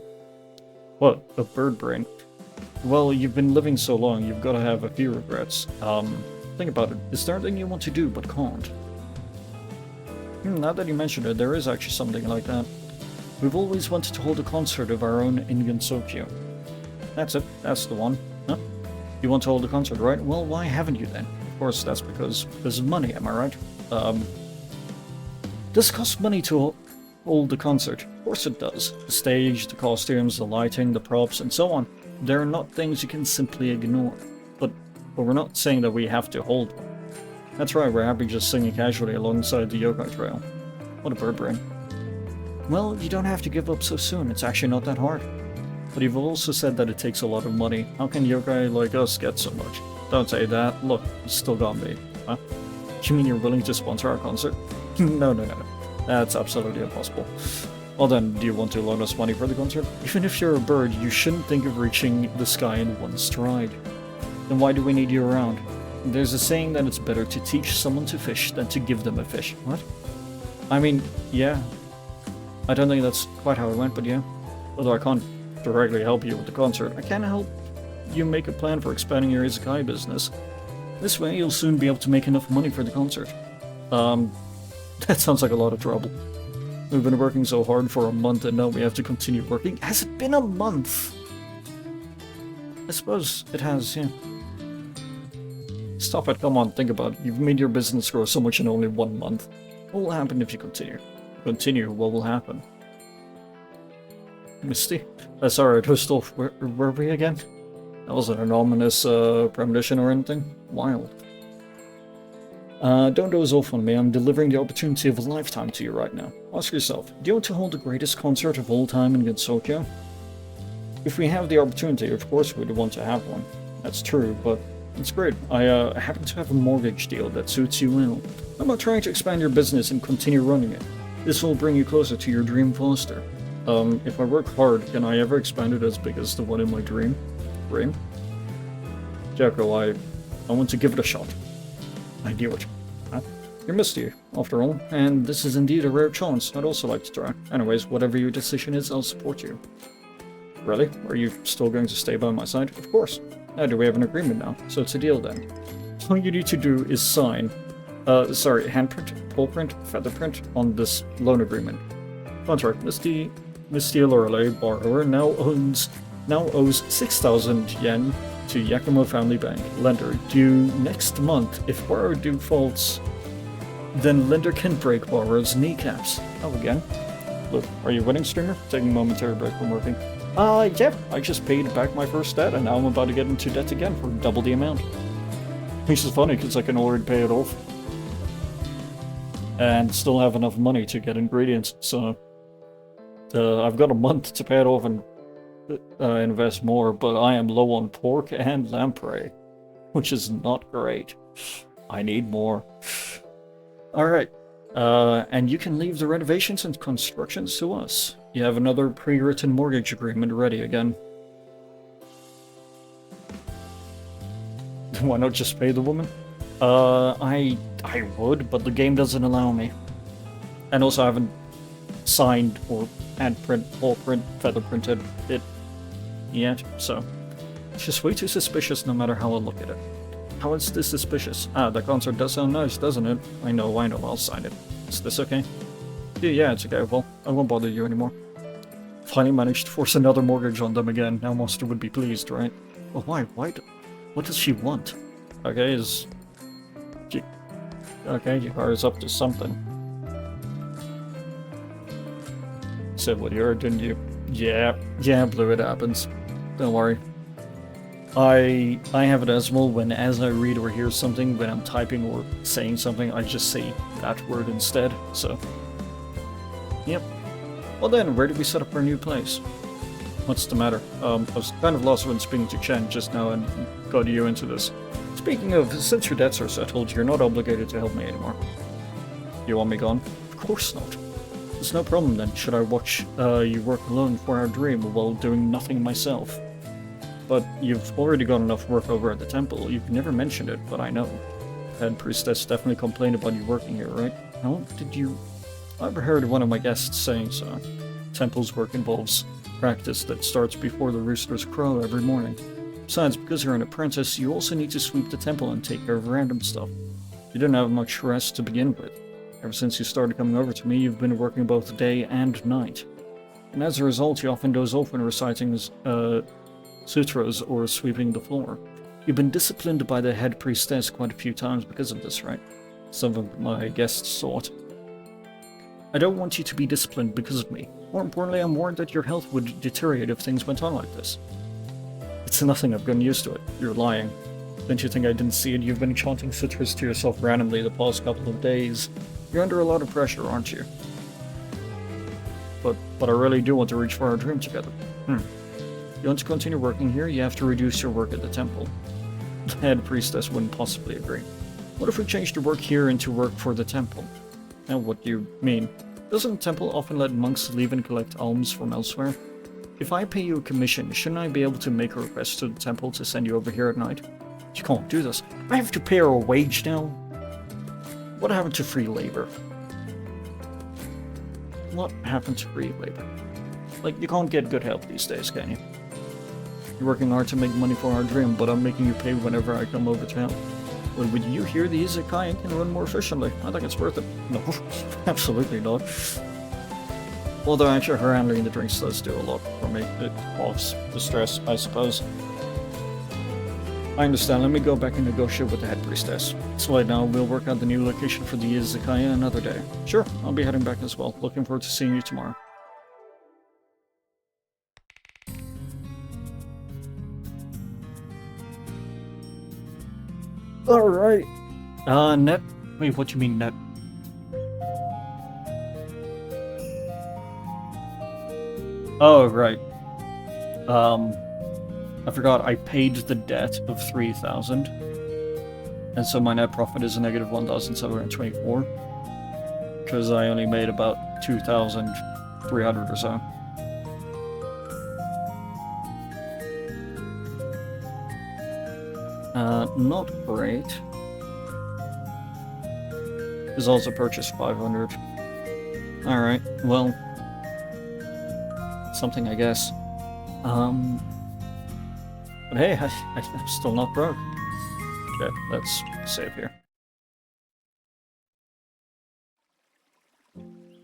What? A bird brain? Well, you've been living so long, you've got to have a few regrets. Think about it. Is there anything you want to do but can't? Now that you mention it, there is actually something like that. We've always wanted to hold a concert of our own in Gensokyo. That's it. That's the one. Huh? You want to hold a concert, right? Well, why haven't you then? Of course, that's because there's money, am I right? Does it cost money to hold a concert? Of course it does. The stage, the costumes, the lighting, the props, and so on. They're not things you can simply ignore. But we're not saying that we have to hold one. That's right, we're happy just singing casually alongside the yokai trail. What a bird brain. Well, you don't have to give up so soon, it's actually not that hard. But you've also said that it takes a lot of money. How can yokai like us get so much? Don't say that. Look, you still got me. Huh? You mean you're willing to sponsor our concert? No. That's absolutely impossible. Well then, do you want to loan us money for the concert? Even if you're a bird, you shouldn't think of reaching the sky in one stride. Then why do we need you around? There's a saying that it's better to teach someone to fish than to give them a fish. What? I mean, yeah. I don't think that's quite how it went, but yeah. Although I can't directly help you with the concert, I can help you make a plan for expanding your Izakaya business. This way, you'll soon be able to make enough money for the concert. That sounds like a lot of trouble. We've been working so hard for a month and now we have to continue working. Has it been a month? I suppose it has, yeah. Stop it, come on, think about it. You've made your business grow so much in only 1 month. What will happen if you continue? Continue, what will happen? Misty? Sorry, Toastal, where were we again? That wasn't an ominous premonition or anything? Wild. Don't doze off on me, I'm delivering the opportunity of a lifetime to you right now. Ask yourself, do you want to hold the greatest concert of all time in Gensokyo? If we have the opportunity, of course we'd want to have one. That's true, but it's great. I happen to have a mortgage deal that suits you well. I'm not trying to expand your business and continue running it. This will bring you closer to your dream faster. If I work hard, can I ever expand it as big as the one in my dream? Dream? Jericho, I want to give it a shot. I knew it. Huh? You're Mystia, after all, and this is indeed a rare chance. I'd also like to try. Anyways, whatever your decision is, I'll support you. Really? Are you still going to stay by my side? Of course. Now, do we have an agreement now? So it's a deal then. All you need to do is sign, handprint, paw-print, featherprint on this loan agreement. Contract. Mystia Lorelei, borrower, now owes 6,000 yen to Yakumo Family Bank. Lender, due next month. If borrower defaults, then lender can break borrower's kneecaps. Oh, again? Look, are you winning, streamer? Taking a momentary break from working. Yeah, I just paid back my first debt, and now I'm about to get into debt again for double the amount. Which is funny, because I can already pay it off. And still have enough money to get ingredients, so... I've got a month to pay it off and invest more, but I am low on pork and lamprey, which is not great. I need more. Alright, and you can leave the renovations and constructions to us. You have another pre-written mortgage agreement ready again. Why not just pay the woman? I would, but the game doesn't allow me. And also I haven't signed or handprint, paw print, feather printed it yet, so it's just way too suspicious no matter how I look at it. How is this suspicious? The concert does sound nice, doesn't it? I know, I'll sign it. Is this okay? Yeah, it's okay, well, I won't bother you anymore. Finally managed to force another mortgage on them again, now Monster would be pleased, right? Oh, why? What does she want? Okay, your car is up to something. Said what you heard, didn't you? Yeah, Blue, it happens. Don't worry. I have it as well when as I read or hear something, when I'm typing or saying something, I just say that word instead, so Yep. Well then, where did we set up our new place? What's the matter? I was kind of lost when speaking to Chen just now and got you into this. Speaking of, since your debts are settled, you're not obligated to help me anymore. You want me gone? Of course not. There's no problem then. Should I watch you work alone for our dream while doing nothing myself? But you've already got enough work over at the temple. You've never mentioned it, but I know. Head priestess definitely complained about you working here, right? No? Did you... I overheard one of my guests saying so. Temple's work involves practice that starts before the roosters crow every morning. Besides, because you're an apprentice, you also need to sweep the temple and take care of random stuff. You didn't have much rest to begin with. Ever since you started coming over to me, you've been working both day and night. And as a result, you often doze off when reciting sutras or sweeping the floor. You've been disciplined by the head priestess quite a few times because of this, right? Some of my guests thought. I don't want you to be disciplined because of me. More importantly, I'm worried that your health would deteriorate if things went on like this. It's nothing, I've gotten used to it. You're lying. Didn't you think I didn't see it? You've been chanting sutras to yourself randomly the past couple of days. You're under a lot of pressure, aren't you? But I really do want to reach for our dream together. You want to continue working here, you have to reduce your work at the temple. The head priestess wouldn't possibly agree. What if we changed your work here into work for the temple? Now, what do you mean? Doesn't the temple often let monks leave and collect alms from elsewhere? If I pay you a commission, shouldn't I be able to make a request to the temple to send you over here at night? You can't do this. I have to pay her a wage now? What happened to free labor? What happened to free labor? Like, you can't get good help these days, can you? You're working hard to make money for our dream, but I'm making you pay whenever I come over to help. Well, would you hear the Izakaya can run more efficiently? I think it's worth it. No, absolutely not. Although actually her handling the drinks does do a lot for me. It offs the stress, I suppose. I understand. Let me go back and negotiate with the head priestess. So right now, we'll work out the new location for the Izakaya another day. Sure, I'll be heading back as well. Looking forward to seeing you tomorrow. Alright. Net. Wait, what do you mean net? Oh, right. I forgot I paid the debt of 3,000. And so my net profit is a negative 1,724. Because I only made about 2,300 or so. Not great. Is also purchased 500. Alright, well... something, I guess. But hey, I'm still not broke. Okay, let's save here.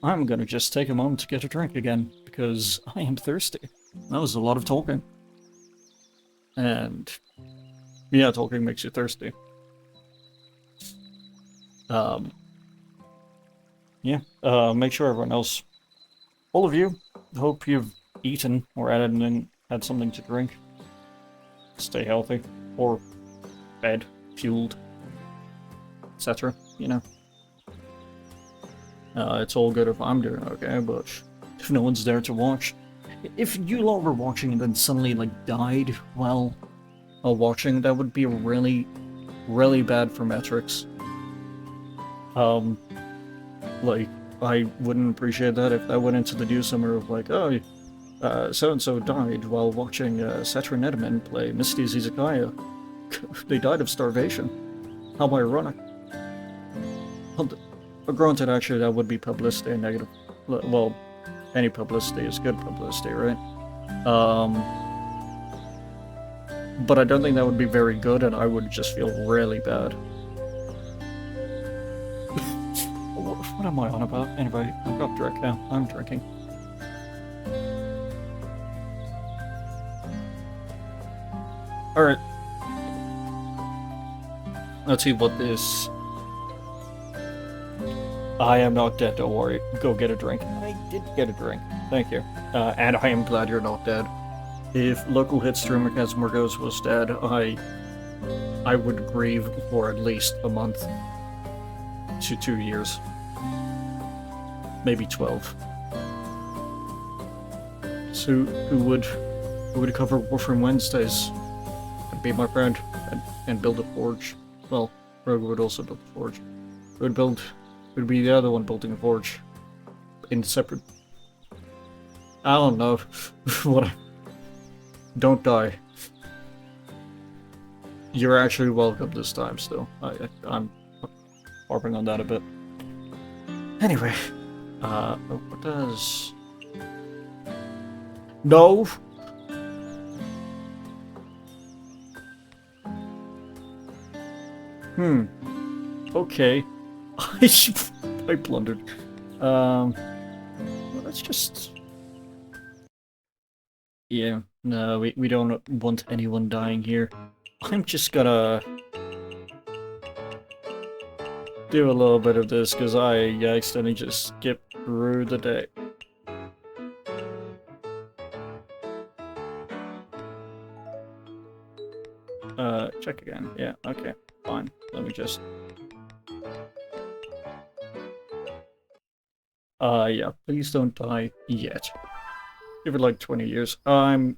I'm gonna just take a moment to get a drink again, because I am thirsty. That was a lot of talking. And... yeah, talking makes you thirsty. Yeah, make sure everyone else... all of you, hope you've eaten or had something to drink. Stay healthy, or fed, fueled, etc. You know. It's all good if I'm doing okay, but if no one's there to watch... if you lot were watching and then suddenly, like, died while watching, that would be really, really bad for metrics. Like, I wouldn't appreciate that if that went into the news somewhere of like, oh, so-and-so died while watching Setrin Edelman play Mystia's Izakaya. They died of starvation. How ironic. Well, granted, actually, that would be publicity and negative. Well, any publicity is good publicity, right? But I don't think that would be very good, and I would just feel really bad. What am I on about? Anyway, I've got drink now. I'm drinking. Alright. Let's see what this... I am not dead, don't worry. Go get a drink. I did get a drink. Thank you. And I am glad you're not dead. If local hit streamer Kazmorgos was dead, I would grieve for at least a month to 2 years. Maybe 12. So who would cover Warframe Wednesdays and be my friend and build a forge? Well, Rogue would also build a forge. Would be the other one building a forge in separate. I don't know. What? Don't die. You're actually welcome this time still. I'm harping on that a bit. Anyway, what does... No! Okay. I blundered. Well, let's just... Yeah, no, we don't want anyone dying here. I'm just gonna do a little bit of this because I accidentally just skipped through the day. Check again. Yeah, okay, fine. Let me just... yeah, please don't die yet. Give it like 20 years. I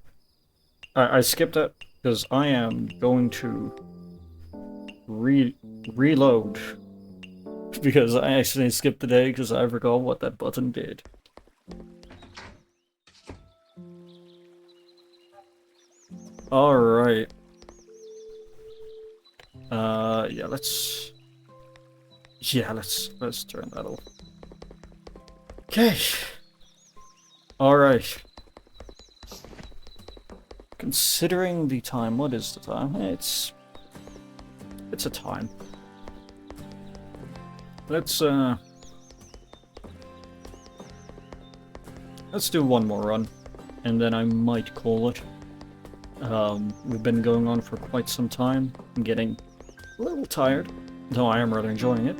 skipped that because I am going to reload because I accidentally skipped the day because I forgot what that button did. Alright. Yeah, let's turn that off. Okay. Alright. Considering the time, what is the time? It's a time. Let's do one more run, and then I might call it. We've been going on for quite some time. I'm getting a little tired, though I am really enjoying it.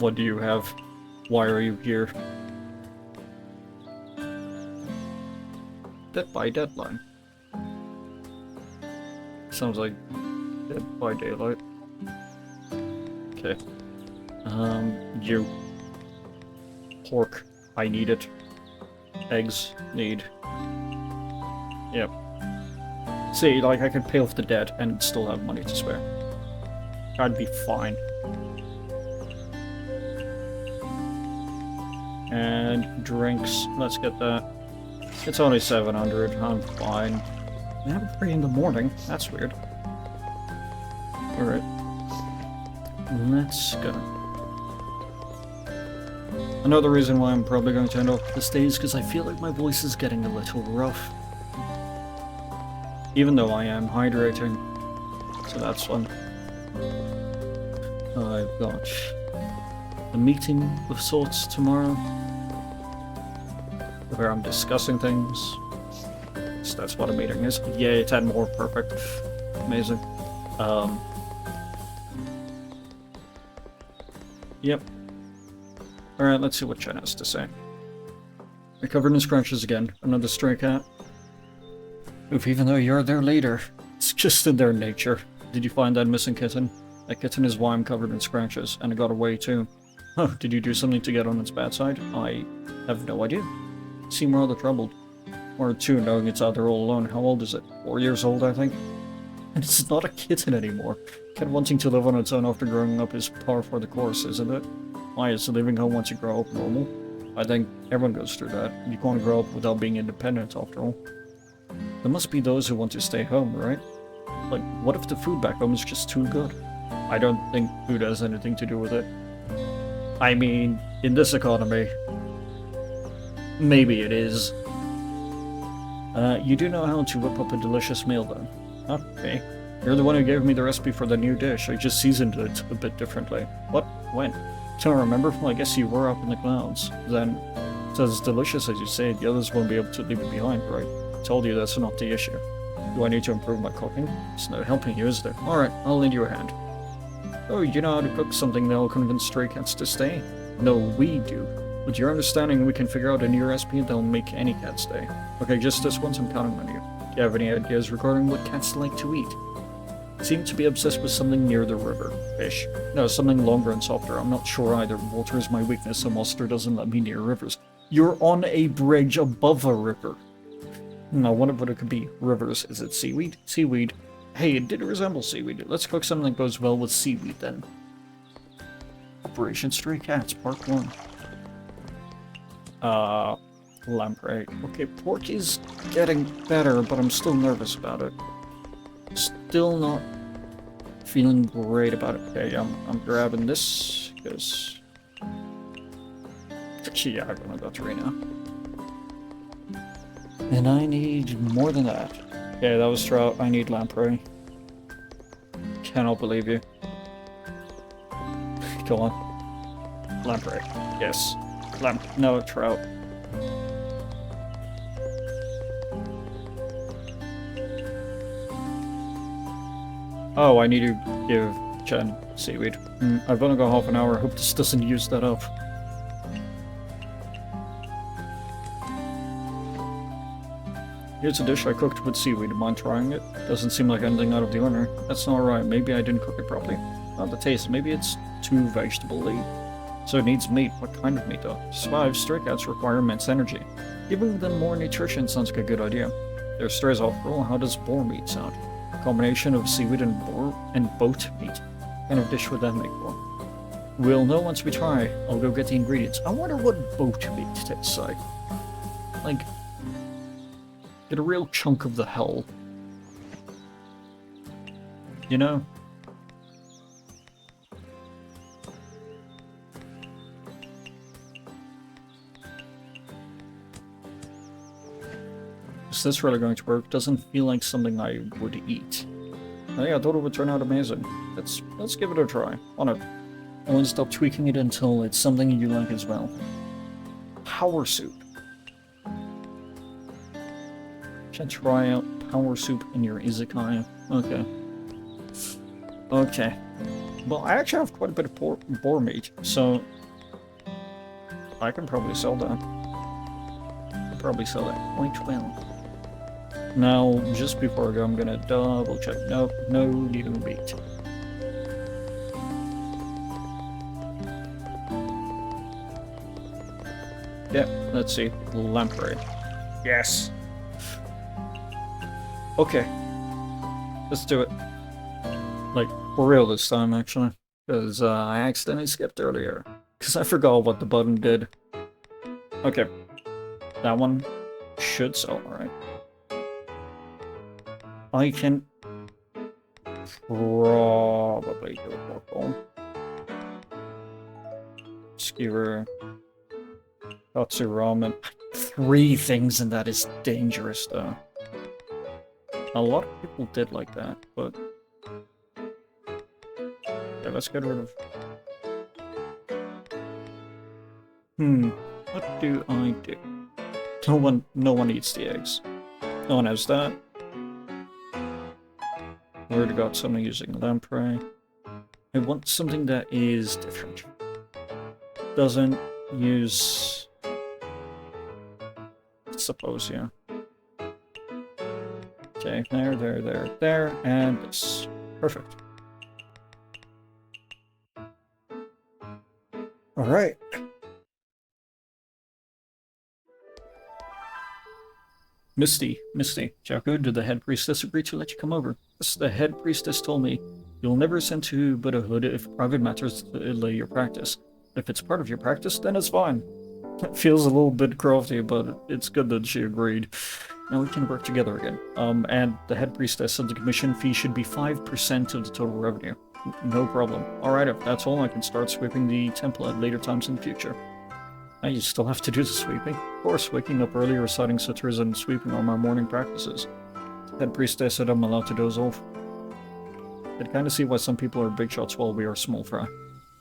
What do you have? Why are you here? Dead by deadline. Sounds like Dead by Daylight. Okay. You. Pork. I need it. Eggs. Need. Yep. See, like, I could pay off the debt and still have money to spare. I'd be fine. And drinks. Let's get that. It's only 700. I'm fine. I have it free in the morning. That's weird. Alright. Let's go. Another reason why I'm probably going to end off this day is because I feel like my voice is getting a little rough. Even though I am hydrating. So that's fun. I've got a meeting of sorts tomorrow where I'm discussing things. So that's what a meeting is. Yay, 10 more. Perfect. Amazing. Yep. Alright, let's see what Chen has to say. You're covered in scratches again. Another stray cat. Oof, even though you're their leader, it's just in their nature. Did you find that missing kitten? That kitten is why I'm covered in scratches, and it got away too. Oh, did you do something to get on its bad side? I have no idea. You seem rather troubled. Or two, knowing it's out there all alone. How old is it? 4 years old, I think? And it's not a kitten anymore. Cat wanting to live on its own after growing up is par for the course, isn't it? Why is leaving home once you grow up normal? I think everyone goes through that. You can't grow up without being independent, after all. There must be those who want to stay home, right? Like, what if the food back home is just too good? I don't think food has anything to do with it. I mean, in this economy, maybe it is. You do know how to whip up a delicious meal, then. Okay. You're the one who gave me the recipe for the new dish. I just seasoned it a bit differently. What? When? Don't remember? Well, I guess you were up in the clouds. Then, it's as delicious as you say, the others won't be able to leave it behind, right? I told you that's not the issue. Do I need to improve my cooking? It's not helping you, is there? Alright, I'll lend you a hand. Oh, you know how to cook something that'll convince stray cats to stay? No, we do. With your understanding, we can figure out a new recipe that'll make any cat stay. Okay, just this once, I'm counting on you. Do you have any ideas regarding what cats like to eat? Seem to be obsessed with something near the river. Fish. No, something longer and softer. I'm not sure either. Water is my weakness, so Monster doesn't let me near rivers. You're on a bridge above a river. I wonder what it could be. Rivers. Is it seaweed? Seaweed. Hey, it did resemble seaweed. Let's cook something that goes well with seaweed then. Operation Stray Cats, Part 1. Lamprey. Okay, pork is getting better, but I'm still nervous about it. Still not feeling great about it. Okay, I'm grabbing this, because... Yeah, I'm gonna go 3 now. And I need more than that. Okay, that was trout. I need lamprey. Cannot believe you. Go on. Lamprey. Yes. No, trout. Oh, I need to give Chen seaweed. I've only got half an hour. I hope this doesn't use that up. Here's a dish I cooked with seaweed. Mind trying it? Doesn't seem like anything out of the ordinary. That's not right. Maybe I didn't cook it properly. Not the taste. Maybe it's too vegetable-y. So it needs meat. What kind of meat, though? To survive, stray cats require immense energy. Giving them more nutrition sounds like a good idea. They're strays after all. How does boar meat sound? A combination of seaweed and boat meat. What kind of dish would that make for? We'll know once we try. I'll go get the ingredients. I wonder what boat meat tastes like. Like... get a real chunk of the hull. You know? Is this really going to work? Doesn't feel like something I would eat. Yeah, I thought it would turn out amazing. Let's give it a try. On it. I won't stop tweaking it until it's something you like as well. Power soup. Should try out power soup in your Izakaya. Okay. Okay. Well, I actually have quite a bit of boar meat, so I can probably sell that. I can probably sell that quite well. Now, just before I go, I'm gonna double check. Nope, no new meat. Yeah, let's see. Lamprey. Yes! Okay. Let's do it. Like, for real this time, actually. Because I accidentally skipped earlier. Because I forgot what the button did. Okay. That one should sell, alright. I can probably do a pork bowl. Skewer. Katsu ramen. 3 things and that is dangerous, though. A lot of people did like that, but... yeah, let's get rid of... what do I do? No one eats the eggs. No one has that. I already got something using lamprey. I want something that is different. Doesn't use... I suppose, yeah. Okay, there, and this. Perfect. Alright. Misty, Jaco, did the head priestess agree to let you come over? Yes, the head priestess told me you'll never send to Buddhahood if private matters delay your practice. If it's part of your practice, then it's fine. It feels a little bit crafty, but it's good that she agreed. Now we can work together again. And the head priestess said the commission fee should be 5% of the total revenue. No problem. Alright, if that's all, I can start sweeping the temple at later times in the future. Now you still have to do the sweeping. Of course, waking up early, reciting sutras, and sweeping are my morning practices. The head priestess said I'm allowed to doze off. I can kind of see why some people are big shots while we are small fry.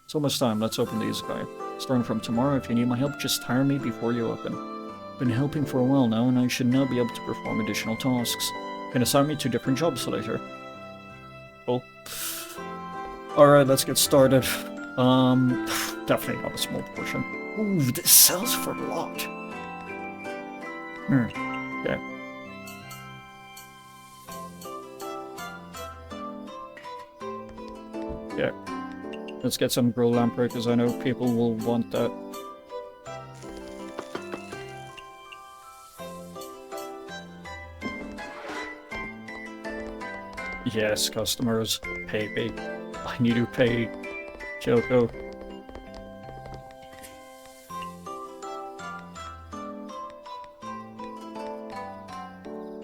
So much time, let's open the Izakaya. Starting from tomorrow, if you need my help, just hire me before you open. Been helping for a while now, and I should now be able to perform additional tasks. Can assign me to different jobs later. Cool. Alright, let's get started. Definitely not a small portion. Ooh, this sells for a lot. Okay. Yeah. Let's get some grilled lamprey, because I know people will want that. Yes, customers, pay me. I need to pay Kyoko.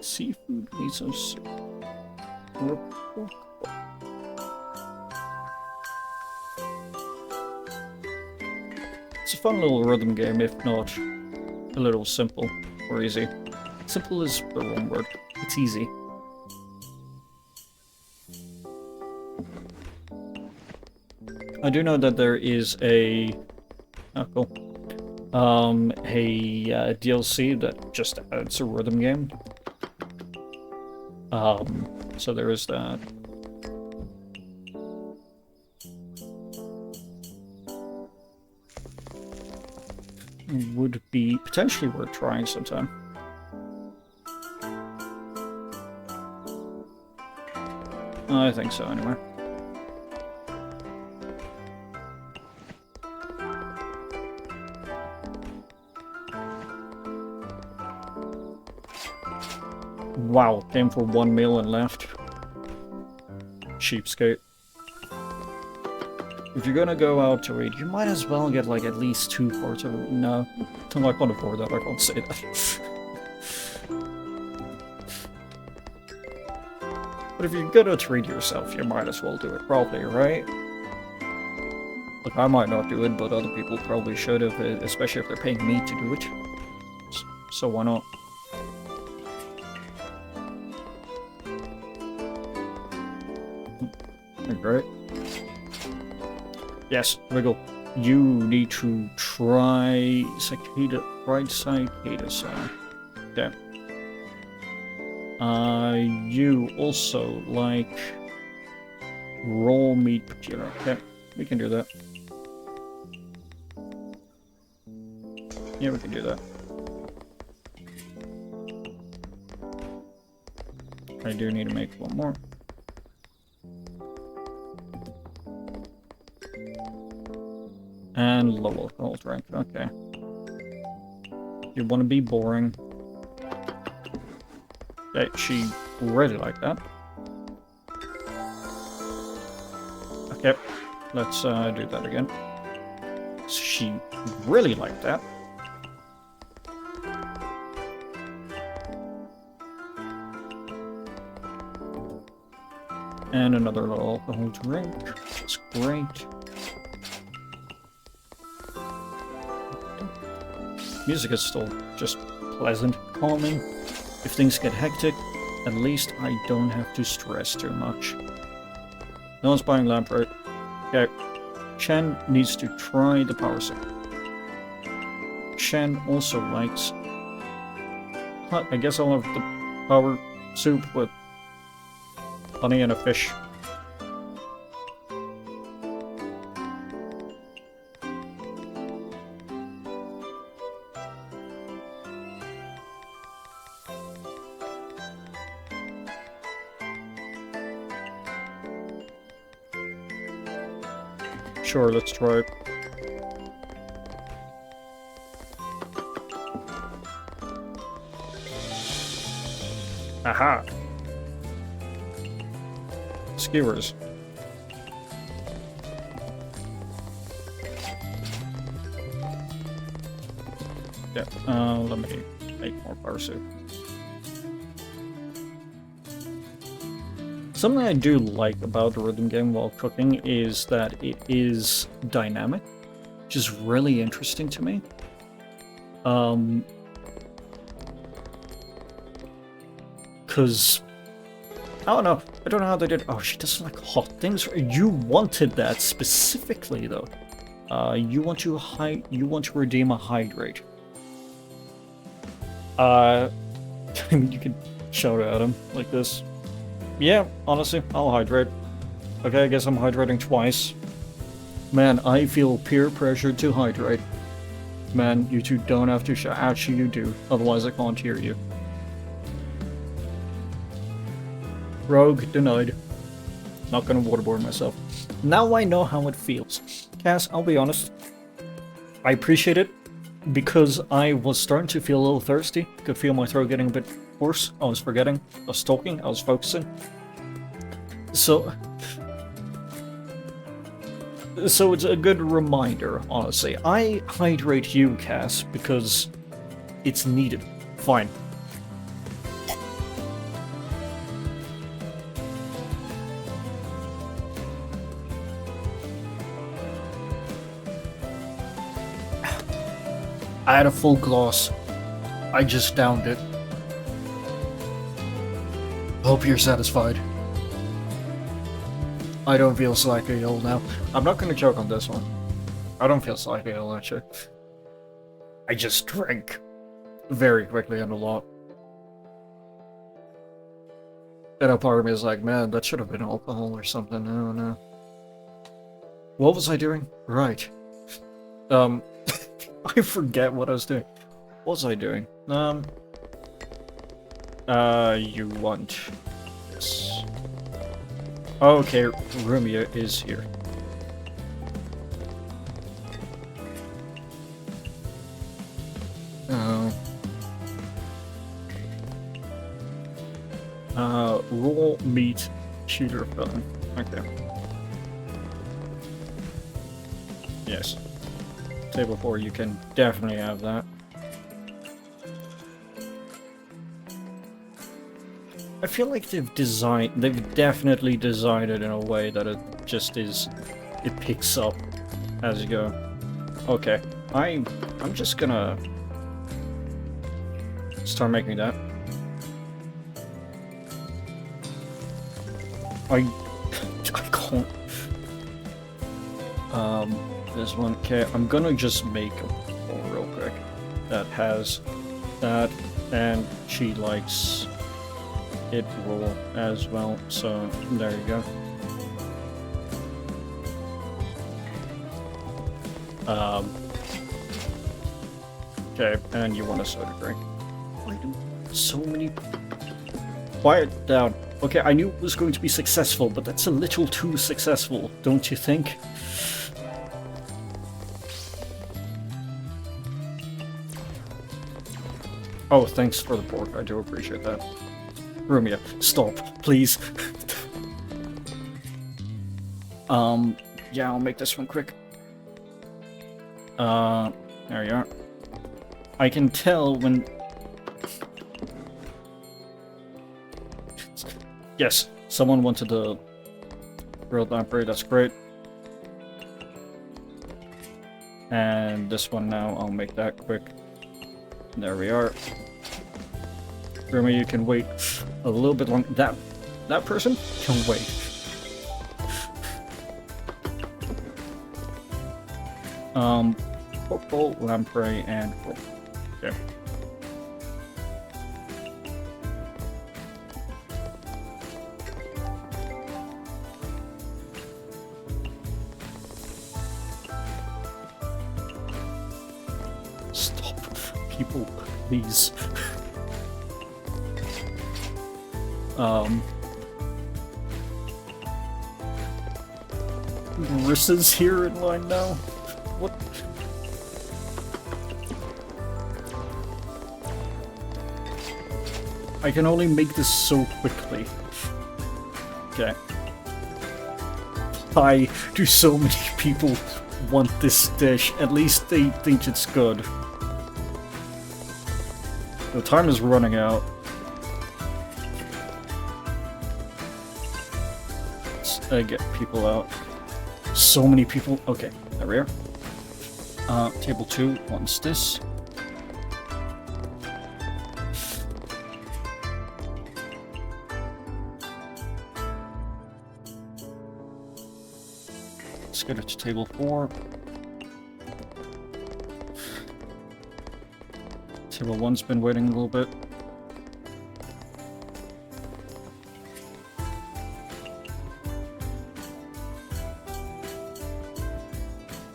Seafood miso soup. It's a fun little rhythm game, if not a little simple or easy. Simple is the wrong word. It's easy. I do know that there is a... Oh, cool. A DLC that just adds a rhythm game. So there is that. Would be potentially worth trying sometime. I think so, anyway. Wow, came for 1 meal and left. Cheapskate. If you're gonna go out to eat, you might as well get like at least 2 parts of it. No, I can't afford that, I can't say that. But if you're gonna treat yourself, you might as well do it properly, right? Look, I might not do it, but other people probably should have, especially if they're paying me to do it. So why not? Great. Yes, Wiggle. You need to try cicada, fried cicada song. Okay. You also like raw meat potato. Okay, we can do that. Yeah, we can do that. I do need to make one more. And low alcohol drink, okay. You want to be boring. Okay, she really like that. Okay, let's do that again. She really liked that. And another low alcohol drink. That's great. Music is still just pleasant, calming. If things get hectic, at least I don't have to stress too much. No one's buying lamprey. Okay. Chen needs to try the power soup. Chen also likes... I guess I'll have the power soup with honey and a fish. Sure, let's try it. Aha! Skewers. Yeah, let me make more power soup. Something I do like about the rhythm game while cooking is that it is dynamic, which is really interesting to me. Cause I don't know how they did. Oh, she doesn't like hot things. You wanted that specifically, though. You want to redeem a hydrate. You can shout at him like this. Yeah, honestly, I'll hydrate. Okay, I guess I'm hydrating twice. Man, I feel peer pressured to hydrate. Man, you two don't have to shout. Actually, you do. Otherwise, I can't hear you. Rogue denied. Not gonna waterboard myself. Now I know how it feels. Cass, I'll be honest. I appreciate it because I was starting to feel a little thirsty. Could feel my throat getting a bit hoarse. I was forgetting. I was talking. I was focusing. So it's a good reminder, honestly. I hydrate you, Cass, because it's needed. Fine. I had a full glass. I just downed it. Hope you're satisfied. I don't feel slightly ill now. I'm not gonna joke on this one. I don't feel slightly ill, actually. I just drank very quickly and a lot. And a part of me is like, man, that should have been alcohol or something. I don't know. What was I doing? Right. I forget what I was doing. What was I doing? You want this. Okay, Rumia is here. Raw meat shooter film. Okay. Yes. Table 4, you can definitely have that. I feel like they've definitely designed it in a way that it just is, it picks up as you go. Okay, I'm just gonna start making that. I can't. This one. Okay, I'm gonna just make a bowl real quick that has that, and she likes it raw as well. So there you go. Okay, and you want a soda drink. Why do so many? Quiet down. Okay, I knew it was going to be successful, but that's a little too successful, don't you think? Oh, thanks for the pork. I do appreciate that. Rumia, stop, please. Yeah, I'll make this one quick. There you are. I can tell when... Yes, someone wanted the grilled lamprey, that's great. And this one now, I'll make that quick. There we are. Rumia, you can wait a little bit long. That person can wait. Pork bowl, lamprey, and pork. Okay. Stop, people, please. Marissa's here in line now? What? I can only make this so quickly. Okay. Why do so many people want this dish? At least they think it's good. The time is running out. Let's get people out. So many people. Okay, there we are. Table 2 wants this. Let's get it to table 4. Table 1's been waiting a little bit.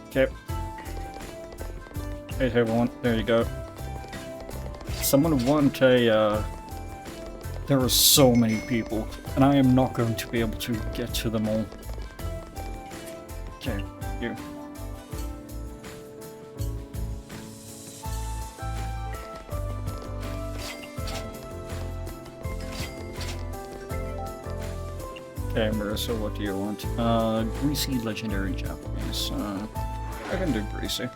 Okay. Hey, table 1, there you go. Someone want a, there are so many people, and I am not going to be able to get to them all. Okay, you. Okay, Marissa, what do you want? Greasy legendary Japanese. I can do greasy.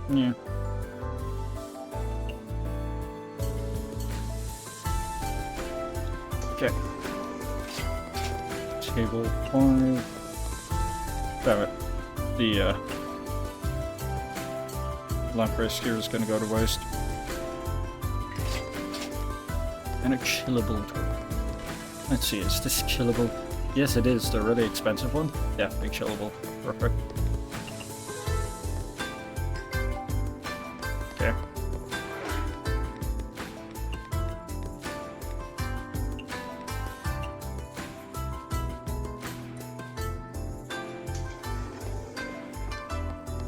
Yeah. Okay. Table 5. Damn it. The, lamp rescue is gonna go to waste. And a chillable. Let's see, is this chillable? Yes, it is. The really expensive one. Definitely chillable. Perfect. Okay.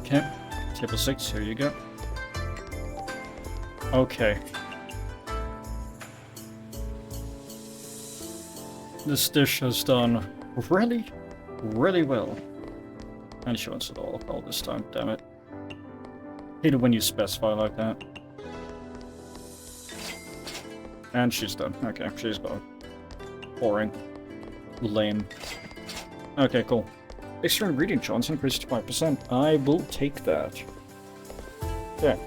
Okay. Table 6, here you go. Okay. This dish has done really, really well. And she wants it all this time, damn it. Hate it when you specify like that. And she's done. Okay, she's gone. Boring. Lame. Okay, cool. Extra ingredient chance increased to 5%. I will take that. Okay.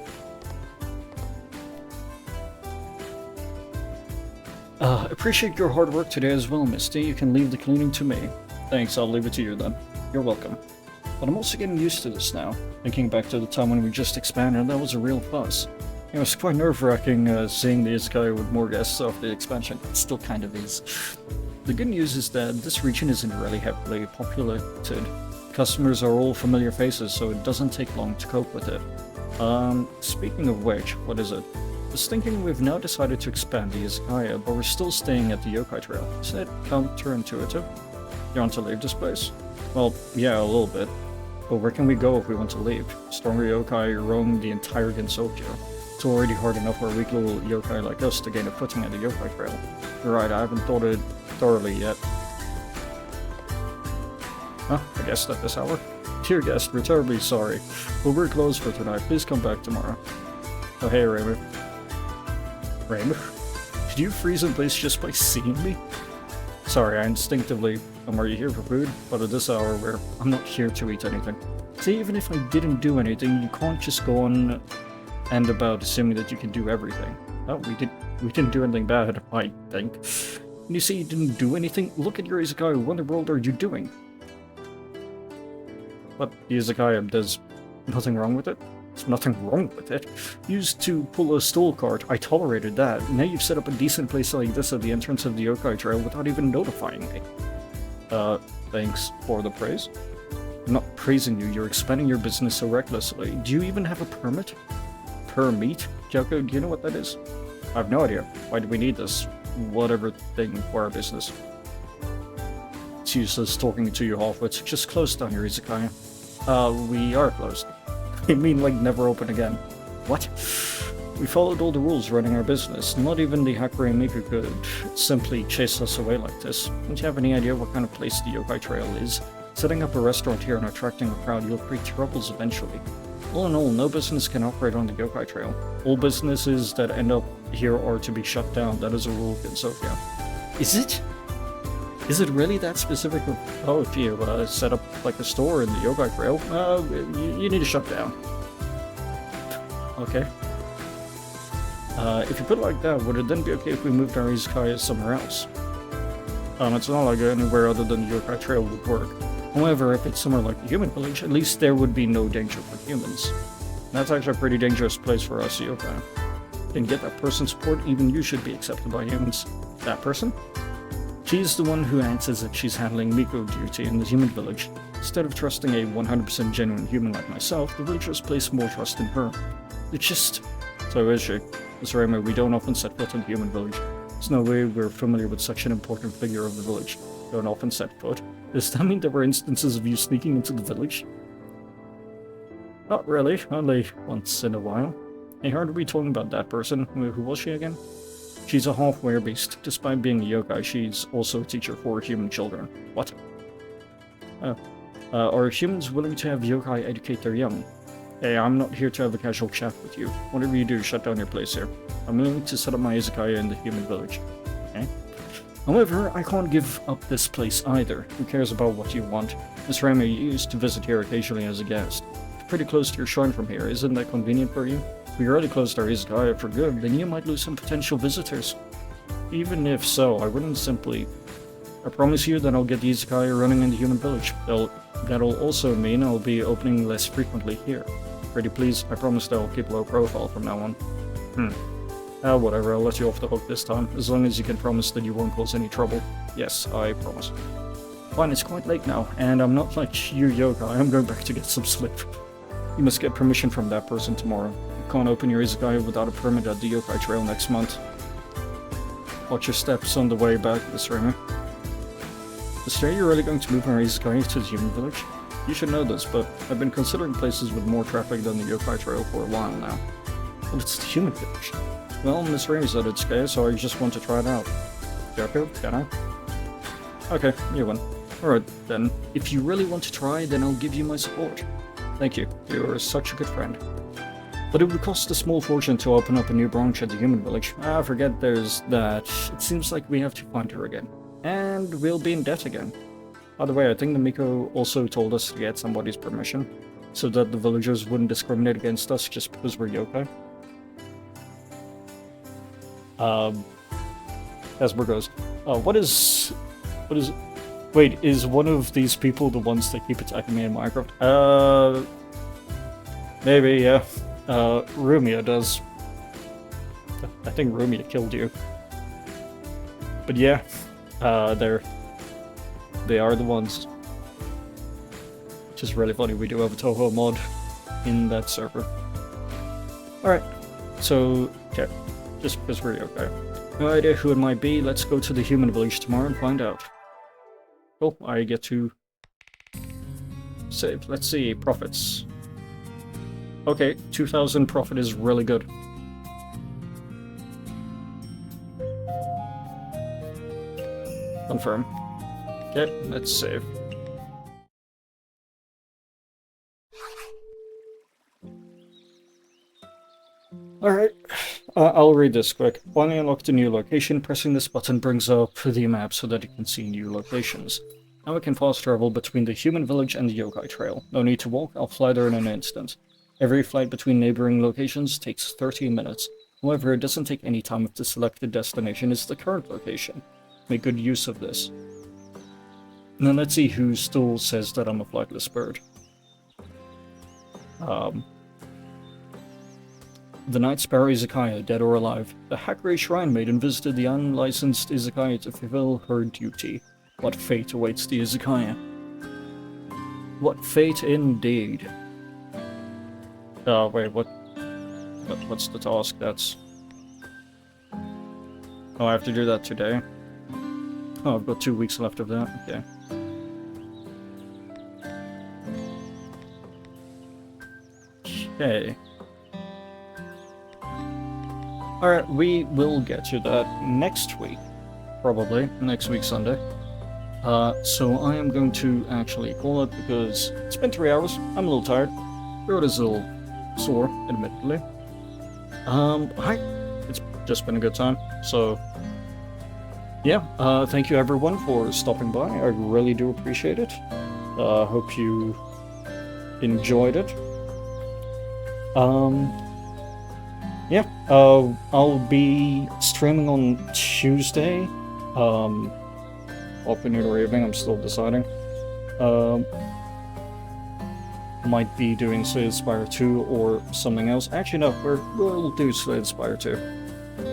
Appreciate your hard work today as well, Misty. You can leave the cleaning to me. Thanks, I'll leave it to you then. You're welcome. But I'm also getting used to this now. Thinking back to the time when we just expanded, that was a real fuss. It was quite nerve-wracking seeing the Izakaya with more guests after the expansion. It still kind of is. The good news is that this region isn't really heavily populated. Customers are all familiar faces, so it doesn't take long to cope with it. Speaking of which, what is it? I was thinking we've now decided to expand the Izakaya, but we're still staying at the Yokai Trail. Is that counterintuitive? You want to leave this place? Well, yeah, a little bit. But where can we go if we want to leave? Stronger yokai roam the entire Gensokyo. It's already hard enough for a weak little yokai like us to gain a footing at the Yokai Trail. You're right, I haven't thought it thoroughly yet. Huh? I guess at this hour? Dear guest, we're terribly sorry, but we're closed for tonight. Please come back tomorrow. Oh hey, Raymond. Raymond? Did you freeze in place just by seeing me? Sorry, I instinctively... are you here for food? But at this hour, I'm not here to eat anything. See, even if I didn't do anything, you can't just go on and about assuming that you can do everything. Oh, we didn't do anything bad, I think. And you say you didn't do anything? Look at your Izakaya, what in the world are you doing? But the Izakaya, there's nothing wrong with it? There's nothing wrong with it. Used to pull a stool cart, I tolerated that. Now you've set up a decent place like this at the entrance of the Yokai Trail without even notifying me. Thanks for the praise. I'm not praising you, you're expanding your business so recklessly. Do you even have a permit? Permit? Kyoko, do you know what that is? I have no idea. Why do we need this? Whatever thing for our business. It's useless talking to you halfwits. Just close down your Izakaya. We are closed. I mean, like, never open again. What? We followed all the rules running our business. Not even the Hakure Miku could simply chase us away like this. Don't you have any idea what kind of place the Yokai Trail is? Setting up a restaurant here and attracting a crowd, you'll create troubles eventually. All in all, no business can operate on the Yokai Trail. All businesses that end up here are to be shut down. That is a rule in Sofia. Is it? Is it really that specific? Oh, if you set up like a store in the Yokai Trail, you need to shut down. Okay. If you put it like that, would it then be okay if we moved our Izakaya somewhere else? It's not like anywhere other than the Yokai Trail would work. However, if it's somewhere like the human village, at least there would be no danger for humans. That's actually a pretty dangerous place for us yokai. Can get that person's support, even you should be accepted by humans. That person? She's the one who acts as if she's handling Miko duty in the human village. Instead of trusting a 100% genuine human like myself, the villagers place more trust in her. It's just... So is she. Miss Raymond, we don't often set foot in the human village. There's no way we're familiar with such an important figure of the village. Don't often set foot. Does that mean there were instances of you sneaking into the village? Not really, only once in a while. I heard we talking about that person. Who was she again? She's a half-were beast. Despite being a yokai, she's also a teacher for human children. What? Are humans willing to have yokai educate their young? Hey, I'm not here to have a casual chat with you. Whatever you do, shut down your place here. I'm willing to set up my Izakaya in the human village. Okay? However, I can't give up this place either. Who cares about what you want? Miss Remy used to visit here occasionally as a guest. It's pretty close to your shrine from here. Isn't that convenient for you? If we already closed our Izakaya for good, then you might lose some potential visitors. Even if so, I wouldn't simply... I promise you that I'll get the Izakaya running in the human village. That'll also mean I'll be opening less frequently here. Pretty please, I promise that I'll keep low profile from now on. Whatever, I'll let you off the hook this time, as long as you can promise that you won't cause any trouble. Yes, I promise. Fine, it's quite late now, and I'm not like you, yokai. I'm going back to get some sleep. You must get permission from that person tomorrow. You can't open your Izakaya without a permit at the yokai trail next month. Watch your steps on the way back, Miss Remy. Are you really going to move our Izakaya to the human village? You should know this, but I've been considering places with more traffic than the yokai trail for a while now. But it's the human village. Well, Miss Remy said it's okay, so I just want to try it out. Jericho, can I? Okay, you win. Alright, then. If you really want to try, then I'll give you my support. Thank you. You're such a good friend. But it would cost a small fortune to open up a new branch at the human village. Forget there's that. It seems like we have to find her again. And we'll be in debt again. By the way, I think the Miko also told us to get somebody's permission, so that the villagers wouldn't discriminate against us just because we're yokai. Esper goes, wait, is one of these people the ones that keep attacking me in Minecraft? Maybe, yeah. Rumia does. I think Rumia killed you. But yeah, they are the ones. Which is really funny, we do have a Touhou mod in that server. Alright, so, okay, just because we're okay. No idea who it might be, let's go to the human village tomorrow and find out. Cool, I get to save. Let's see, profits. Okay, 2,000 profit is really good. Confirm. Okay, let's save. Alright, I'll read this quick. Finally unlocked a new location. Pressing this button brings up the map so that you can see new locations. Now we can fast travel between the human village and the yokai trail. No need to walk, I'll fly there in an instant. Every flight between neighboring locations takes 30 minutes. However, it doesn't take any time if the selected destination is the current location. Make good use of this. Now let's see who still says that I'm a flightless bird. The Night Sparrow Izakaya, dead or alive. The Hackray Shrine Maiden visited the unlicensed Izakaya to fulfill her duty. What fate awaits the Izakaya? What fate indeed. Wait, what's the task? That's... Oh, I have to do that today? Oh, I've got 2 weeks left of that, okay. Okay. Alright, we will get to that next week. Probably. Next week, Sunday. So I am going to actually call it because it's been 3 hours. I'm a little tired. Throat is a little sore, admittedly. It's just been a good time. So, yeah. Thank you everyone for stopping by. I really do appreciate it. Hope you enjoyed it. Yeah, I'll be streaming on Tuesday, afternoon or evening, I'm still deciding. Might be doing Slay Spire 2 or something else. Actually, no, we'll do Slay Spire 2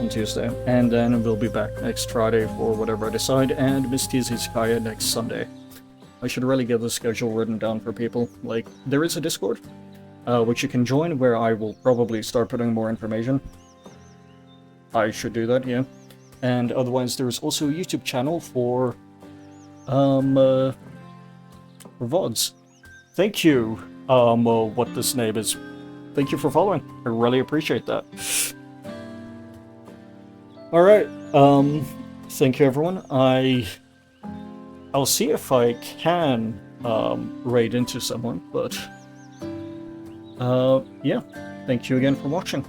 on Tuesday, and then we'll be back next Friday for whatever I decide, and Mystia's Izakaya next Sunday. I should really get the schedule written down for people. Like, there is a Discord, which you can join, where I will probably start putting more information. I should do that, yeah. And otherwise, there's also a YouTube channel for VODs. Thank you, what this name is. Thank you for following. I really appreciate that. Alright, thank you everyone. I'll see if I can raid into someone, but Yeah, thank you again for watching.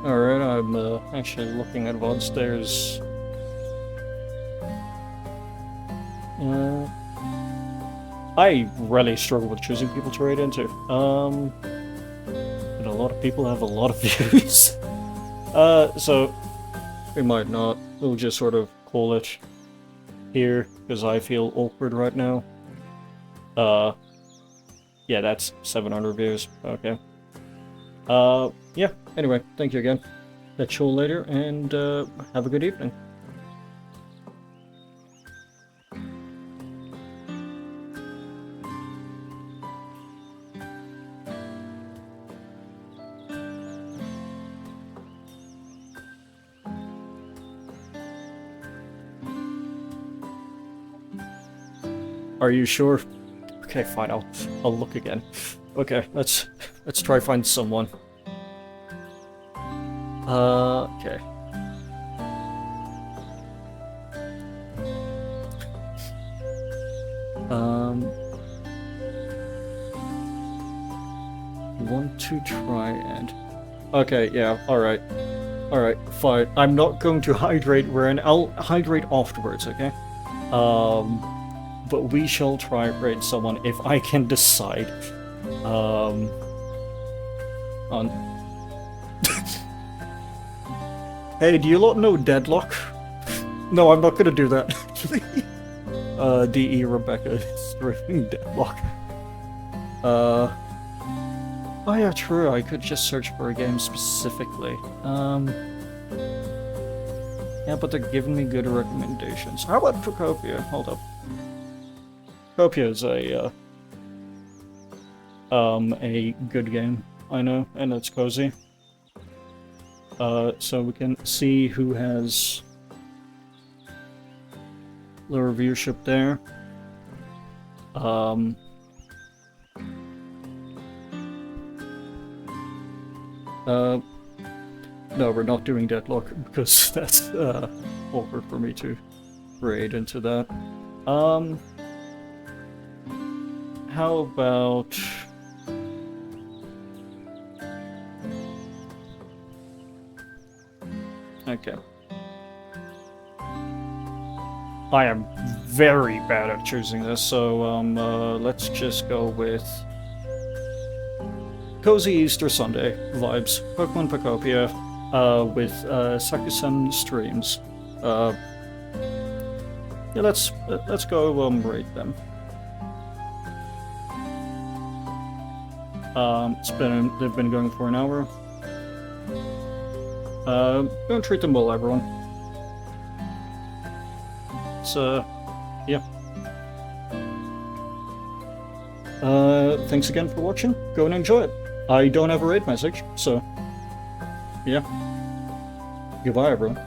Alright, I'm actually looking at VODs. There's... I really struggle with choosing people to raid into. But a lot of people have a lot of views. So we might not. We'll just sort of call it here, because I feel awkward right now. Yeah, that's 700 views. Okay. Yeah, anyway, thank you again. Catch you all later, and have a good evening. Are you sure? Okay, fine, I'll look again. Okay, let's try find someone. Okay. Want to try and... Okay, yeah, alright. Alright, fine. I'm not going to hydrate, I'll hydrate afterwards, okay? But we shall try raid someone if I can decide. On... Hey, do you lot know Deadlock? No, I'm not gonna do that. DE Rebecca is streaming Deadlock. Oh yeah, true, I could just search for a game specifically. Yeah, but they're giving me good recommendations. How about Procopia? Hold up. Procopia is a good game, I know, and it's cozy. So we can see who has lower viewership there. No, we're not doing Deadlock because that's awkward for me to raid into that. How about... Okay. I am very bad at choosing this, so let's just go with Cozy Easter Sunday vibes. Pokemon Pokopia with Sakusen streams. Yeah, let's go rate them. They've been going for an hour. Gonna treat them well, everyone. So, yeah. Thanks again for watching. Go and enjoy it. I don't have a raid message, so yeah. Goodbye, everyone.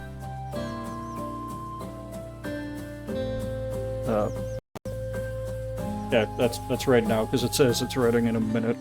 Yeah, that's raid now because it says it's raiding in a minute.